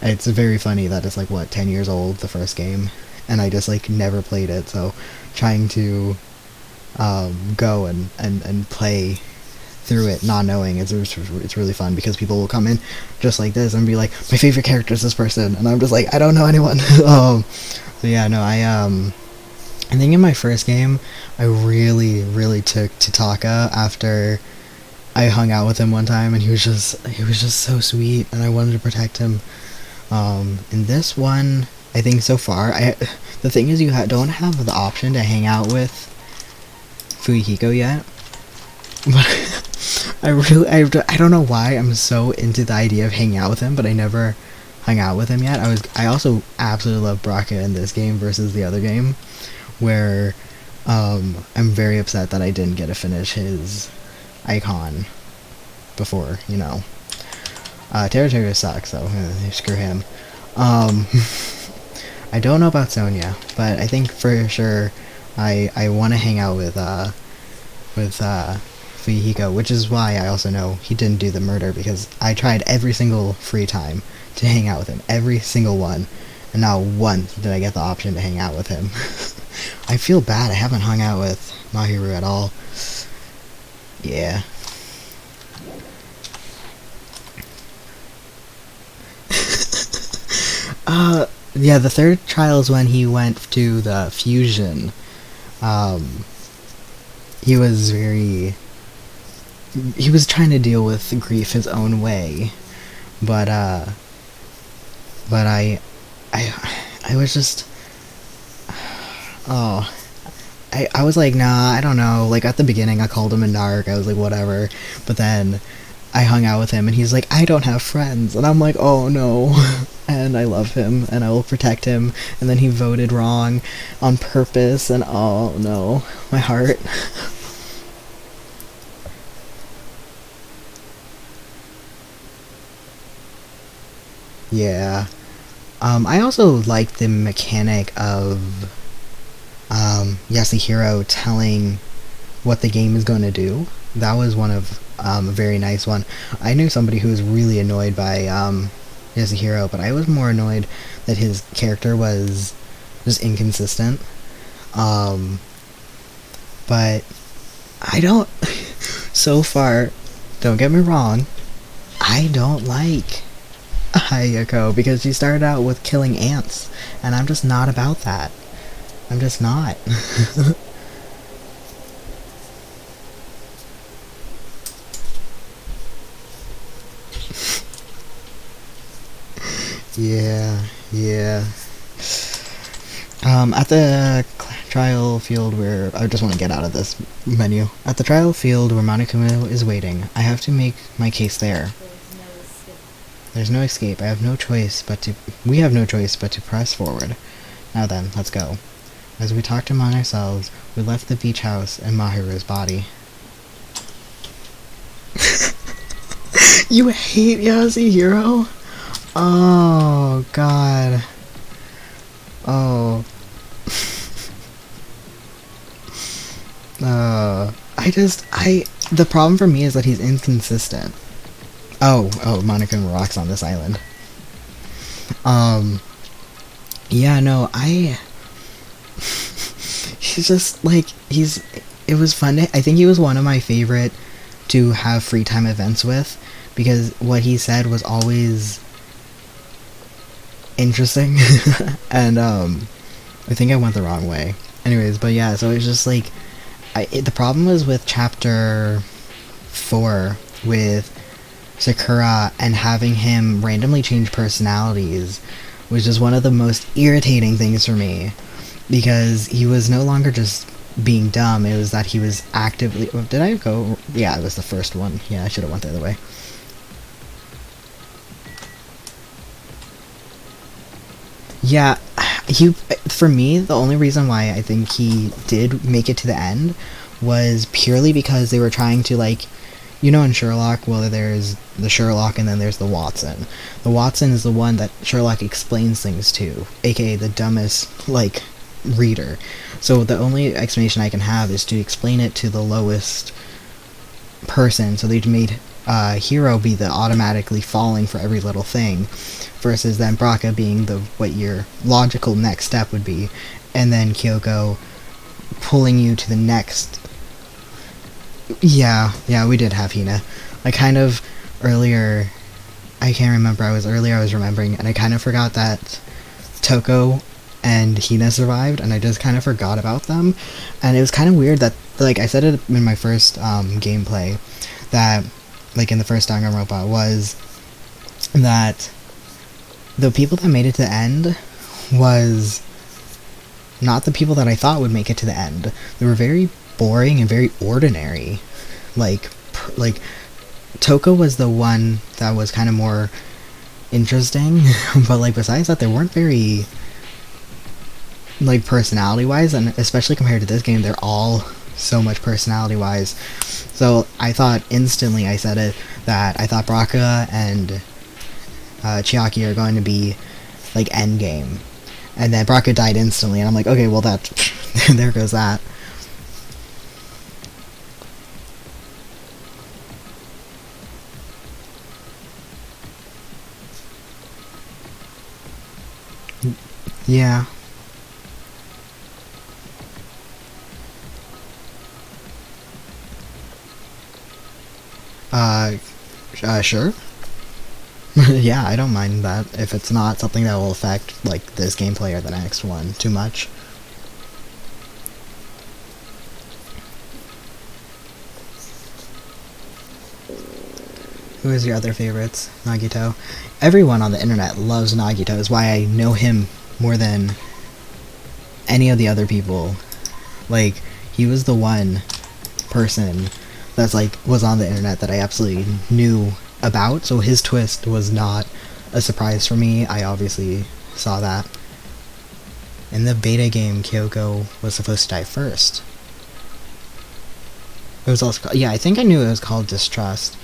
it's very funny that it's like, what, 10 years old, the first game, and I just, like, never played it, so trying to, go and play through it not knowing it's really fun, because people will come in just like this and be like, my favorite character is this person, and I'm just like, I don't know anyone. So yeah, no, I think in my first game I really took to Taka after I hung out with him one time, and he was just so sweet, and I wanted to protect him. In this one, I think so far, the thing is, you don't have the option to hang out with Fuhiko yet. But I don't know why I'm so into the idea of hanging out with him, but I never hung out with him yet. I also absolutely love Braca in this game versus the other game, where I'm very upset that I didn't get to finish his icon before, you know. Territory sucks, so screw him. I don't know about Sonia, but I think for sure I want to hang out with Fuhiko, which is why I also know he didn't do the murder, because I tried every single free time to hang out with him, every single one, and not once did I get the option to hang out with him. I feel bad, I haven't hung out with Mahiru at all. Yeah. Yeah, the third trial is when he went to the fusion. He was trying to deal with grief his own way, but I was just, I was like, nah, I don't know, like, at the beginning I called him a narc, I was like, whatever, but then I hung out with him, and he's like, I don't have friends, and I'm like, oh no, and I love him, and I will protect him, and then he voted wrong on purpose, and oh no, my heart. Yeah. I also like the mechanic of Yasuhiro telling what the game is going to do. That was one of a very nice one. I knew somebody who was really annoyed by Yasuhiro, but I was more annoyed that his character was just inconsistent. But I don't... So far, don't get me wrong, I don't like Ayako, because she started out with killing ants, and I'm just not about that. I'm just not. Yeah. At the trial field where... I just want to get out of this menu. At the trial field where Monokuma is waiting, I have to make my case there. There's no escape. I have no choice but to... We have no choice but to press forward. Now then, let's go. As we talked among ourselves, we left the beach house and Mahiru's body. You hate Yasuhiro? Oh, God. Oh. The problem for me is that he's inconsistent. Oh, Monica rocks on this island. Yeah, no, he's just like it was fun. I think he was one of my favorite to have free time events with, because what he said was always interesting. And I think I went the wrong way. Anyways, but yeah, so it's just like the problem was with chapter 4 with Sakura and having him randomly change personalities was just one of the most irritating things for me, because he was no longer just being dumb, it was that he was actively... Did I go... Yeah, it was the first one. Yeah, I should have went the other way. Yeah, for me, the only reason why I think he did make it to the end was purely because they were trying to, like, you know, in Sherlock, well, there's the Sherlock and then there's the Watson. The Watson is the one that Sherlock explains things to, aka the dumbest, like, reader. So the only explanation I can have is to explain it to the lowest person. So they made Hero be the automatically falling for every little thing, versus then Braca being the what your logical next step would be, and then Kyoko pulling you to the next. Yeah, we did have Hina. I kind of earlier, I can't remember. I was remembering, and I kind of forgot that Toko and Hina survived, and I just kind of forgot about them. And it was kind of weird that, like I said it in my first gameplay, that, like in the first Danganronpa, was that the people that made it to the end was not the people that I thought would make it to the end. They were very boring and very ordinary. Like Toko was the one that was kind of more interesting, but like besides that, they weren't very, like, personality wise, and especially compared to this game, they're all so much personality wise. So I thought instantly, I said it, that I thought Braca and Chiaki are going to be like endgame, and then Braca died instantly, and I'm like, okay, well that there goes that. Yeah. Sure. Yeah, I don't mind that if it's not something that will affect, like, this gameplay or the next one too much. Who is your other favorites? Nagito. Everyone on the internet loves Nagito, is why I know him more than any of the other people. Like, he was the one person that's, like, was on the internet that I absolutely knew about, so his twist was not a surprise for me. I obviously saw that. In the beta game, Kyoko was supposed to die first. It was also called, yeah, I think I knew it was called Distrust.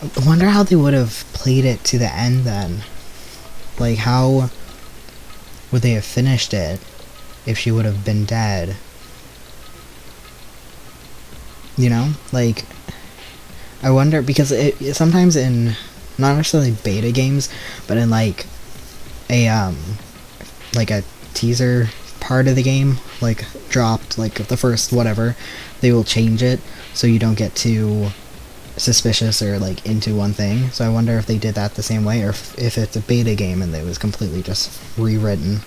I wonder how they would have played it to the end then. Like, how would they have finished it if she would have been dead? You know? Like, I wonder, because it sometimes in, not necessarily beta games, but in like a teaser part of the game, like dropped, like the first whatever, they will change it so you don't get too suspicious or like into one thing. So I wonder if they did that the same way, or if it's a beta game and it was completely just rewritten.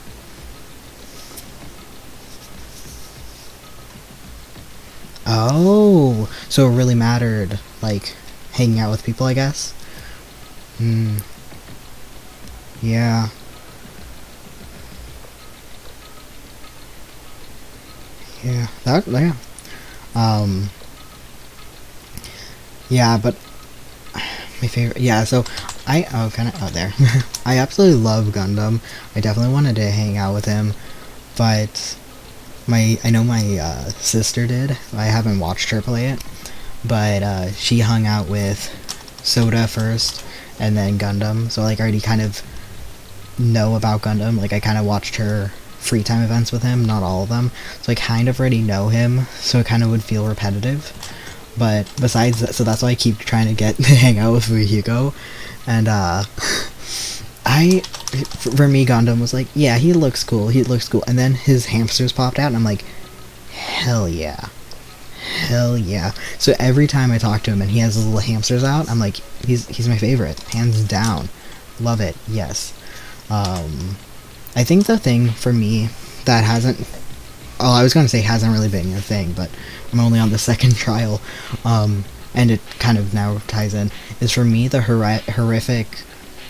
Oh, so it really mattered, like, hanging out with people, I guess? Yeah. Yeah, yeah. Yeah, but my favorite, yeah, so I absolutely love Gundam. I definitely wanted to hang out with him, but I know my sister did. I haven't watched her play it, but she hung out with Soda first, and then Gundam. So like I already kind of know about Gundam. Like I kind of watched her free time events with him, not all of them. So I kind of already know him. So it kind of would feel repetitive. But besides that, so that's why I keep trying to get to hang out with Hugo, and for me, Gundam was like, yeah, he looks cool, and then his hamsters popped out, and I'm like, hell yeah. Hell yeah. So every time I talk to him and he has his little hamsters out, I'm like, he's my favorite. Hands down. Love it. Yes. I think the thing for me that hasn't... Oh, I was going to say hasn't really been a thing, but I'm only on the second trial, and it kind of now ties in, is for me the horrific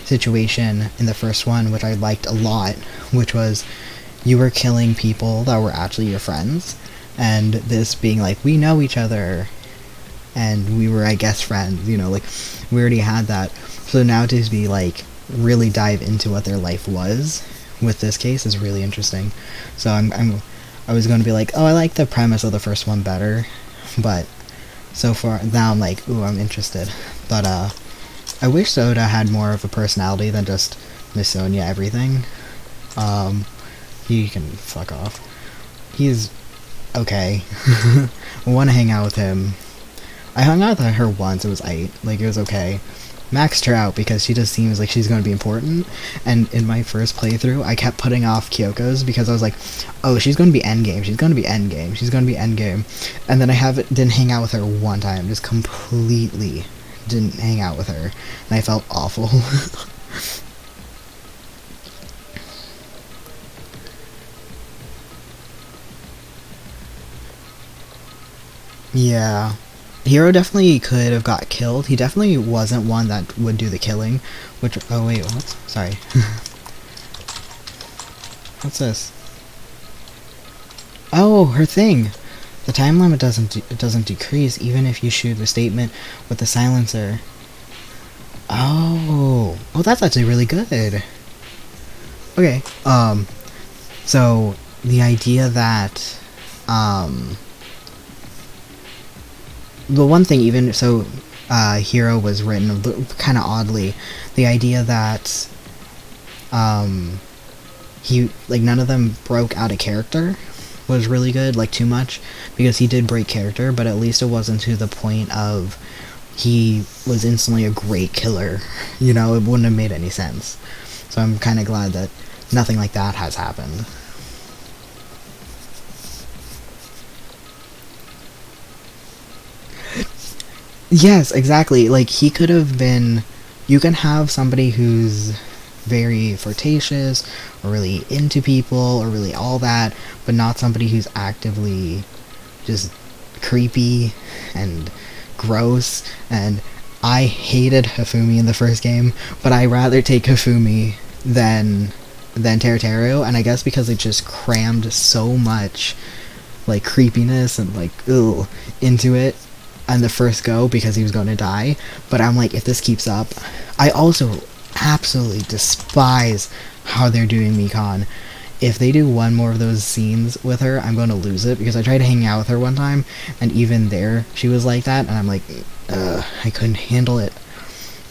situation in the first one, which I liked a lot, which was you were killing people that were actually your friends, and this being like, we know each other, and we were, I guess, friends, you know, like, we already had that. So now to be, like, really dive into what their life was with this case is really interesting. So I was going to be like, oh, I like the premise of the first one better, but so far, now I'm like, ooh, I'm interested. But, I wish Soda had more of a personality than just Miss Sonia everything. He can fuck off. He's okay. I want to hang out with him. I hung out with her once, it was it was okay. Maxed her out because she just seems like she's going to be important, and in my first playthrough, I kept putting off Kyoko's because I was like, oh, she's going to be endgame, and then I didn't hang out with her one time, just completely didn't hang out with her, and I felt awful. Yeah. Hero definitely could have got killed. He definitely wasn't one that would do the killing, which... Oh, wait, what? Sorry. What's this? Oh, her thing! The time limit doesn't decrease even if you shoot the statement with the silencer. Oh, that's actually really good. Okay, so the idea that, the one thing, even so, Hero was written kind of oddly. The idea that he, like, none of them broke out of character was really good, like, too much, because he did break character, but at least it wasn't to the point of he was instantly a great killer. You know, it wouldn't have made any sense. So I'm kind of glad that nothing like that has happened. Yes, exactly. Like, he could have been... You can have somebody who's very flirtatious, or really into people, or really all that, but not somebody who's actively just creepy and gross. And I hated Hifumi in the first game, but I rather take Hifumi than Teruteru, and I guess because it just crammed so much, like, creepiness and, like, ugh, into it on the first go because he was going to die. But I'm like, if this keeps up... I also absolutely despise how they're doing Mikan. If they do one more of those scenes with her, I'm going to lose it, because I tried to hang out with her one time, and even there, she was like that, and I'm like, I couldn't handle it.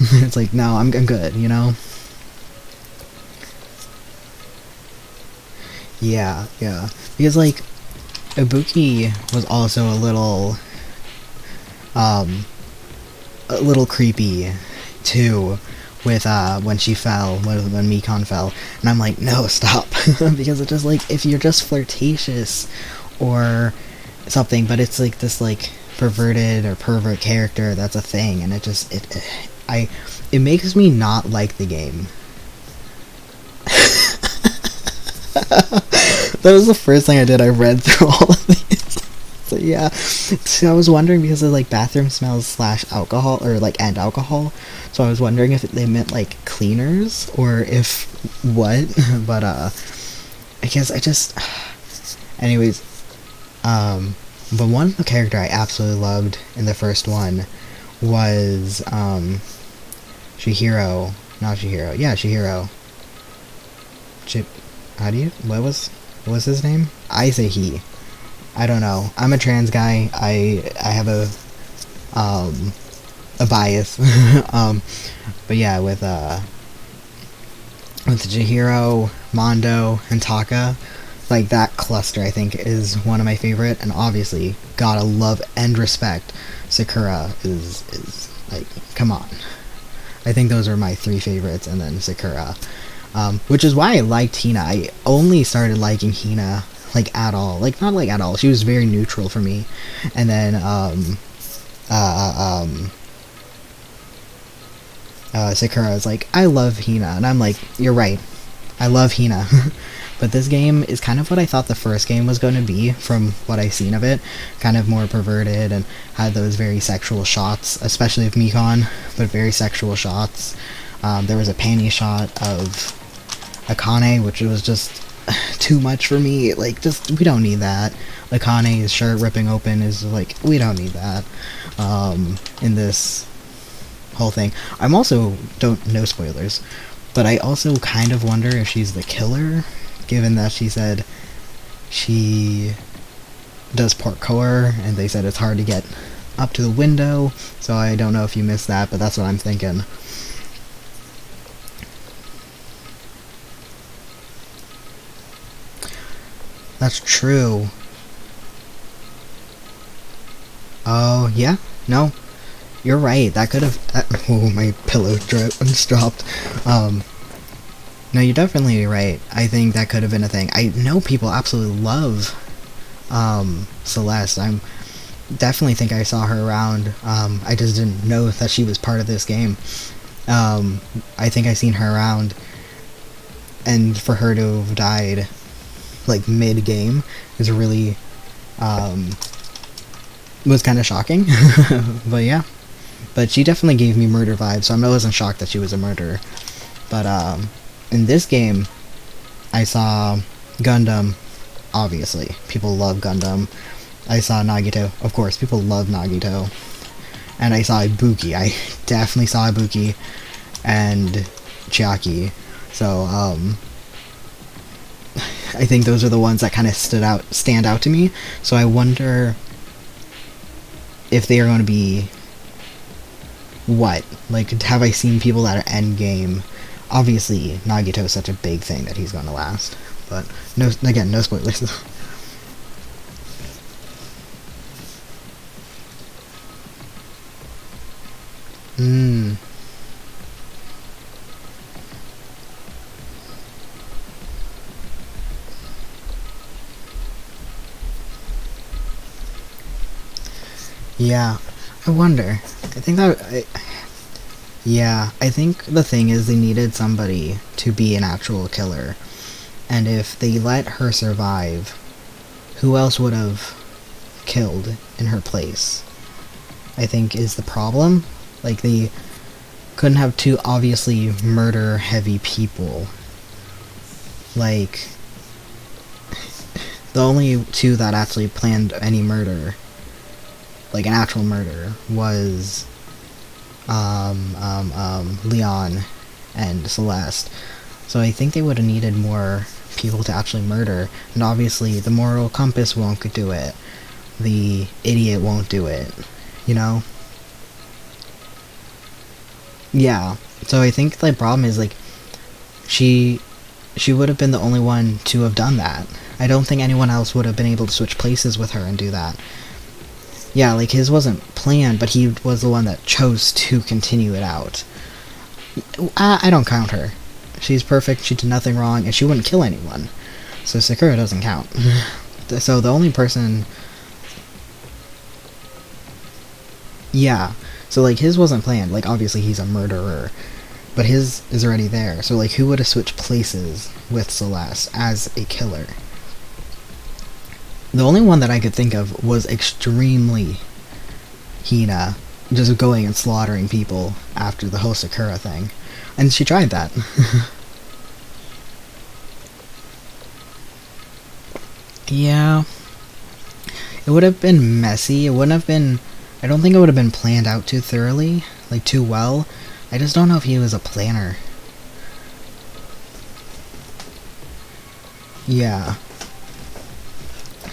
It's like, no, I'm good, you know? Yeah. Because, like, Ibuki was also a little creepy, too, with, when she fell, when Mikan fell, and I'm like, no, stop, because it's just, like, if you're just flirtatious, or something, but it's, like, this, like, perverted or pervert character that's a thing, and it makes me not like the game. That was the first thing I did. I read through all of these. So yeah, so I was wondering, because of, like, bathroom smells / alcohol, or, like, and alcohol, so I was wondering if they meant, like, cleaners, or if what. But I guess I just... Anyways, but one character I absolutely loved in the first one was Chihiro. Not Chihiro. Yeah, Chihiro. What was his name? I say he. I don't know. I'm a trans guy. I have a bias. But yeah, with Chihiro, Mondo, and Taka, like, that cluster, I think, is one of my favorite, and obviously, gotta love and respect Sakura is like, come on. I think those are my 3 favorites, and then Sakura. Which is why I liked Hina. I only started liking Hina, like, at all. Like, not like at all. She was very neutral for me. And then, Sakura is like, I love Hina. And I'm like, you're right. I love Hina. But this game is kind of what I thought the first game was going to be from what I've seen of it. Kind of more perverted and had those very sexual shots, especially of Mikon, but very sexual shots. There was a panty shot of Akane, which was just too much for me. Like, just, we don't need that. Akane's shirt ripping open is like, we don't need that in this whole thing. I'm also, no spoilers, but I also kind of wonder if she's the killer, given that she said she does parkour, and they said it's hard to get up to the window, so I don't know if you missed that, but that's what I'm thinking. That's true. Oh, yeah? No. You're right, that could have... oh, my pillow dropped. No, you're definitely right. I think that could have been a thing. I know people absolutely love Celeste. I definitely think I saw her around. I just didn't know that she was part of this game. I think I seen her around, and for her to have died like mid-game is really was kind of shocking. But yeah, but she definitely gave me murder vibes, so I wasn't shocked that she was a murderer. But in this game, I saw Gundam. Obviously, people love Gundam. I saw Nagito. Of course, people love Nagito. And I saw Ibuki. I definitely saw Ibuki and Chiaki. So, I think those are the ones that kind of stand out to me. So I wonder if they are going to be what? Like, have I seen people that are endgame? Obviously, Nagito is such a big thing that he's going to last. But, no, again, no spoilers. Yeah, I wonder. I think that... yeah, I think the thing is they needed somebody to be an actual killer. And if they let her survive, who else would have killed in her place? I think is the problem. Like, they couldn't have 2 obviously murder-heavy people. Like, the only 2 that actually planned any murder, like an actual murder, was Leon and Celeste. So I think they would have needed more people to actually murder, and obviously the moral compass won't do it. The idiot won't do it, you know? Yeah, so I think the problem is, like, she would have been the only one to have done that. I don't think anyone else would have been able to switch places with her and do that. Yeah, like, his wasn't planned, but he was the one that chose to continue it out. I don't count her. She's perfect, she did nothing wrong, and she wouldn't kill anyone. So Sakura doesn't count. So the only person... yeah, so, like, his wasn't planned. Like, obviously he's a murderer, but his is already there. So, like, who would have switched places with Celeste as a killer? The only one that I could think of was extremely Hina, just going and slaughtering people after the whole Sakura thing. And she tried that. Yeah. It would have been messy. It wouldn't have been... I don't think it would have been planned out too thoroughly, like, too well. I just don't know if he was a planner. Yeah.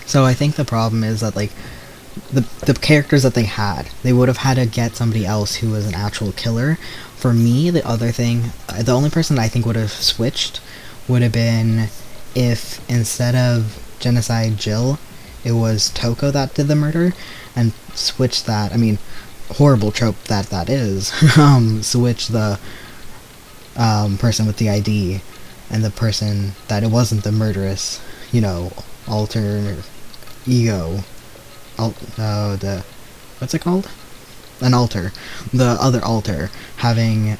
So I think the problem is that, like, the characters that they would have had to get somebody else who was an actual killer. For me, the other thing, the only person I think would have switched would have been if instead of Genocide Jill, it was Toko that did the murder, and switched that. I mean, horrible trope that is, switch the person with the ID and the person that it wasn't the murderous, alter ego, the what's it called? An alter, the other alter having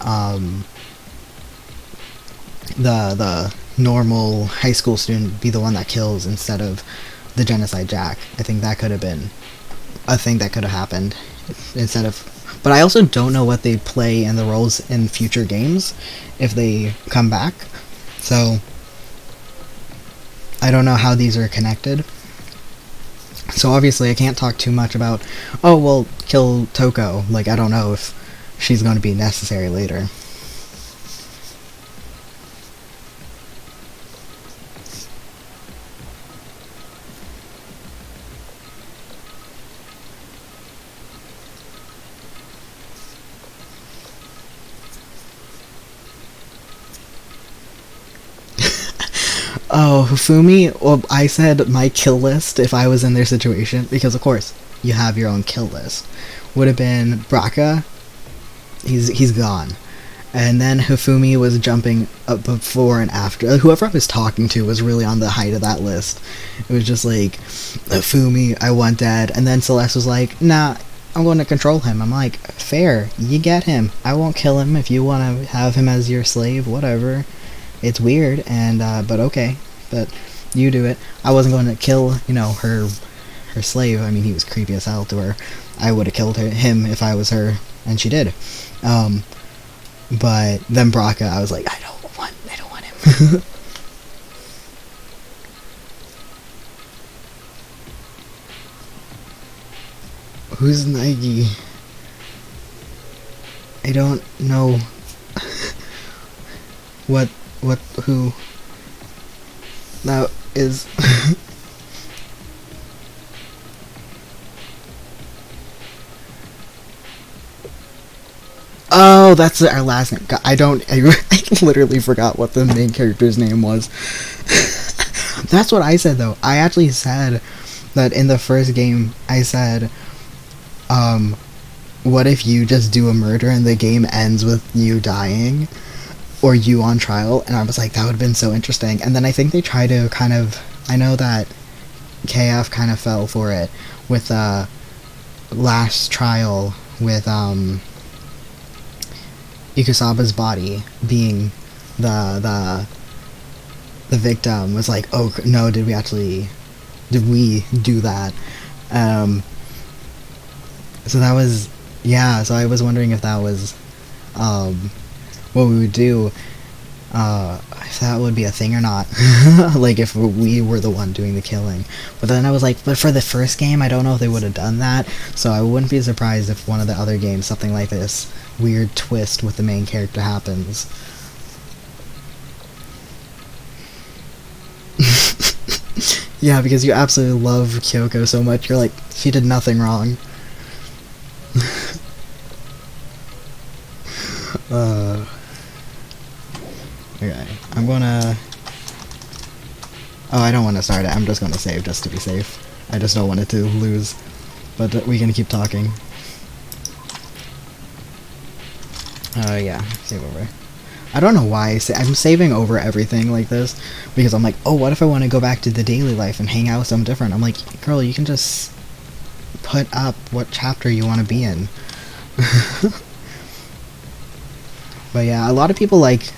the normal high school student be the one that kills instead of the genocide Jack. I think that could have been a thing that could have happened instead of. But I also don't know what they play in the roles in future games if they come back. So I don't know how these are connected. So obviously I can't talk too much about, oh, well, kill Toko. Like, I don't know if she's going to be necessary later. Oh, Hifumi, well, I said my kill list if I was in their situation, because of course, you have your own kill list. Would have been Braka, he's gone. And then Hifumi was jumping up before and after. Whoever I was talking to was really on the height of that list. It was just like, Hifumi, I want dead. And then Celeste was like, nah, I'm going to control him. I'm like, fair, you get him. I won't kill him if you want to have him as your slave, whatever. It's weird, and but okay, but you do it. I wasn't going to kill, her slave. I mean, he was creepy as hell to her. I would have killed him if I was her, and she did. But then Braka, I was like, I don't want him. Who's Nike? I don't know. Who that is. Oh, that's our last name. I literally forgot what the main character's name was. That's what I said, though. I actually said that in the first game, I said, what if you just do a murder and the game ends with you dying? Or you on trial, and I was like, that would have been so interesting. And then I think they try to kind of, I know that KF kind of fell for it with last trial with Ikusaba's body being the victim, was like, oh no, did we do that? So that was, yeah, so I was wondering if that was what we would do, if that would be a thing or not. Like, if we were the one doing the killing. But then I was like, but for the first game, I don't know if they would have done that, so I wouldn't be surprised if one of the other games, something like this weird twist with the main character happens. Yeah, because you absolutely love Kyoko so much, you're like, she did nothing wrong. Okay, I'm gonna... Oh, I don't want to start it. I'm just gonna save just to be safe. I just don't want it to lose. But we're gonna keep talking. Yeah, save over. I don't know why I'm saving over everything like this, because I'm like, oh, what if I want to go back to the daily life and hang out with someone different? I'm like, girl, you can just put up what chapter you want to be in. But yeah, a lot of people like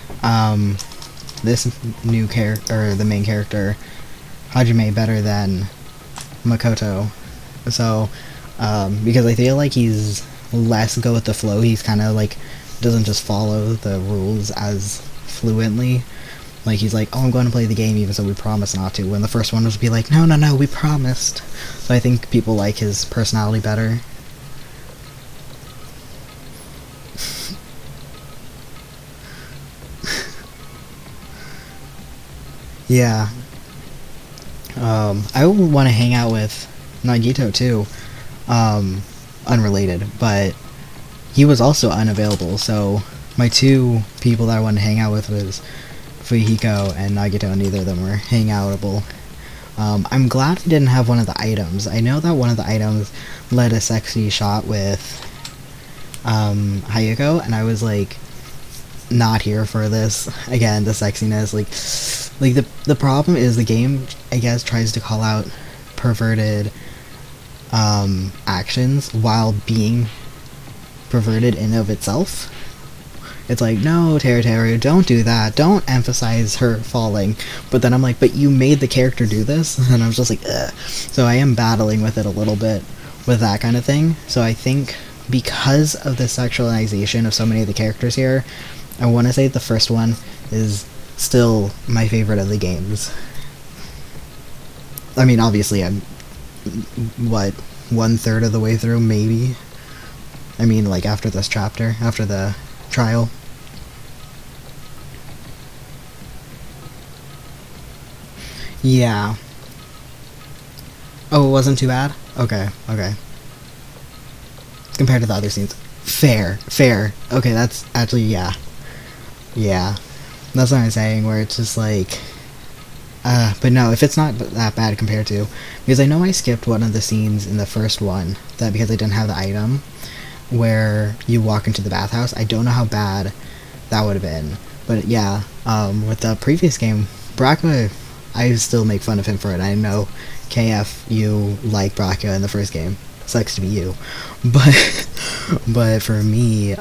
this new character, or the main character, Hajime, better than Makoto. So, because I feel like he's less go with the flow. He's kind of like doesn't just follow the rules as fluently. Like, he's like, oh, I'm going to play the game even so we promise not to. When the first one was be like, no, we promised. So I think people like his personality better. Yeah. I would want to hang out with Nagito too. Unrelated, but he was also unavailable, so my two people that I wanted to hang out with was Fujihiko and Nagito, and neither of them were hangoutable. I'm glad I didn't have one of the items. I know that one of the items led a sexy shot with Hayako, and I was like, not here for this. Again, the sexiness, like the problem is the game, I guess, tries to call out perverted actions while being perverted in of itself. It's like, no, Teru, don't do that. Don't emphasize her falling. But then I'm like, but you made the character do this? And I was just like, ugh. So I am battling with it a little bit with that kind of thing. So I think because of the sexualization of so many of the characters here, I want to say the first one is still my favorite of the games. I mean, obviously, I'm, what, 1/3 of the way through, maybe? I mean, like, after this chapter, after the trial. Yeah. Oh, it wasn't too bad? Okay. Compared to the other scenes. Fair. Okay, that's actually, yeah. That's what I'm saying, where it's just like... but no, if it's not that bad compared to... Because I know I skipped one of the scenes in the first one, that because I didn't have the item, where you walk into the bathhouse. I don't know how bad that would have been. But yeah, with the previous game, Braca, I still make fun of him for it. I know, KF, you like Braca in the first game. Sucks to be you. But for me,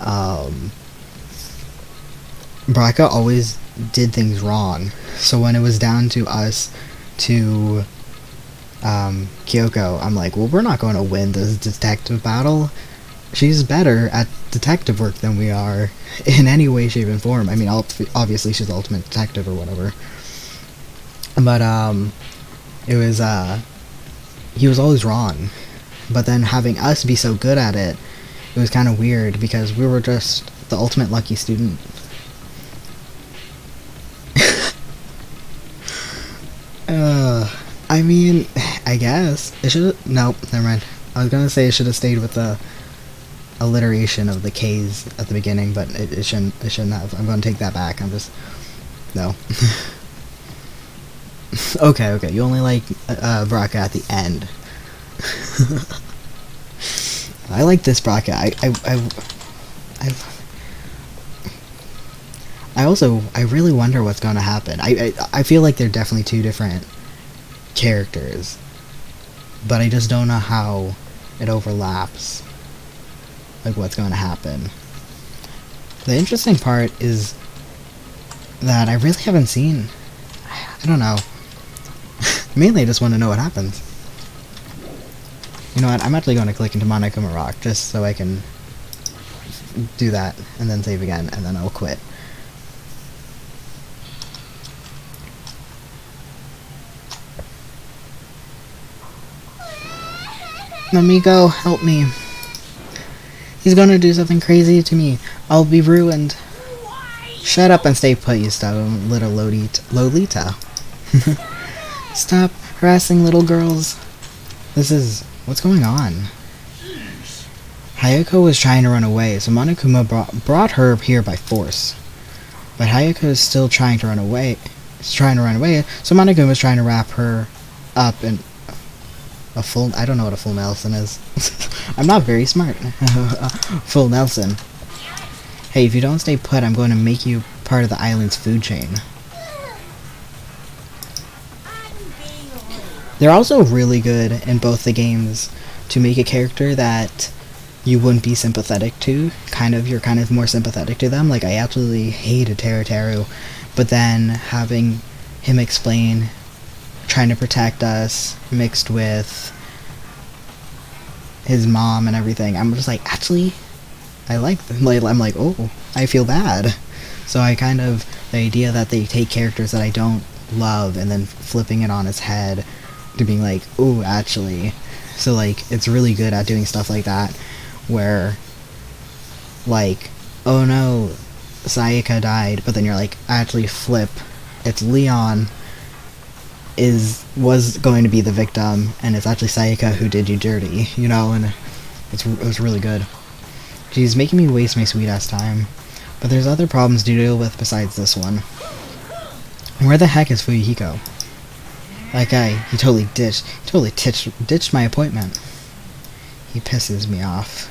Braca always did things wrong. So when it was down to us to Kyoko, I'm like, well, we're not going to win this detective battle. She's better at detective work than we are in any way, shape, and form. I mean, obviously she's the ultimate detective or whatever. But, it was, he was always wrong. But then having us be so good at it, it was kind of weird because we were just the ultimate lucky student. I mean, I guess. It should've... Nope, never mind. I was gonna say it should've stayed with the alliteration of the K's at the beginning, but it shouldn't have. I'm gonna take that back. I'm just... No. Okay, you only like Braca at the end. I like this Braca. I really wonder what's gonna happen. I feel like they're definitely two different characters, but I just don't know how it overlaps, like what's going to happen. The interesting part is that I really haven't seen, I don't know, mainly I just want to know what happens. You know what, I'm actually going to click into Monokuma Rock just so I can do that and then save again, and then I'll quit. Amigo, help me. He's gonna do something crazy to me. I'll be ruined. Shut up and stay put, you stubborn little Lolita. Stop harassing little girls. What's going on? Hayako was trying to run away, so Monokuma brought her here by force. But Hayako is still trying to run away. So Monokuma is trying to wrap her up in I don't know what a full Nelson is. I'm not very smart. Full Nelson. Hey, if you don't stay put, I'm going to make you part of the island's food chain. They're also really good in both the games to make a character that you wouldn't be sympathetic to. You're kind of more sympathetic to them. Like, I absolutely hated Teru, but then having him explain trying to protect us, mixed with his mom and everything, I'm just like, actually, I like them. I'm like, oh, I feel bad. So the idea that they take characters that I don't love and then flipping it on its head to being like, oh, actually. So, like, it's really good at doing stuff like that, where, like, oh no, Sayaka died, but then you're like, actually flip, it's Leon was going to be the victim, and it's actually Sayaka who did you dirty, you know, and it was really good. She's making me waste my sweet-ass time. But there's other problems to deal with besides this one. Where the heck is Fuyuhiko? That guy, he totally ditched my appointment. He pisses me off.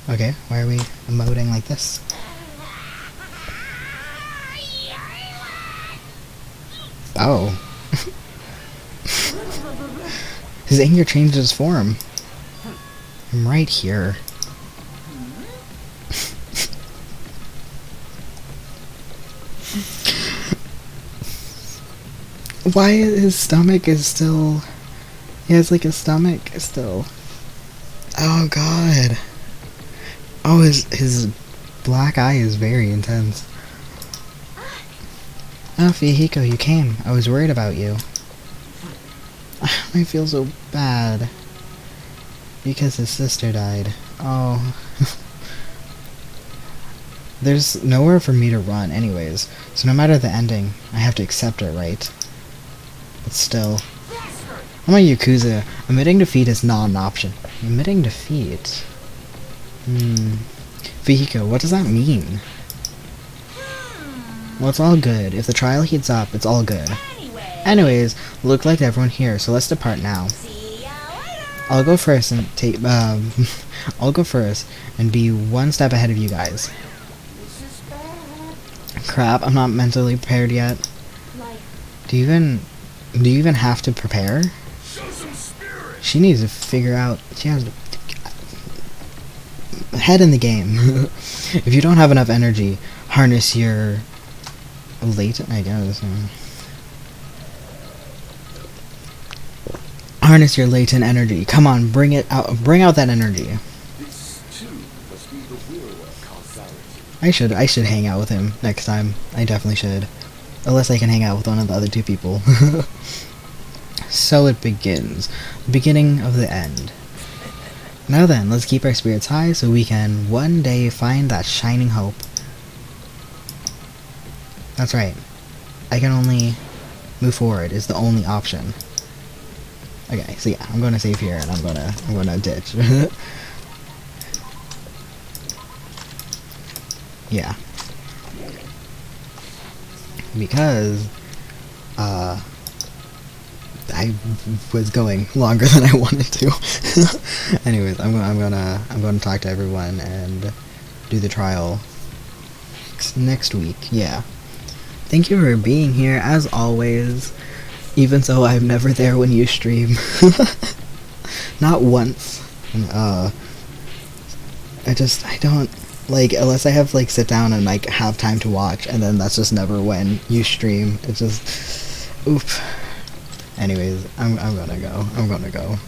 Okay, why are we emoting like this? Oh. His anger changed his form. I'm right here. Why his stomach is still... He has like a stomach still. Oh god. Oh, his black eye is very intense. Oh, Fihiko, you came. I was worried about you. I feel so bad. Because his sister died. Oh. There's nowhere for me to run anyways, so no matter the ending, I have to accept it, right? But still. I'm a Yakuza. Admitting defeat is not an option. Admitting defeat? Fihiko, what does that mean? Well, it's all good. If the trial heats up, it's all good. Anyways, look like everyone here, so let's depart now. I'll go first and take I'll go first and be one step ahead of you guys. Crap, I'm not mentally prepared yet. Do you even have to prepare? She needs to figure out. She has to head in the game. If you don't have enough energy, harness your latent. I guess. Harness your latent energy. Come on, bring it out. Bring out that energy. This too must be the will of causality. I should hang out with him next time. I definitely should. Unless I can hang out with one of the other two people. So it begins. The beginning of the end. Now then, let's keep our spirits high so we can one day find that shining hope. That's right. I can only move forward is the only option. Okay, so yeah, I'm gonna save here and I'm gonna ditch. Yeah. Because I was going longer than I wanted to. Anyways, I'm gonna talk to everyone and do the trial next week. Yeah. Thank you for being here as always. Even though I'm never there when you stream. Not once. I don't like unless I have like sit down and like have time to watch, and then that's just never when you stream. It's just oop. Anyways, I'm gonna go.